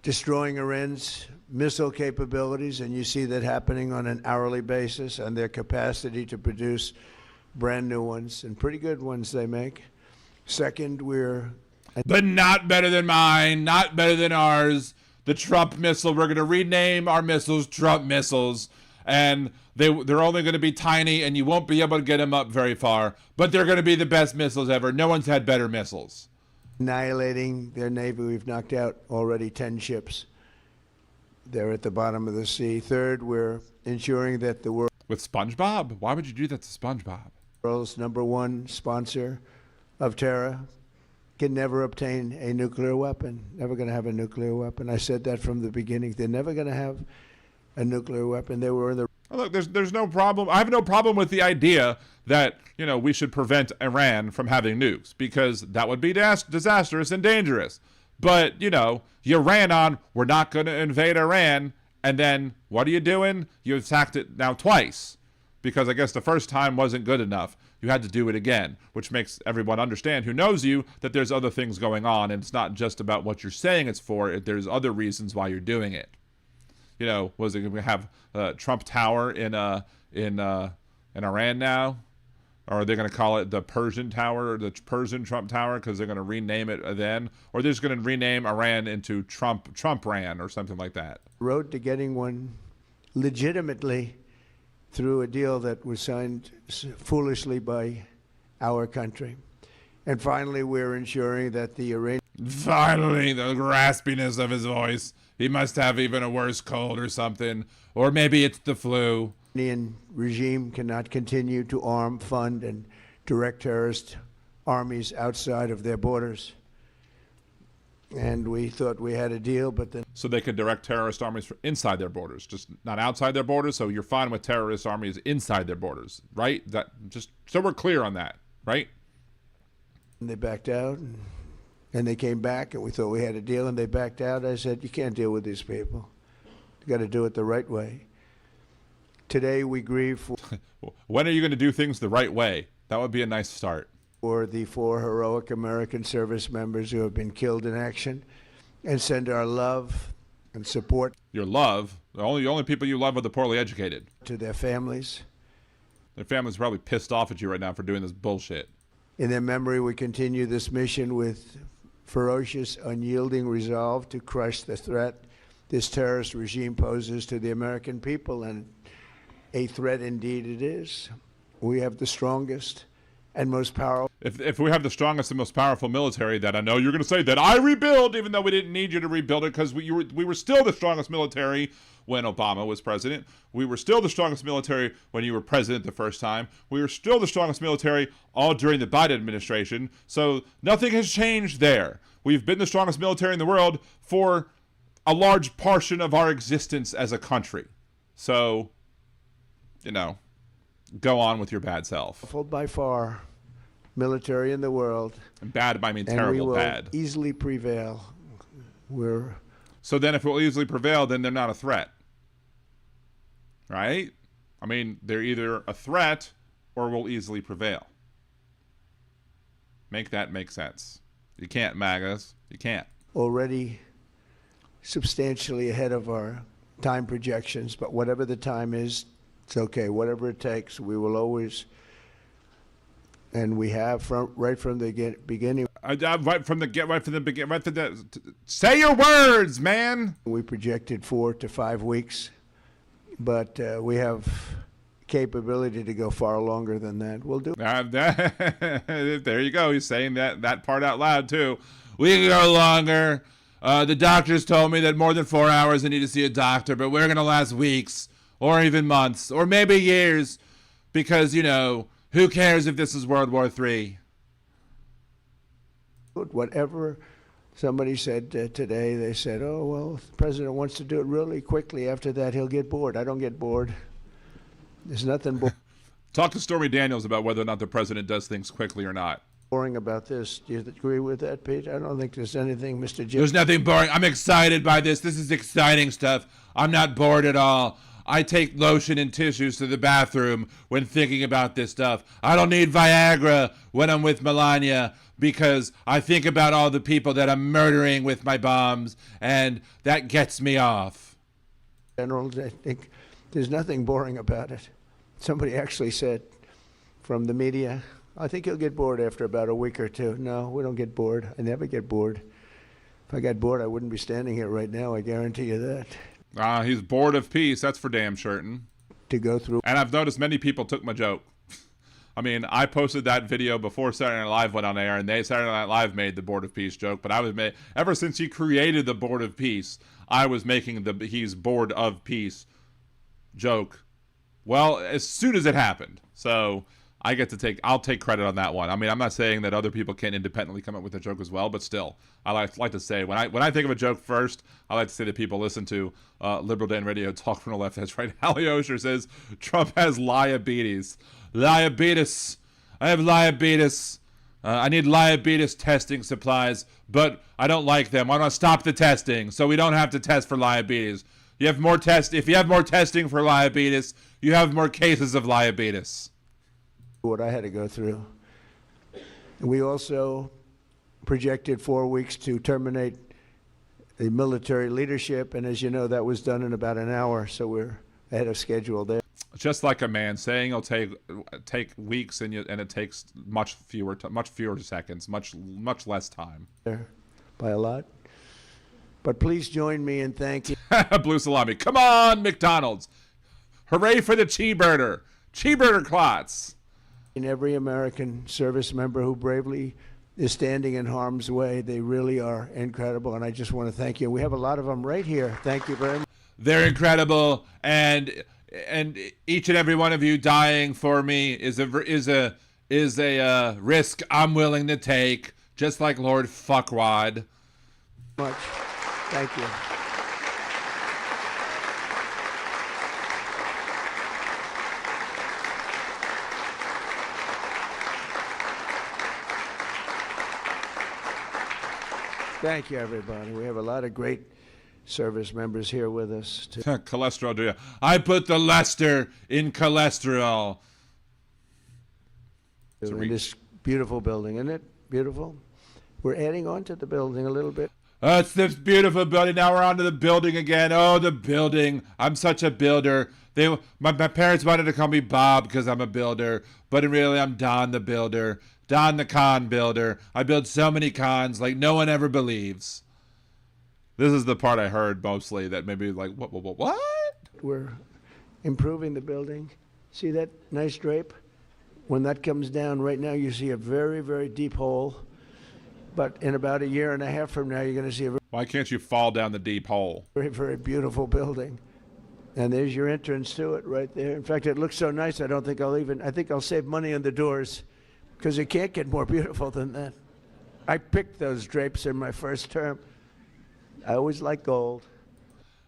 destroying Iran's missile capabilities, and you see that happening on an hourly basis, and their capacity to produce brand new ones, and pretty good ones they make. Second, but not better than mine, not better than ours. The Trump missile, we're going to rename our missiles Trump missiles, and they're only going to be tiny, and you won't be able to get them up very far, but they're going to be the best missiles ever. No one's had better missiles. Annihilating their navy. We've knocked out already 10 ships. They're at the bottom of the sea. Third, we're ensuring that the world... With SpongeBob? Why would you do that to SpongeBob? World's #1 sponsor of terror can never obtain a nuclear weapon. Never going to have a nuclear weapon. I said that from the beginning. They're never going to have a nuclear weapon. They were in the... Look, there's no problem. I have no problem with the idea that, you know, we should prevent Iran from having nukes, because that would be disastrous and dangerous. But, you know, you ran on, we're not going to invade Iran, and then what are you doing? You attacked it now twice, because I guess the first time wasn't good enough. You had to do it again, which makes everyone understand who knows you that there's other things going on, and it's not just about what you're saying it's for. There's other reasons why you're doing it. You know, was it going to have Trump Tower in Iran now? Or are they going to call it the Persian Tower, or the Persian Trump Tower, because they're going to rename it then? Or they're just going to rename Iran into Trump-Ran or something like that? Road to getting one legitimately through a deal that was signed foolishly by our country. And finally, we're ensuring that the Iranian... Finally, the raspiness of his voice. He must have even a worse cold or something. Or maybe it's the flu. The Iranian regime cannot continue to arm, fund, and direct terrorist armies outside of their borders. And we thought we had a deal, but then... So they could direct terrorist armies from inside their borders, just not outside their borders. So you're fine with terrorist armies inside their borders, right? That just so we're clear on that, right? And they backed out, and they came back, and we thought we had a deal, and they backed out. I said, you can't deal with these people. You got to do it the right way. Today we grieve for... When are you going to do things the right way? That would be a nice start. For the 4 heroic American service members who have been killed in action, and send our love and support. Your love? The only people you love are the poorly educated. To their families. Their families are probably pissed off at you right now for doing this bullshit. In their memory, we continue this mission with ferocious, unyielding resolve to crush the threat this terrorist regime poses to the American people, and a threat indeed it is. We have the strongest and most powerful. If we have the strongest and most powerful military, that I know you're going to say that I rebuild, even though we didn't need you to rebuild it, because we were still the strongest military when Obama was president. We were still the strongest military when you were president the first time. We were still the strongest military all during the Biden administration. So nothing has changed there. We've been the strongest military in the world for a large portion of our existence as a country. So, you know, go on with your bad self. By far, military in the world. And bad, I mean terrible and we will bad. Easily prevail. So then if we'll easily prevail, then they're not a threat. Right? I mean, they're either a threat or will easily prevail. Make that make sense. You can't, MAGAs. You can't. Already substantially ahead of our time projections, but whatever the time is, it's okay. Whatever it takes, we will always, and we have right from the beginning. Say your words, man. We projected 4 to 5 weeks, but we have capability to go far longer than that. We'll do. There you go. He's saying that part out loud too. We can go longer. The doctors told me that more than 4 hours I need to see a doctor, but we're gonna last weeks or even months or maybe years because, you know, who cares if this is World War III? Whatever somebody said today, they said, oh, well, if the president wants to do it really quickly. After that, he'll get bored. I don't get bored. There's nothing Talk to Stormy Daniels about whether or not the president does things quickly or not. Boring about this. Do you agree with that, Pete? I don't think there's anything, Mr. Jim. There's nothing boring. I'm excited by this. This is exciting stuff. I'm not bored at all. I take lotion and tissues to the bathroom when thinking about this stuff. I don't need Viagra when I'm with Melania because I think about all the people that I'm murdering with my bombs, and that gets me off. General, I think there's nothing boring about it. Somebody actually said from the media, I think you'll get bored after about a week or two. No, we don't get bored. I never get bored. If I got bored, I wouldn't be standing here right now. I guarantee you that. He's bored of peace. That's for damn certain. To go through. And I've noticed many people took my joke. I mean, I posted that video before Saturday Night Live went on air, and Saturday Night Live made the Board of Peace joke. But ever since he created the Board of Peace, I was making the he's bored of peace joke. Well, as soon as it happened, so I'll take credit on that one. I mean, I'm not saying that other people can't independently come up with a joke as well, but still, I like to say when I think of a joke first, I like to say that people listen to Liberal Dan Radio Talk from the Left. That's right. Hallie Osher says Trump has liabetes. Liabetes. I have liabetes. I need liabetes testing supplies, but I don't like them. I want to stop the testing so we don't have to test for liabetes. If you have more testing for liabetes, you have more cases of liabetes. What I had to go through. We also projected 4 weeks to terminate the military leadership, and as you know, that was done in about an hour, so we're ahead of schedule there. Just like a man saying it'll take weeks, and it takes much fewer seconds, much less time. There, by a lot. But please join me in thanking Blue Salami. Come on, McDonald's! Hooray for the cheeseburger! Cheeseburger clots! In every American service member who bravely is standing in harm's way. They really are incredible, and I just want to thank you. We have a lot of them right here. Thank you very much. They're incredible, and each and every one of you dying for me is a risk I'm willing to take, just like Lord Fuckwad. Much. Thank you. Thank you, everybody. We have a lot of great service members here with us. Cholesterol, do you? I put the Lester in cholesterol. In this beautiful building, isn't it beautiful? We're adding on to the building a little bit. It's this beautiful building. Now we're on to the building again. Oh, the building. I'm such a builder. My parents wanted to call me Bob because I'm a builder, but really I'm Don the builder. Don the con builder. I build so many cons like no one ever believes. This is the part I heard mostly that maybe like, what? We're improving the building. See that nice drape? When that comes down right now, you see a very, very deep hole. But in about a year and a half from now, you're going to see a Why can't you fall down the deep hole? very, very beautiful building. And there's your entrance to it right there. In fact, it looks so nice, I think I'll save money on the doors because it can't get more beautiful than that. I picked those drapes in my first term. I always like gold.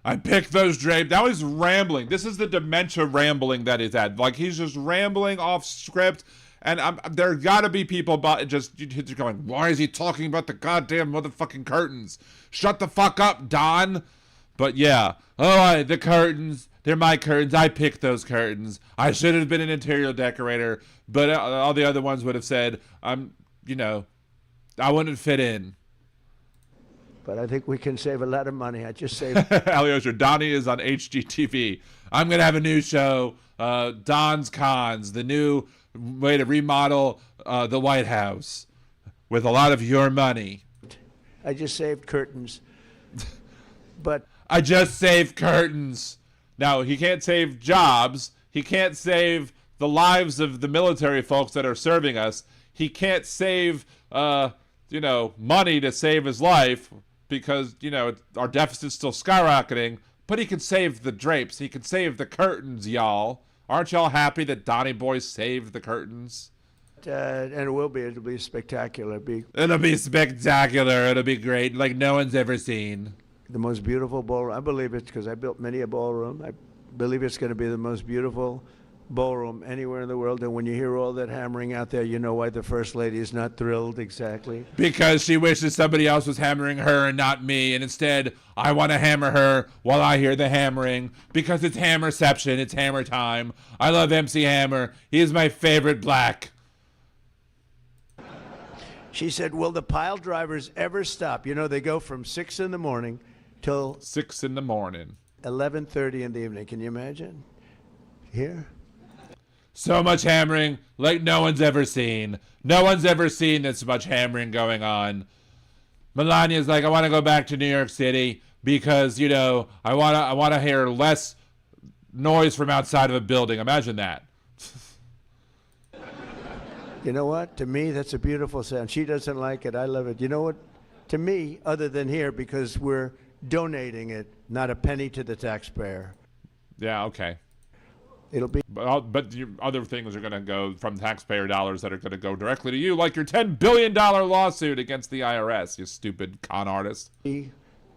I picked those drapes. Now he's rambling. This is the dementia rambling that he's at. Like he's just rambling off script. And there got to be people just going, why is he talking about the goddamn motherfucking curtains? Shut the fuck up, Don. But yeah, the curtains, they're my curtains. I picked those curtains. I should have been an interior decorator, but all the other ones would have said, I wouldn't fit in. but I think we can save a lot of money. I just saved. Alyosha, Donnie is on HGTV. I'm going to have a new show, Don's Cons, the new way to remodel the White House with a lot of your money. I just saved curtains. But I just saved curtains. Now, he can't save jobs. He can't save the lives of the military folks that are serving us. He can't save, money to save his life because, our deficit's still skyrocketing. But he can save the drapes. He can save the curtains, y'all. Aren't y'all happy that Donnie Boy saved the curtains? And it will be. It'll be spectacular. It'll be spectacular. It'll be great, like no one's ever seen. The most beautiful ballroom. I believe it because I built many a ballroom. I believe it's going to be the most beautiful ballroom anywhere in the world. And when you hear all that hammering out there, you know why the First Lady is not thrilled exactly. Because she wishes somebody else was hammering her and not me. And instead, I want to hammer her while I hear the hammering. Because it's hammerception. It's hammer time. I love MC Hammer. He is my favorite black. She said, will the pile drivers ever stop? They go from 6 in the morning till 6 in the morning, 11:30 in the evening. Can you imagine? Here? So much hammering like no one's ever seen. No one's ever seen this much hammering going on. Melania's like, I want to go back to New York City because, I want to hear less noise from outside of a building. Imagine that. You know what? To me, that's a beautiful sound. She doesn't like it. I love it. You know what? To me, other than here, because we're donating it, not a penny to the taxpayer. Yeah, okay. It'll be. But other things are going to go from taxpayer dollars that are going to go directly to you, like your $10 billion lawsuit against the IRS, you stupid con artist.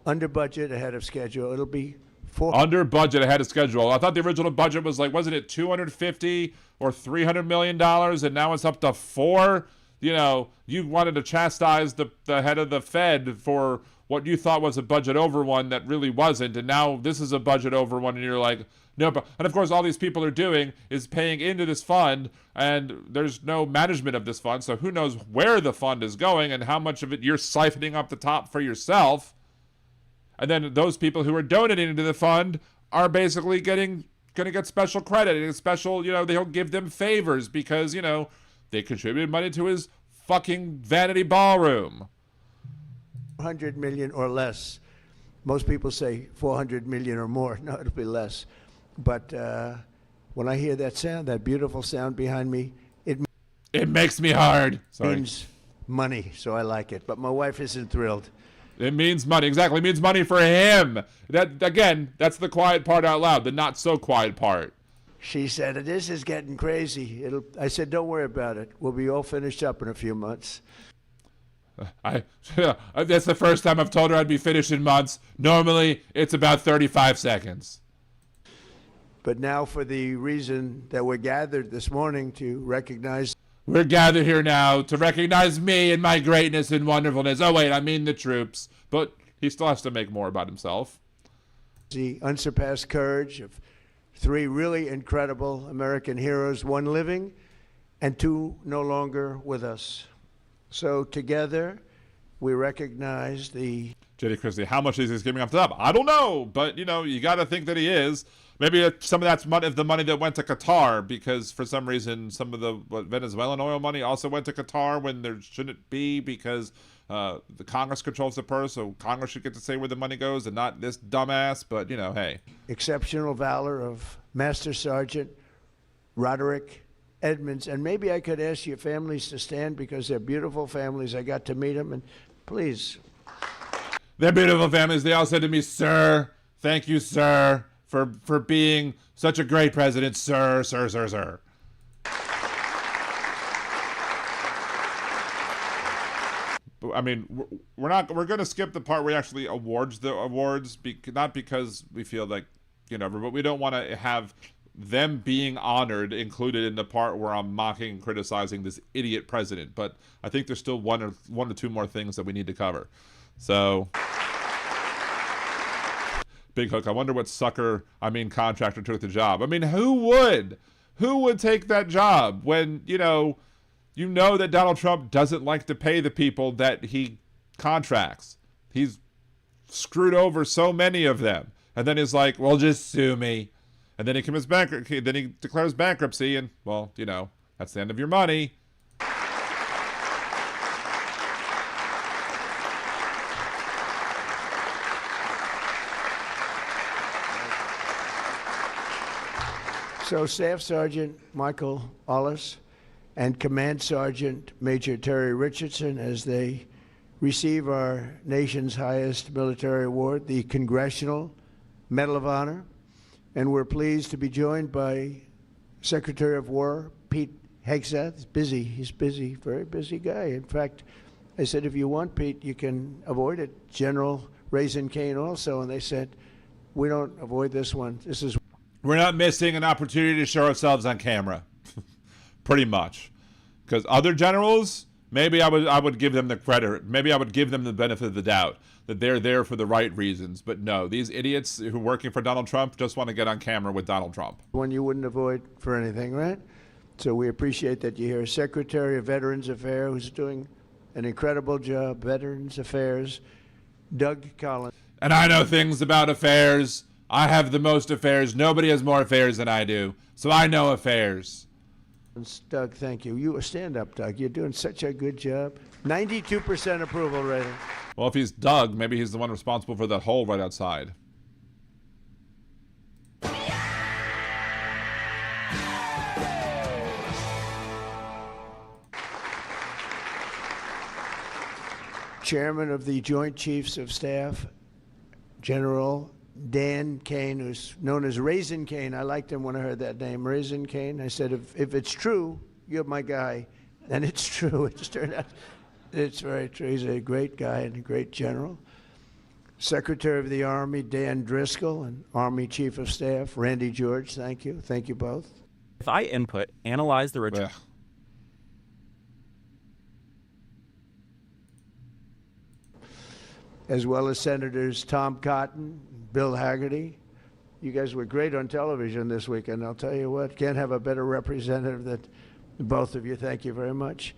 Under budget, ahead of schedule. It'll be under budget, ahead of schedule. I thought the original budget was wasn't it $250 or $300 million, and now it's up to $4. You wanted to chastise the head of the Fed for what you thought was a budget over one that really wasn't, and now this is a budget over one, and you're like, no. And of course, all these people are doing is paying into this fund, and there's no management of this fund, so who knows where the fund is going and how much of it you're siphoning up the top for yourself. And then those people who are donating to the fund are basically going to get special credit and special, they'll give them favors because, they contributed money to his fucking vanity ballroom. 100 million or less. Most people say 400 million or more. No, it'll be less. But when I hear that sound, that beautiful sound behind me, it makes me hard. Sorry. Means money, so I like it. But my wife isn't thrilled. It means money. Exactly. It means money for him. That's the quiet part out loud, the not so quiet part. She said, this is getting crazy. I said, don't worry about it. We'll be all finished up in a few months. That's the first time I've told her I'd be finished in months. Normally, it's about 35 seconds. But now for the reason that we're gathered this morning to recognize. We're gathered here now to recognize me and my greatness and wonderfulness. Oh, wait, I mean the troops. But he still has to make more about himself. The unsurpassed courage of 3 really incredible American heroes, 1 living and 2 no longer with us. So together, we recognize the... J.D. Christie, how much is he giving up to top? I don't know, but, you got to think that he is. Maybe some of that's the money that went to Qatar, because for some reason some of the Venezuelan oil money also went to Qatar when there shouldn't be, because the Congress controls the purse, so Congress should get to say where the money goes and not this dumbass, but, hey. Exceptional valor of Master Sergeant Roderick Edmonds. And maybe I could ask your families to stand because they're beautiful families. I got to meet them, and please. They're beautiful families. They all said to me, sir, thank you, sir, for being such a great president, sir. I mean, we're going to skip the part where he actually awards the awards, not because we feel like, but we don't want to have them being honored included in the part where I'm mocking and criticizing this idiot president. But I think there's still one or two more things that we need to cover. So, Big Hook, I wonder what contractor took the job. I mean, who would take that job when, you know that Donald Trump doesn't like to pay the people that he contracts? He's screwed over so many of them. And then he's like, well, just sue me. And then he commits bankruptcy. Then he declares bankruptcy. And, well, you know, that's the end of your money. So Staff Sergeant Michael Ollis and Command Sergeant Major Terry Richardson, as they receive our nation's highest military award, the Congressional Medal of Honor. And we're pleased to be joined by Secretary of War Pete Hegseth. He's busy, very busy guy. In fact, I said, if you want, Pete, you can avoid it. General Raisin Cane also. And they said, we don't avoid this one. This is... We're not missing an opportunity to show ourselves on camera. Pretty much. Because other generals, maybe I would give them the credit. Maybe I would give them the benefit of the doubt that they're there for the right reasons. But no, these idiots who are working for Donald Trump just want to get on camera with Donald Trump. One you wouldn't avoid for anything, right? So we appreciate that you're here. Secretary of Veterans Affairs, who's doing an incredible job, Veterans Affairs, Doug Collins. And I know things about affairs. I have the most affairs. Nobody has more affairs than I do. So I know affairs. Doug, thank you. You stand up, Doug. You're doing such a good job. 92% approval rating. Well, if he's Doug, maybe he's the one responsible for that hole right outside. Chairman of the Joint Chiefs of Staff, General Dan Kane, who's known as Raisin Kane. I liked him when I heard that name, Raisin Kane. I said, if it's true, you're my guy. And it's true. It's turned out it's very true. He's a great guy and a great general. Secretary of the Army, Dan Driscoll, and Army Chief of Staff, Randy George. Thank you. Thank you both. If I input, analyze the return. As well as Senators Tom Cotton, Bill Haggerty. You guys were great on television this weekend. I'll tell you what, can't have a better representative than both of you. Thank you very much.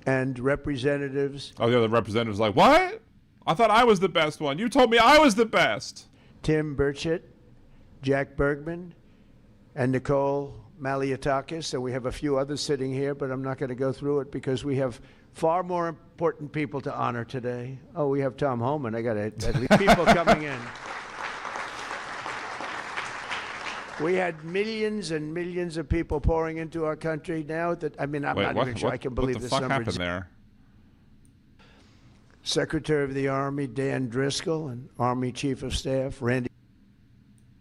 And representatives. Oh, the other representative's like, what? I thought I was the best one. You told me I was the best. Tim Burchett, Jack Bergman, and Nicole Malliotakis. So we have a few others sitting here, but I'm not going to go through it because we have far more important people to honor today. Oh, we have Tom Homan. I got at least people coming in. We had millions and millions of people pouring into our country now that, I mean, I'm not even sure I can believe this number. What the fuck happened there? Secretary of the Army, Dan Driscoll, and Army Chief of Staff, Randy.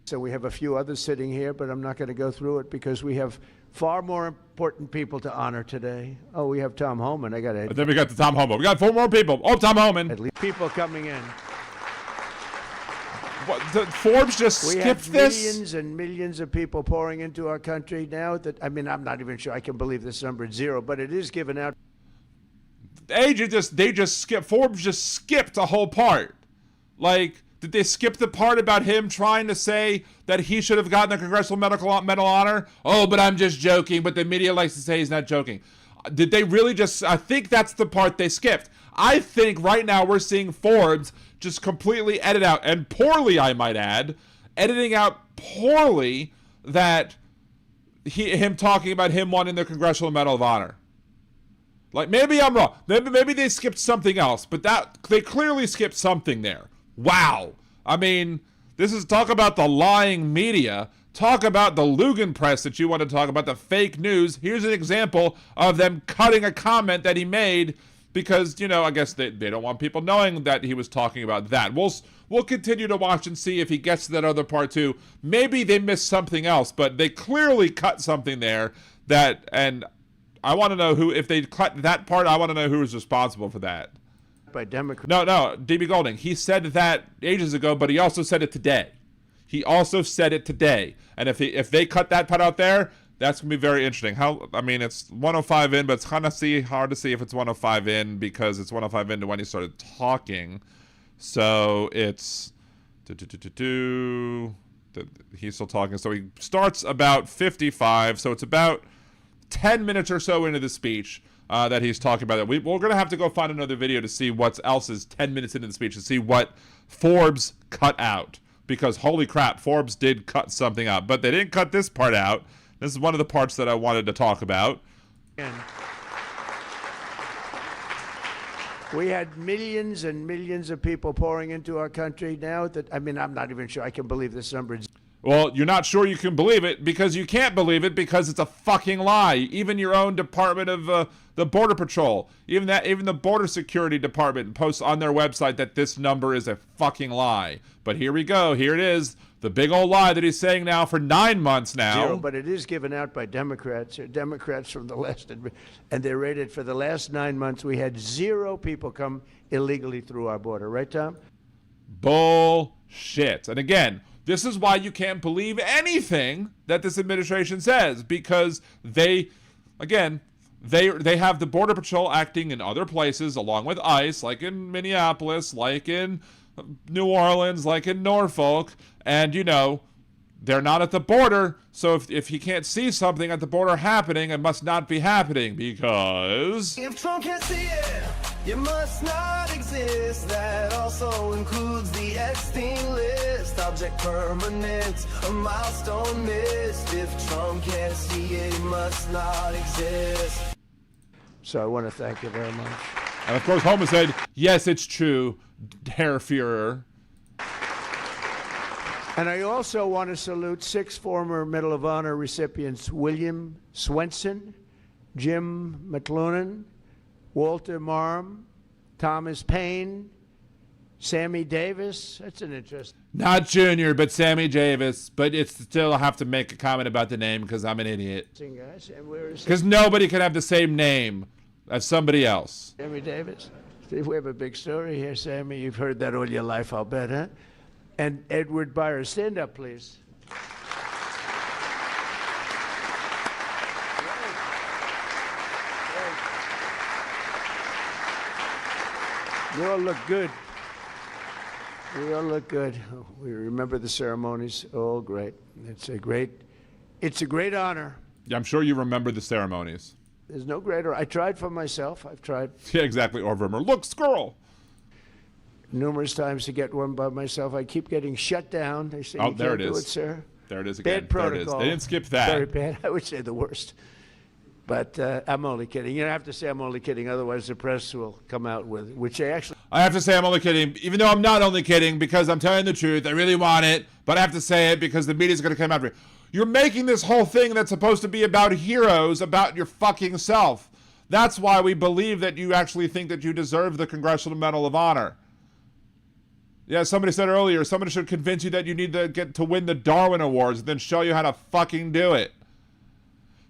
So we have a few others sitting here, but I'm not going to go through it because we have far more important people to honor today. Oh, we have Tom Homan. I got it. Then we got the Tom Homan. We got 4 more people. Oh, Tom Homan. At least people coming in. What, Forbes just skipped this? We have millions and millions of people pouring into our country now that, I mean, I'm not even sure I can believe this number is 0, but it is given out. They just skipped. Forbes just skipped a whole part. Like, did they skip the part about him trying to say that he should have gotten the Congressional Medal Honor? Oh, but I'm just joking. But the media likes to say he's not joking. Did they really just... I think that's the part they skipped. I think right now we're seeing Forbes just completely edit out, and poorly, I might add, editing out poorly that him talking about him wanting the Congressional Medal of Honor. Like, maybe I'm wrong. Maybe they skipped something else, but that they clearly skipped something there. Wow. I mean, this is talk about the lying media. Talk about the Lugan press that you want to talk about, the fake news. Here's an example of them cutting a comment that he made because, you know, I guess they don't want people knowing that he was talking about that. We'll continue to watch and see if he gets to that other part too. Maybe they missed something else, but they clearly cut something there that, and I want to know who, if they cut that part, I want to know who was responsible for that. By Democrats. No, D.B. Golding. He said that ages ago, but he also said it today. And if they cut that part out there, that's going to be very interesting. I mean, it's 105 in, but it's kind of hard to see if it's 105 in because it's 105 in to when he started talking. So it's... He's still talking. So he starts about 55. So it's about 10 minutes or so into the speech. that he's talking about that. We're going to have to go find another video to see what else is 10 minutes into the speech to see what Forbes cut out. Because holy crap, Forbes did cut something out. But they didn't cut this part out. This is one of the parts that I wanted to talk about. We had millions and millions of people pouring into our country now. I'm not even sure I can believe this number. Well, you're not sure you can believe it because you can't believe it because it's a fucking lie. Even your own Department of the Border Patrol, even the Border Security Department posts on their website that this number is a fucking lie. But here we go. Here it is. The big old lie that he's saying now for 9 months now. Zero, but it is given out by Democrats. Democrats from the left, and they're rated for the last 9 months. We had 0 people come illegally through our border. Right, Tom? Bullshit. And again, this is why you can't believe anything that this administration says, because they have the Border Patrol acting in other places along with ICE, like in Minneapolis, like in New Orleans, like in Norfolk, and they're not at the border, so if he can't see something at the border happening, it must not be happening because... If Trump can't see it, you must not exist. That also includes the Epstein list. Object permanent, a milestone missed. If Trump can't see it, he must not exist. So I want to thank you very much. And of course, Homer said, yes, it's true, Herr Führer. And I also want to salute 6 former Medal of Honor recipients: William Swenson, Jim McLuhan, Walter Marm, Thomas Paine, Sammy Davis. That's an interesting. Not Junior, but Sammy Davis. But it's still, I have to make a comment about the name because I'm an idiot. Because nobody can have the same name as somebody else. Sammy Davis. Steve, we have a big story here, Sammy. You've heard that all your life, I'll bet, huh? And Edward Byers, stand up, please. You all look good. We all look good. We remember the ceremonies. All great. It's a great honor. Yeah, I'm sure you remember the ceremonies. There's no greater. I tried for myself. I've tried. Yeah, exactly. Orvimmer, look, squirrel. Numerous times to get one by myself. I keep getting shut down. They say, oh, you there can't it is. do it, sir. There it is again. Bad protocol. There it is. They didn't skip that. Very bad. I would say the worst. But I'm only kidding. I have to say I'm only kidding. Otherwise, the press will come out with, which they actually. I have to say I'm only kidding, even though I'm not only kidding, because I'm telling the truth. I really want it, but I have to say it because the media's going to come after me. You're making this whole thing that's supposed to be about heroes, about your fucking self. That's why we believe that you actually think that you deserve the Congressional Medal of Honor. Yeah, somebody said earlier, somebody should convince you that you need to get to win the Darwin Awards and then show you how to fucking do it.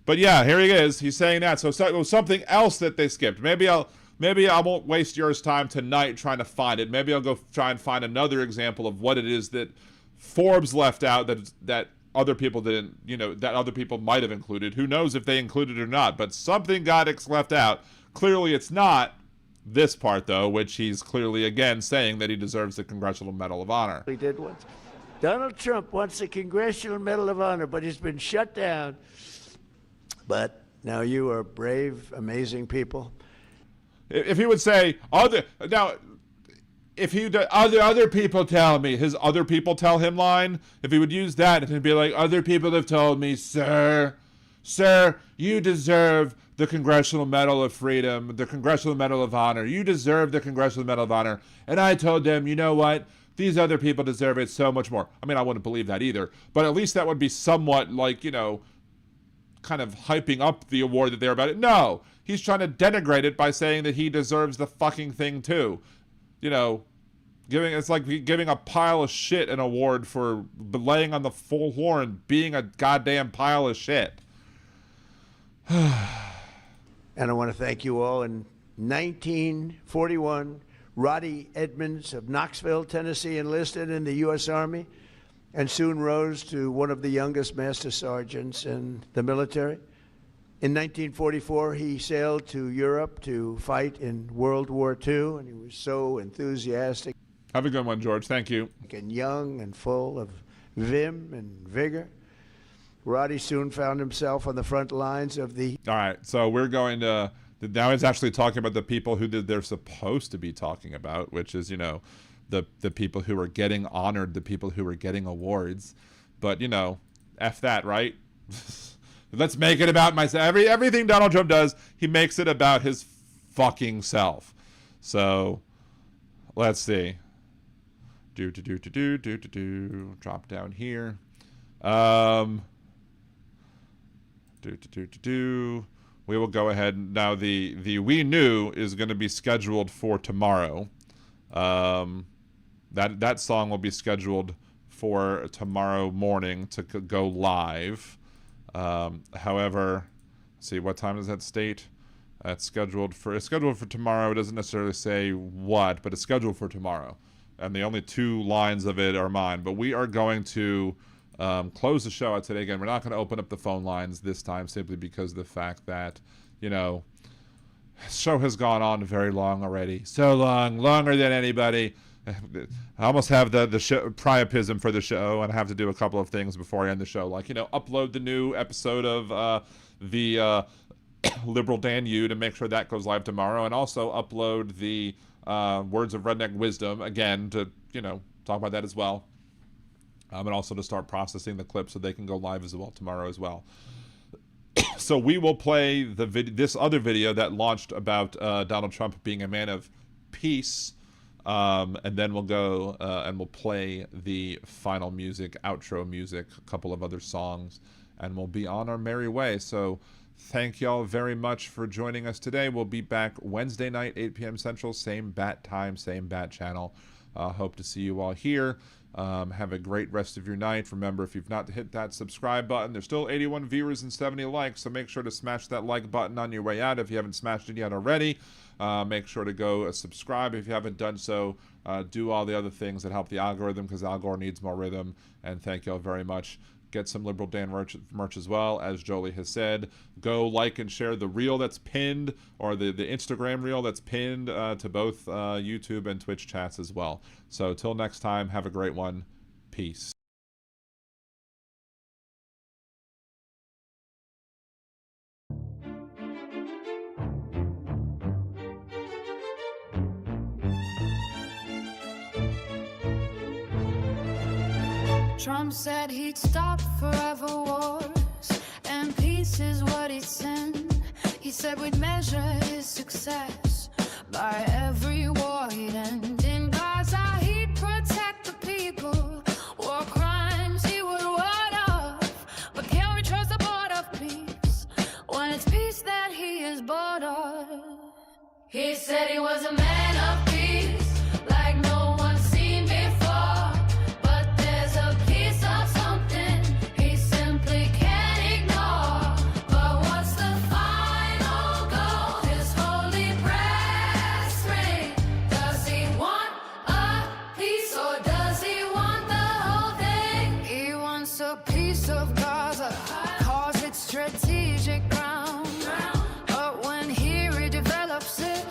But yeah, here he is. He's saying that. So it was something else that they skipped. Maybe I won't waste yours time tonight trying to find it. Maybe I'll go try and find another example of what it is that Forbes left out that other people didn't, that other people might have included. Who knows if they included it or not. But something got left out. Clearly it's not this part, though, which he's clearly, again, saying that he deserves the Congressional Medal of Honor. He did once. Donald Trump wants the Congressional Medal of Honor, but he's been shut down. But now you are brave, amazing people. If he would say, other people tell me, his other people tell him line, if he would use that, and he'd be like, other people have told me, sir, you deserve the Congressional Medal of Freedom, the Congressional Medal of Honor. You deserve the Congressional Medal of Honor. And I told them, you know what? These other people deserve it so much more. I mean, I wouldn't believe that either. But at least that would be somewhat like, kind of hyping up the award that they're about it. No, he's trying to denigrate it by saying that he deserves the fucking thing too. It's like giving a pile of shit an award for laying on the full horn, being a goddamn pile of shit. And I want to thank you all. In 1941, Roddy Edmonds of Knoxville, Tennessee, enlisted in the U.S. Army and soon rose to one of the youngest master sergeants in the military. In 1944, he sailed to Europe to fight in World War II, and he was so enthusiastic. Have a good one, George. Thank you. And young and full of vim and vigor. Roddy soon found himself on the front lines of the... All right, so we're going to Now it's actually talking about the people who they're supposed to be talking about, which is, the people who are getting honored, the people who are getting awards. But, F that, right? Let's make it about myself. Everything Donald Trump does, he makes it about his fucking self. So, let's see. Drop down here. We will go ahead now. The We Knew is going to be scheduled for tomorrow. That song will be scheduled for tomorrow morning to go live. However, see, what time does that state? It's scheduled for tomorrow. It doesn't necessarily say what, but it's scheduled for tomorrow. And the only 2 lines of it are mine. But we are going to close the show out today. Again, we're not going to open up the phone lines this time, simply because of the fact that, the show has gone on very long already. So long, longer than anybody. I almost have the show, priapism for the show, and I have to do a couple of things before I end the show. Like, upload the new episode of the Liberal Dan U to make sure that goes live tomorrow, and also upload the Words of Redneck Wisdom, again, to, talk about that as well. And also to start processing the clips so they can go live as well tomorrow as well. So we will play this other video that launched about Donald Trump being a man of peace, and then we'll go and we'll play the final music, outro music, a couple of other songs, and we'll be on our merry way. So thank y'all very much for joining us today. We'll be back Wednesday night, 8 p.m. Central, same bat time, same bat channel. Hope to see you all here. Have a great rest of your night. Remember, if you've not hit that subscribe button, there's still 81 viewers and 70 likes, so make sure to smash that like button on your way out if you haven't smashed it yet already. Make sure to go subscribe if you haven't done so. Do all the other things that help the algorithm, because the algorithm needs more rhythm. And thank y'all very much. Get some Liberal Dan merch as well, as Jolie has said. Go like and share the reel that's pinned, or the Instagram reel that's pinned to both YouTube and Twitch chats as well. So till next time, have a great one. Peace. Trump said he'd stop forever wars, and peace is what he'd send. He said we'd measure his success by every war he'd end. In Gaza he'd protect the people, war crimes he would ward off. But can we trust the board of peace when it's peace that he is bored of? He said he was a man of peace, like no one's seen before. But there's a piece of something he simply can't ignore. But what's the final goal? His holy press ring. Does he want a piece, or does he want the whole thing? He wants a piece of Gaza, cause it's strategic ground. But when he redevelops it,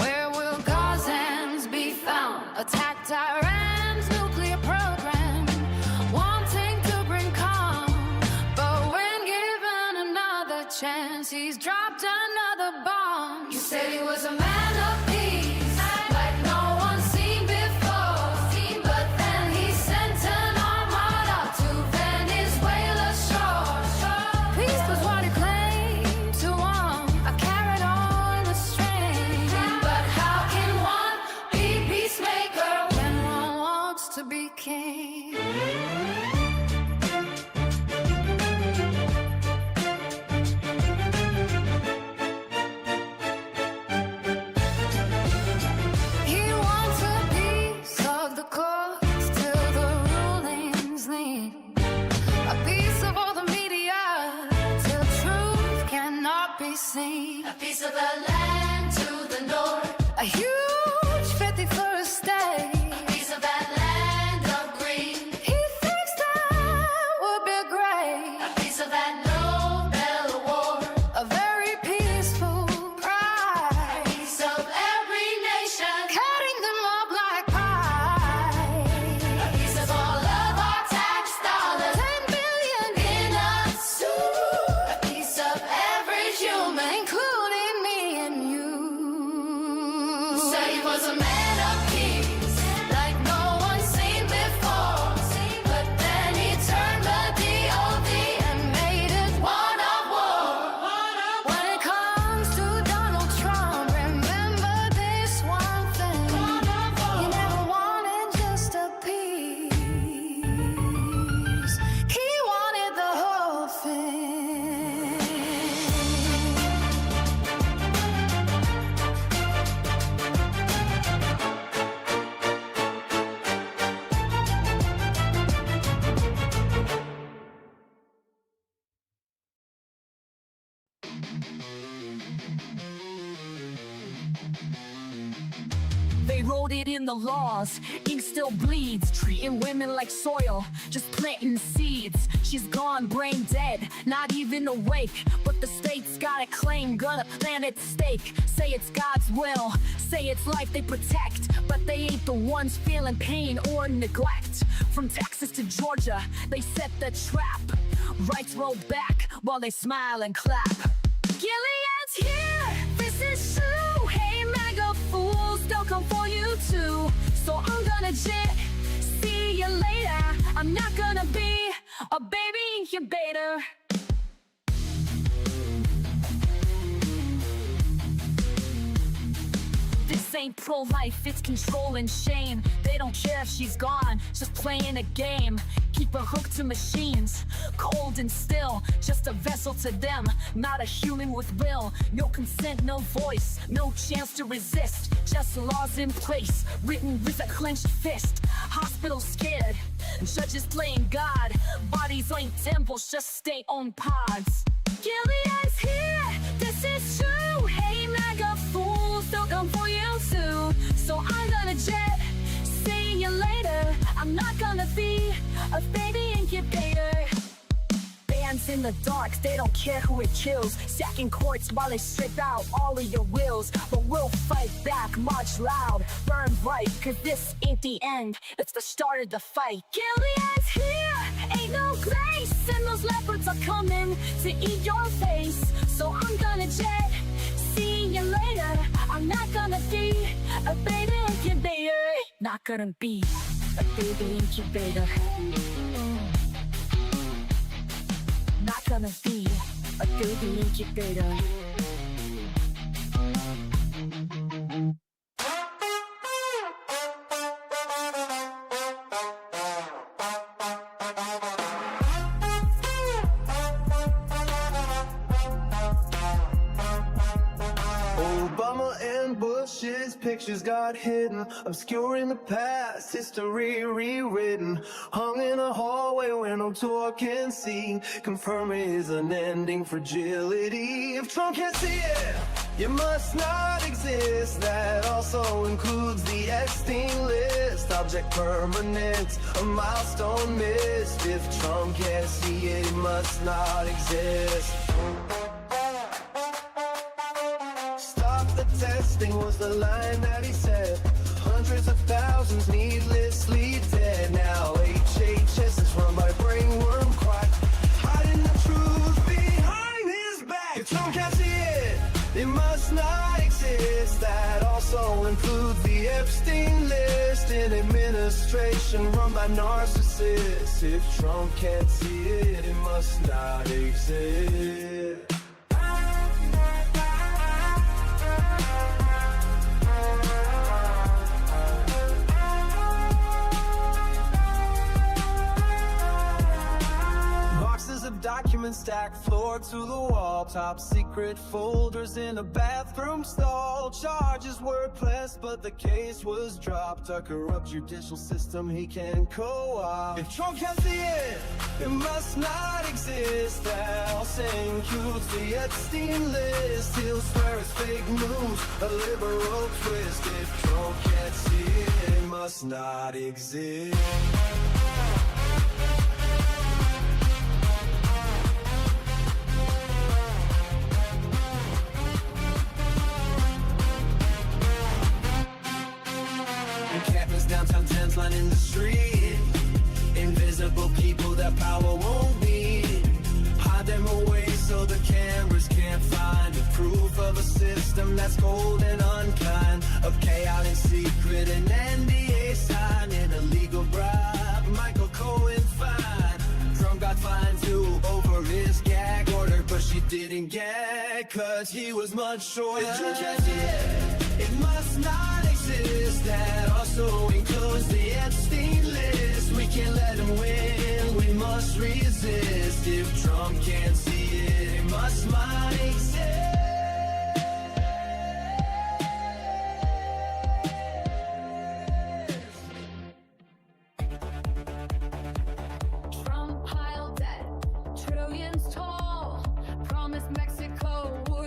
where will Gazans be found? Attacked Iran's nuclear program, wanting to bring calm. But when given another chance, he's dropped another bomb. You said he was a man of peace, like no one's seen before. But then he sent an armada to Venezuela's shore. Peace was what he claimed to want, a carrot on a string. But how can one be peacemaker when one wants to be king? He wants a piece of the courts till the rulings lean. A piece of all the media till truth cannot be seen. A piece of the land to the north, a huge 51st state. A piece of that land of green, he thinks that would be great. A piece of that Nobel Award, a very peaceful pride. A piece of every nation, cutting them up like pie. A piece of all of our tax dollars, 10 billion in a suit. A piece of every human, including me and They wrote it in the laws, ink still bleeds, treating women like soil, just planting seeds. She's gone, brain dead, not even awake, but the state's got a claim, gonna plant its stake. Say it's God's will, say it's life they protect, but they ain't the ones feeling pain or neglect. From Texas to Georgia, they set the trap. Rights roll back while they smile and clap. Gilead's here, this is true. Hey MAGA fools, they'll come for you too. So I'm gonna jet, see you later. I'm not gonna be a baby incubator. This ain't pro-life, it's control and shame. They don't care if she's gone, just playing a game. Keep her hooked to machines, cold and still, just a vessel to them, not a human with will. No consent, no voice, no chance to resist. Just laws in place, written with a clenched fist. Hospitals scared, judges playing God. Bodies ain't temples, just stay on pods. Gilead's here, this is true. Hey MAGA fools, they'll come for you too. So I'm gonna jet, see you later. I'm not gonna be a baby incubator. Bands in the dark, they don't care who it kills. Sacking courts while they strip out all of your wills. But we'll fight back, march loud, burn bright. Cause this ain't the end, it's the start of the fight. Gilead's here, ain't no grace. And those leopards are coming to eat your face. So I'm gonna jet, see you later. I'm not gonna be a baby incubator. Not gonna be a baby incubator. Not gonna be a baby incubator. Obama and Bush's pictures got hidden, obscuring the past, history rewritten. Hung in a hallway where no tour can see, confirming his unending fragility. If Trump can't see it, you must not exist. That also includes the Epstein list. Object permanent, a milestone missed. If Trump can't see it, he must not exist. The testing was the line that he said. Hundreds of thousands needlessly dead. Now HHS is run by brainworm quack, hiding the truth behind his back. If Trump can't see it, it must not exist. That also includes the Epstein list. An administration run by narcissists. If Trump can't see it, it must not exist. Of documents stacked floor to the wall, top secret folders in a bathroom stall. Charges were pressed but the case was dropped. A corrupt judicial system he can co-opt. If Trump can't see it, it must not exist. That also includes the Epstein list. He'll swear it's fake news, a liberal twist. If Trump can't see it, it must not exist. Encampments downtown, tents lining the street. Invisible people that power won't beat. Hide them away so the cameras can't find. The proof of a system that's cold and unkind. Of chaos in secret and NDA sign. An illegal bribe, Michael Cohen fine. Trump got fined too over his gag order, but she didn't gag cause he was much shorter. It must not exist. That also includes the Epstein list. We can't let him win, we must resist. If Trump can't see it, it must not exist. Trump piled debt, trillions tall. Promised Mexico would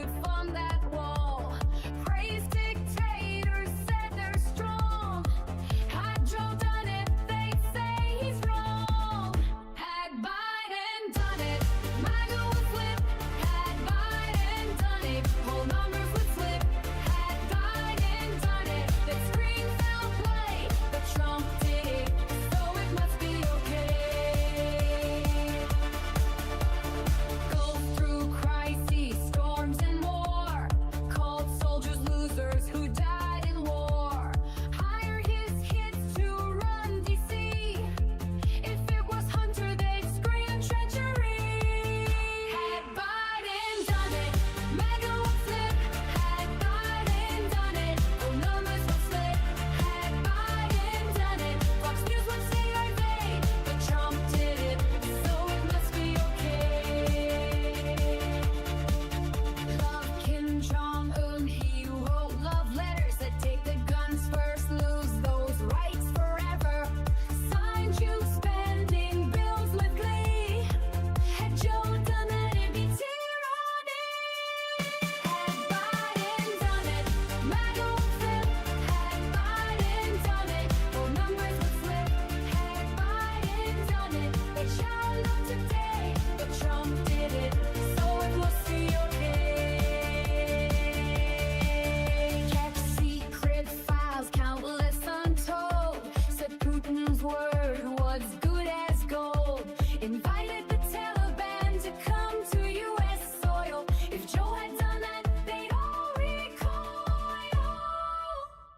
Putin's word was good as gold. Invited the Taliban to come to U.S. soil. If Joe had done that, they'd all recoil.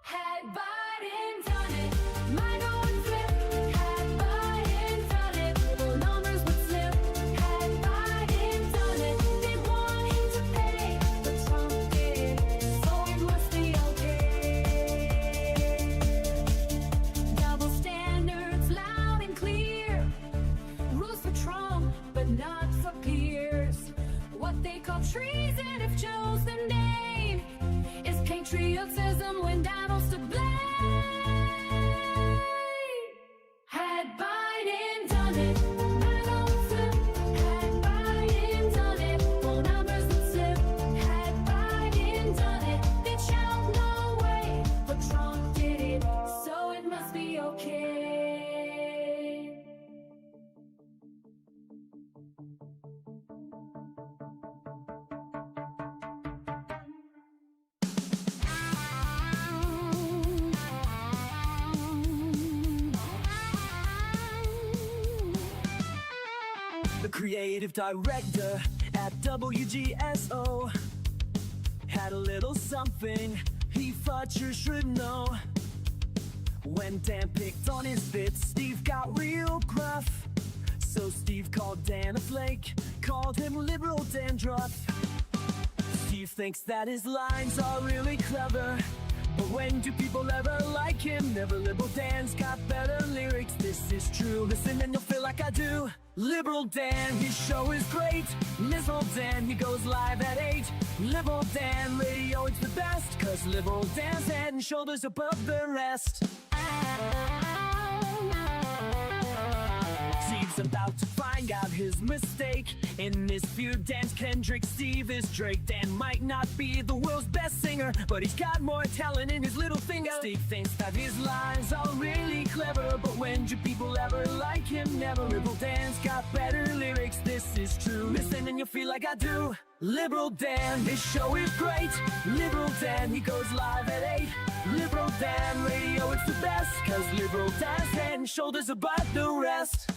Had Biden done it, MAGA would flip. Had Biden done it, well, numbers would slip. Had Biden done it, they'd want him to pay. But Trump did, so it must be okay. Double standards loud and clear. Rules for Trump, but not for peers. What they call treason, if Joe's the name, is patriotism when Donald's to blame. Had Biden done it, MAGA would flip. Had Biden done it, full numbers would slip. Had Biden done it, they'd shout no way. But Trump did it, so it must be okay. The creative director at WGSO had a little something he thought you should know. When Dan picked on his bits, Steve got real gruff. So Steve called Dan a flake, called him liberal dandruff. Steve thinks that his lines are really clever, but when do people ever like him? Never. Liberal Dan's got better lyrics, this is true. Listen and you'll feel like I do. Liberal Dan, his show is great. Liberal Dan, he goes live at 8. Liberal Dan radio, it's the best, cause Liberal Dan's head and shoulders above the rest. Steve's about to find out his mistake. In this feud, Dan's Kendrick, Steve is Drake. Dan might not be the world's best singer, but he's got more talent in his little finger. Steve thinks that his lines are really clever, but when do people ever like him? Never. Liberal Dan's got better lyrics, this is true. Listen and you'll feel like I do. Liberal Dan, his show is great. Liberal Dan, he goes live at 8. Liberal Dan radio, it's the best, cause Liberal Dan's head and shoulders above the rest.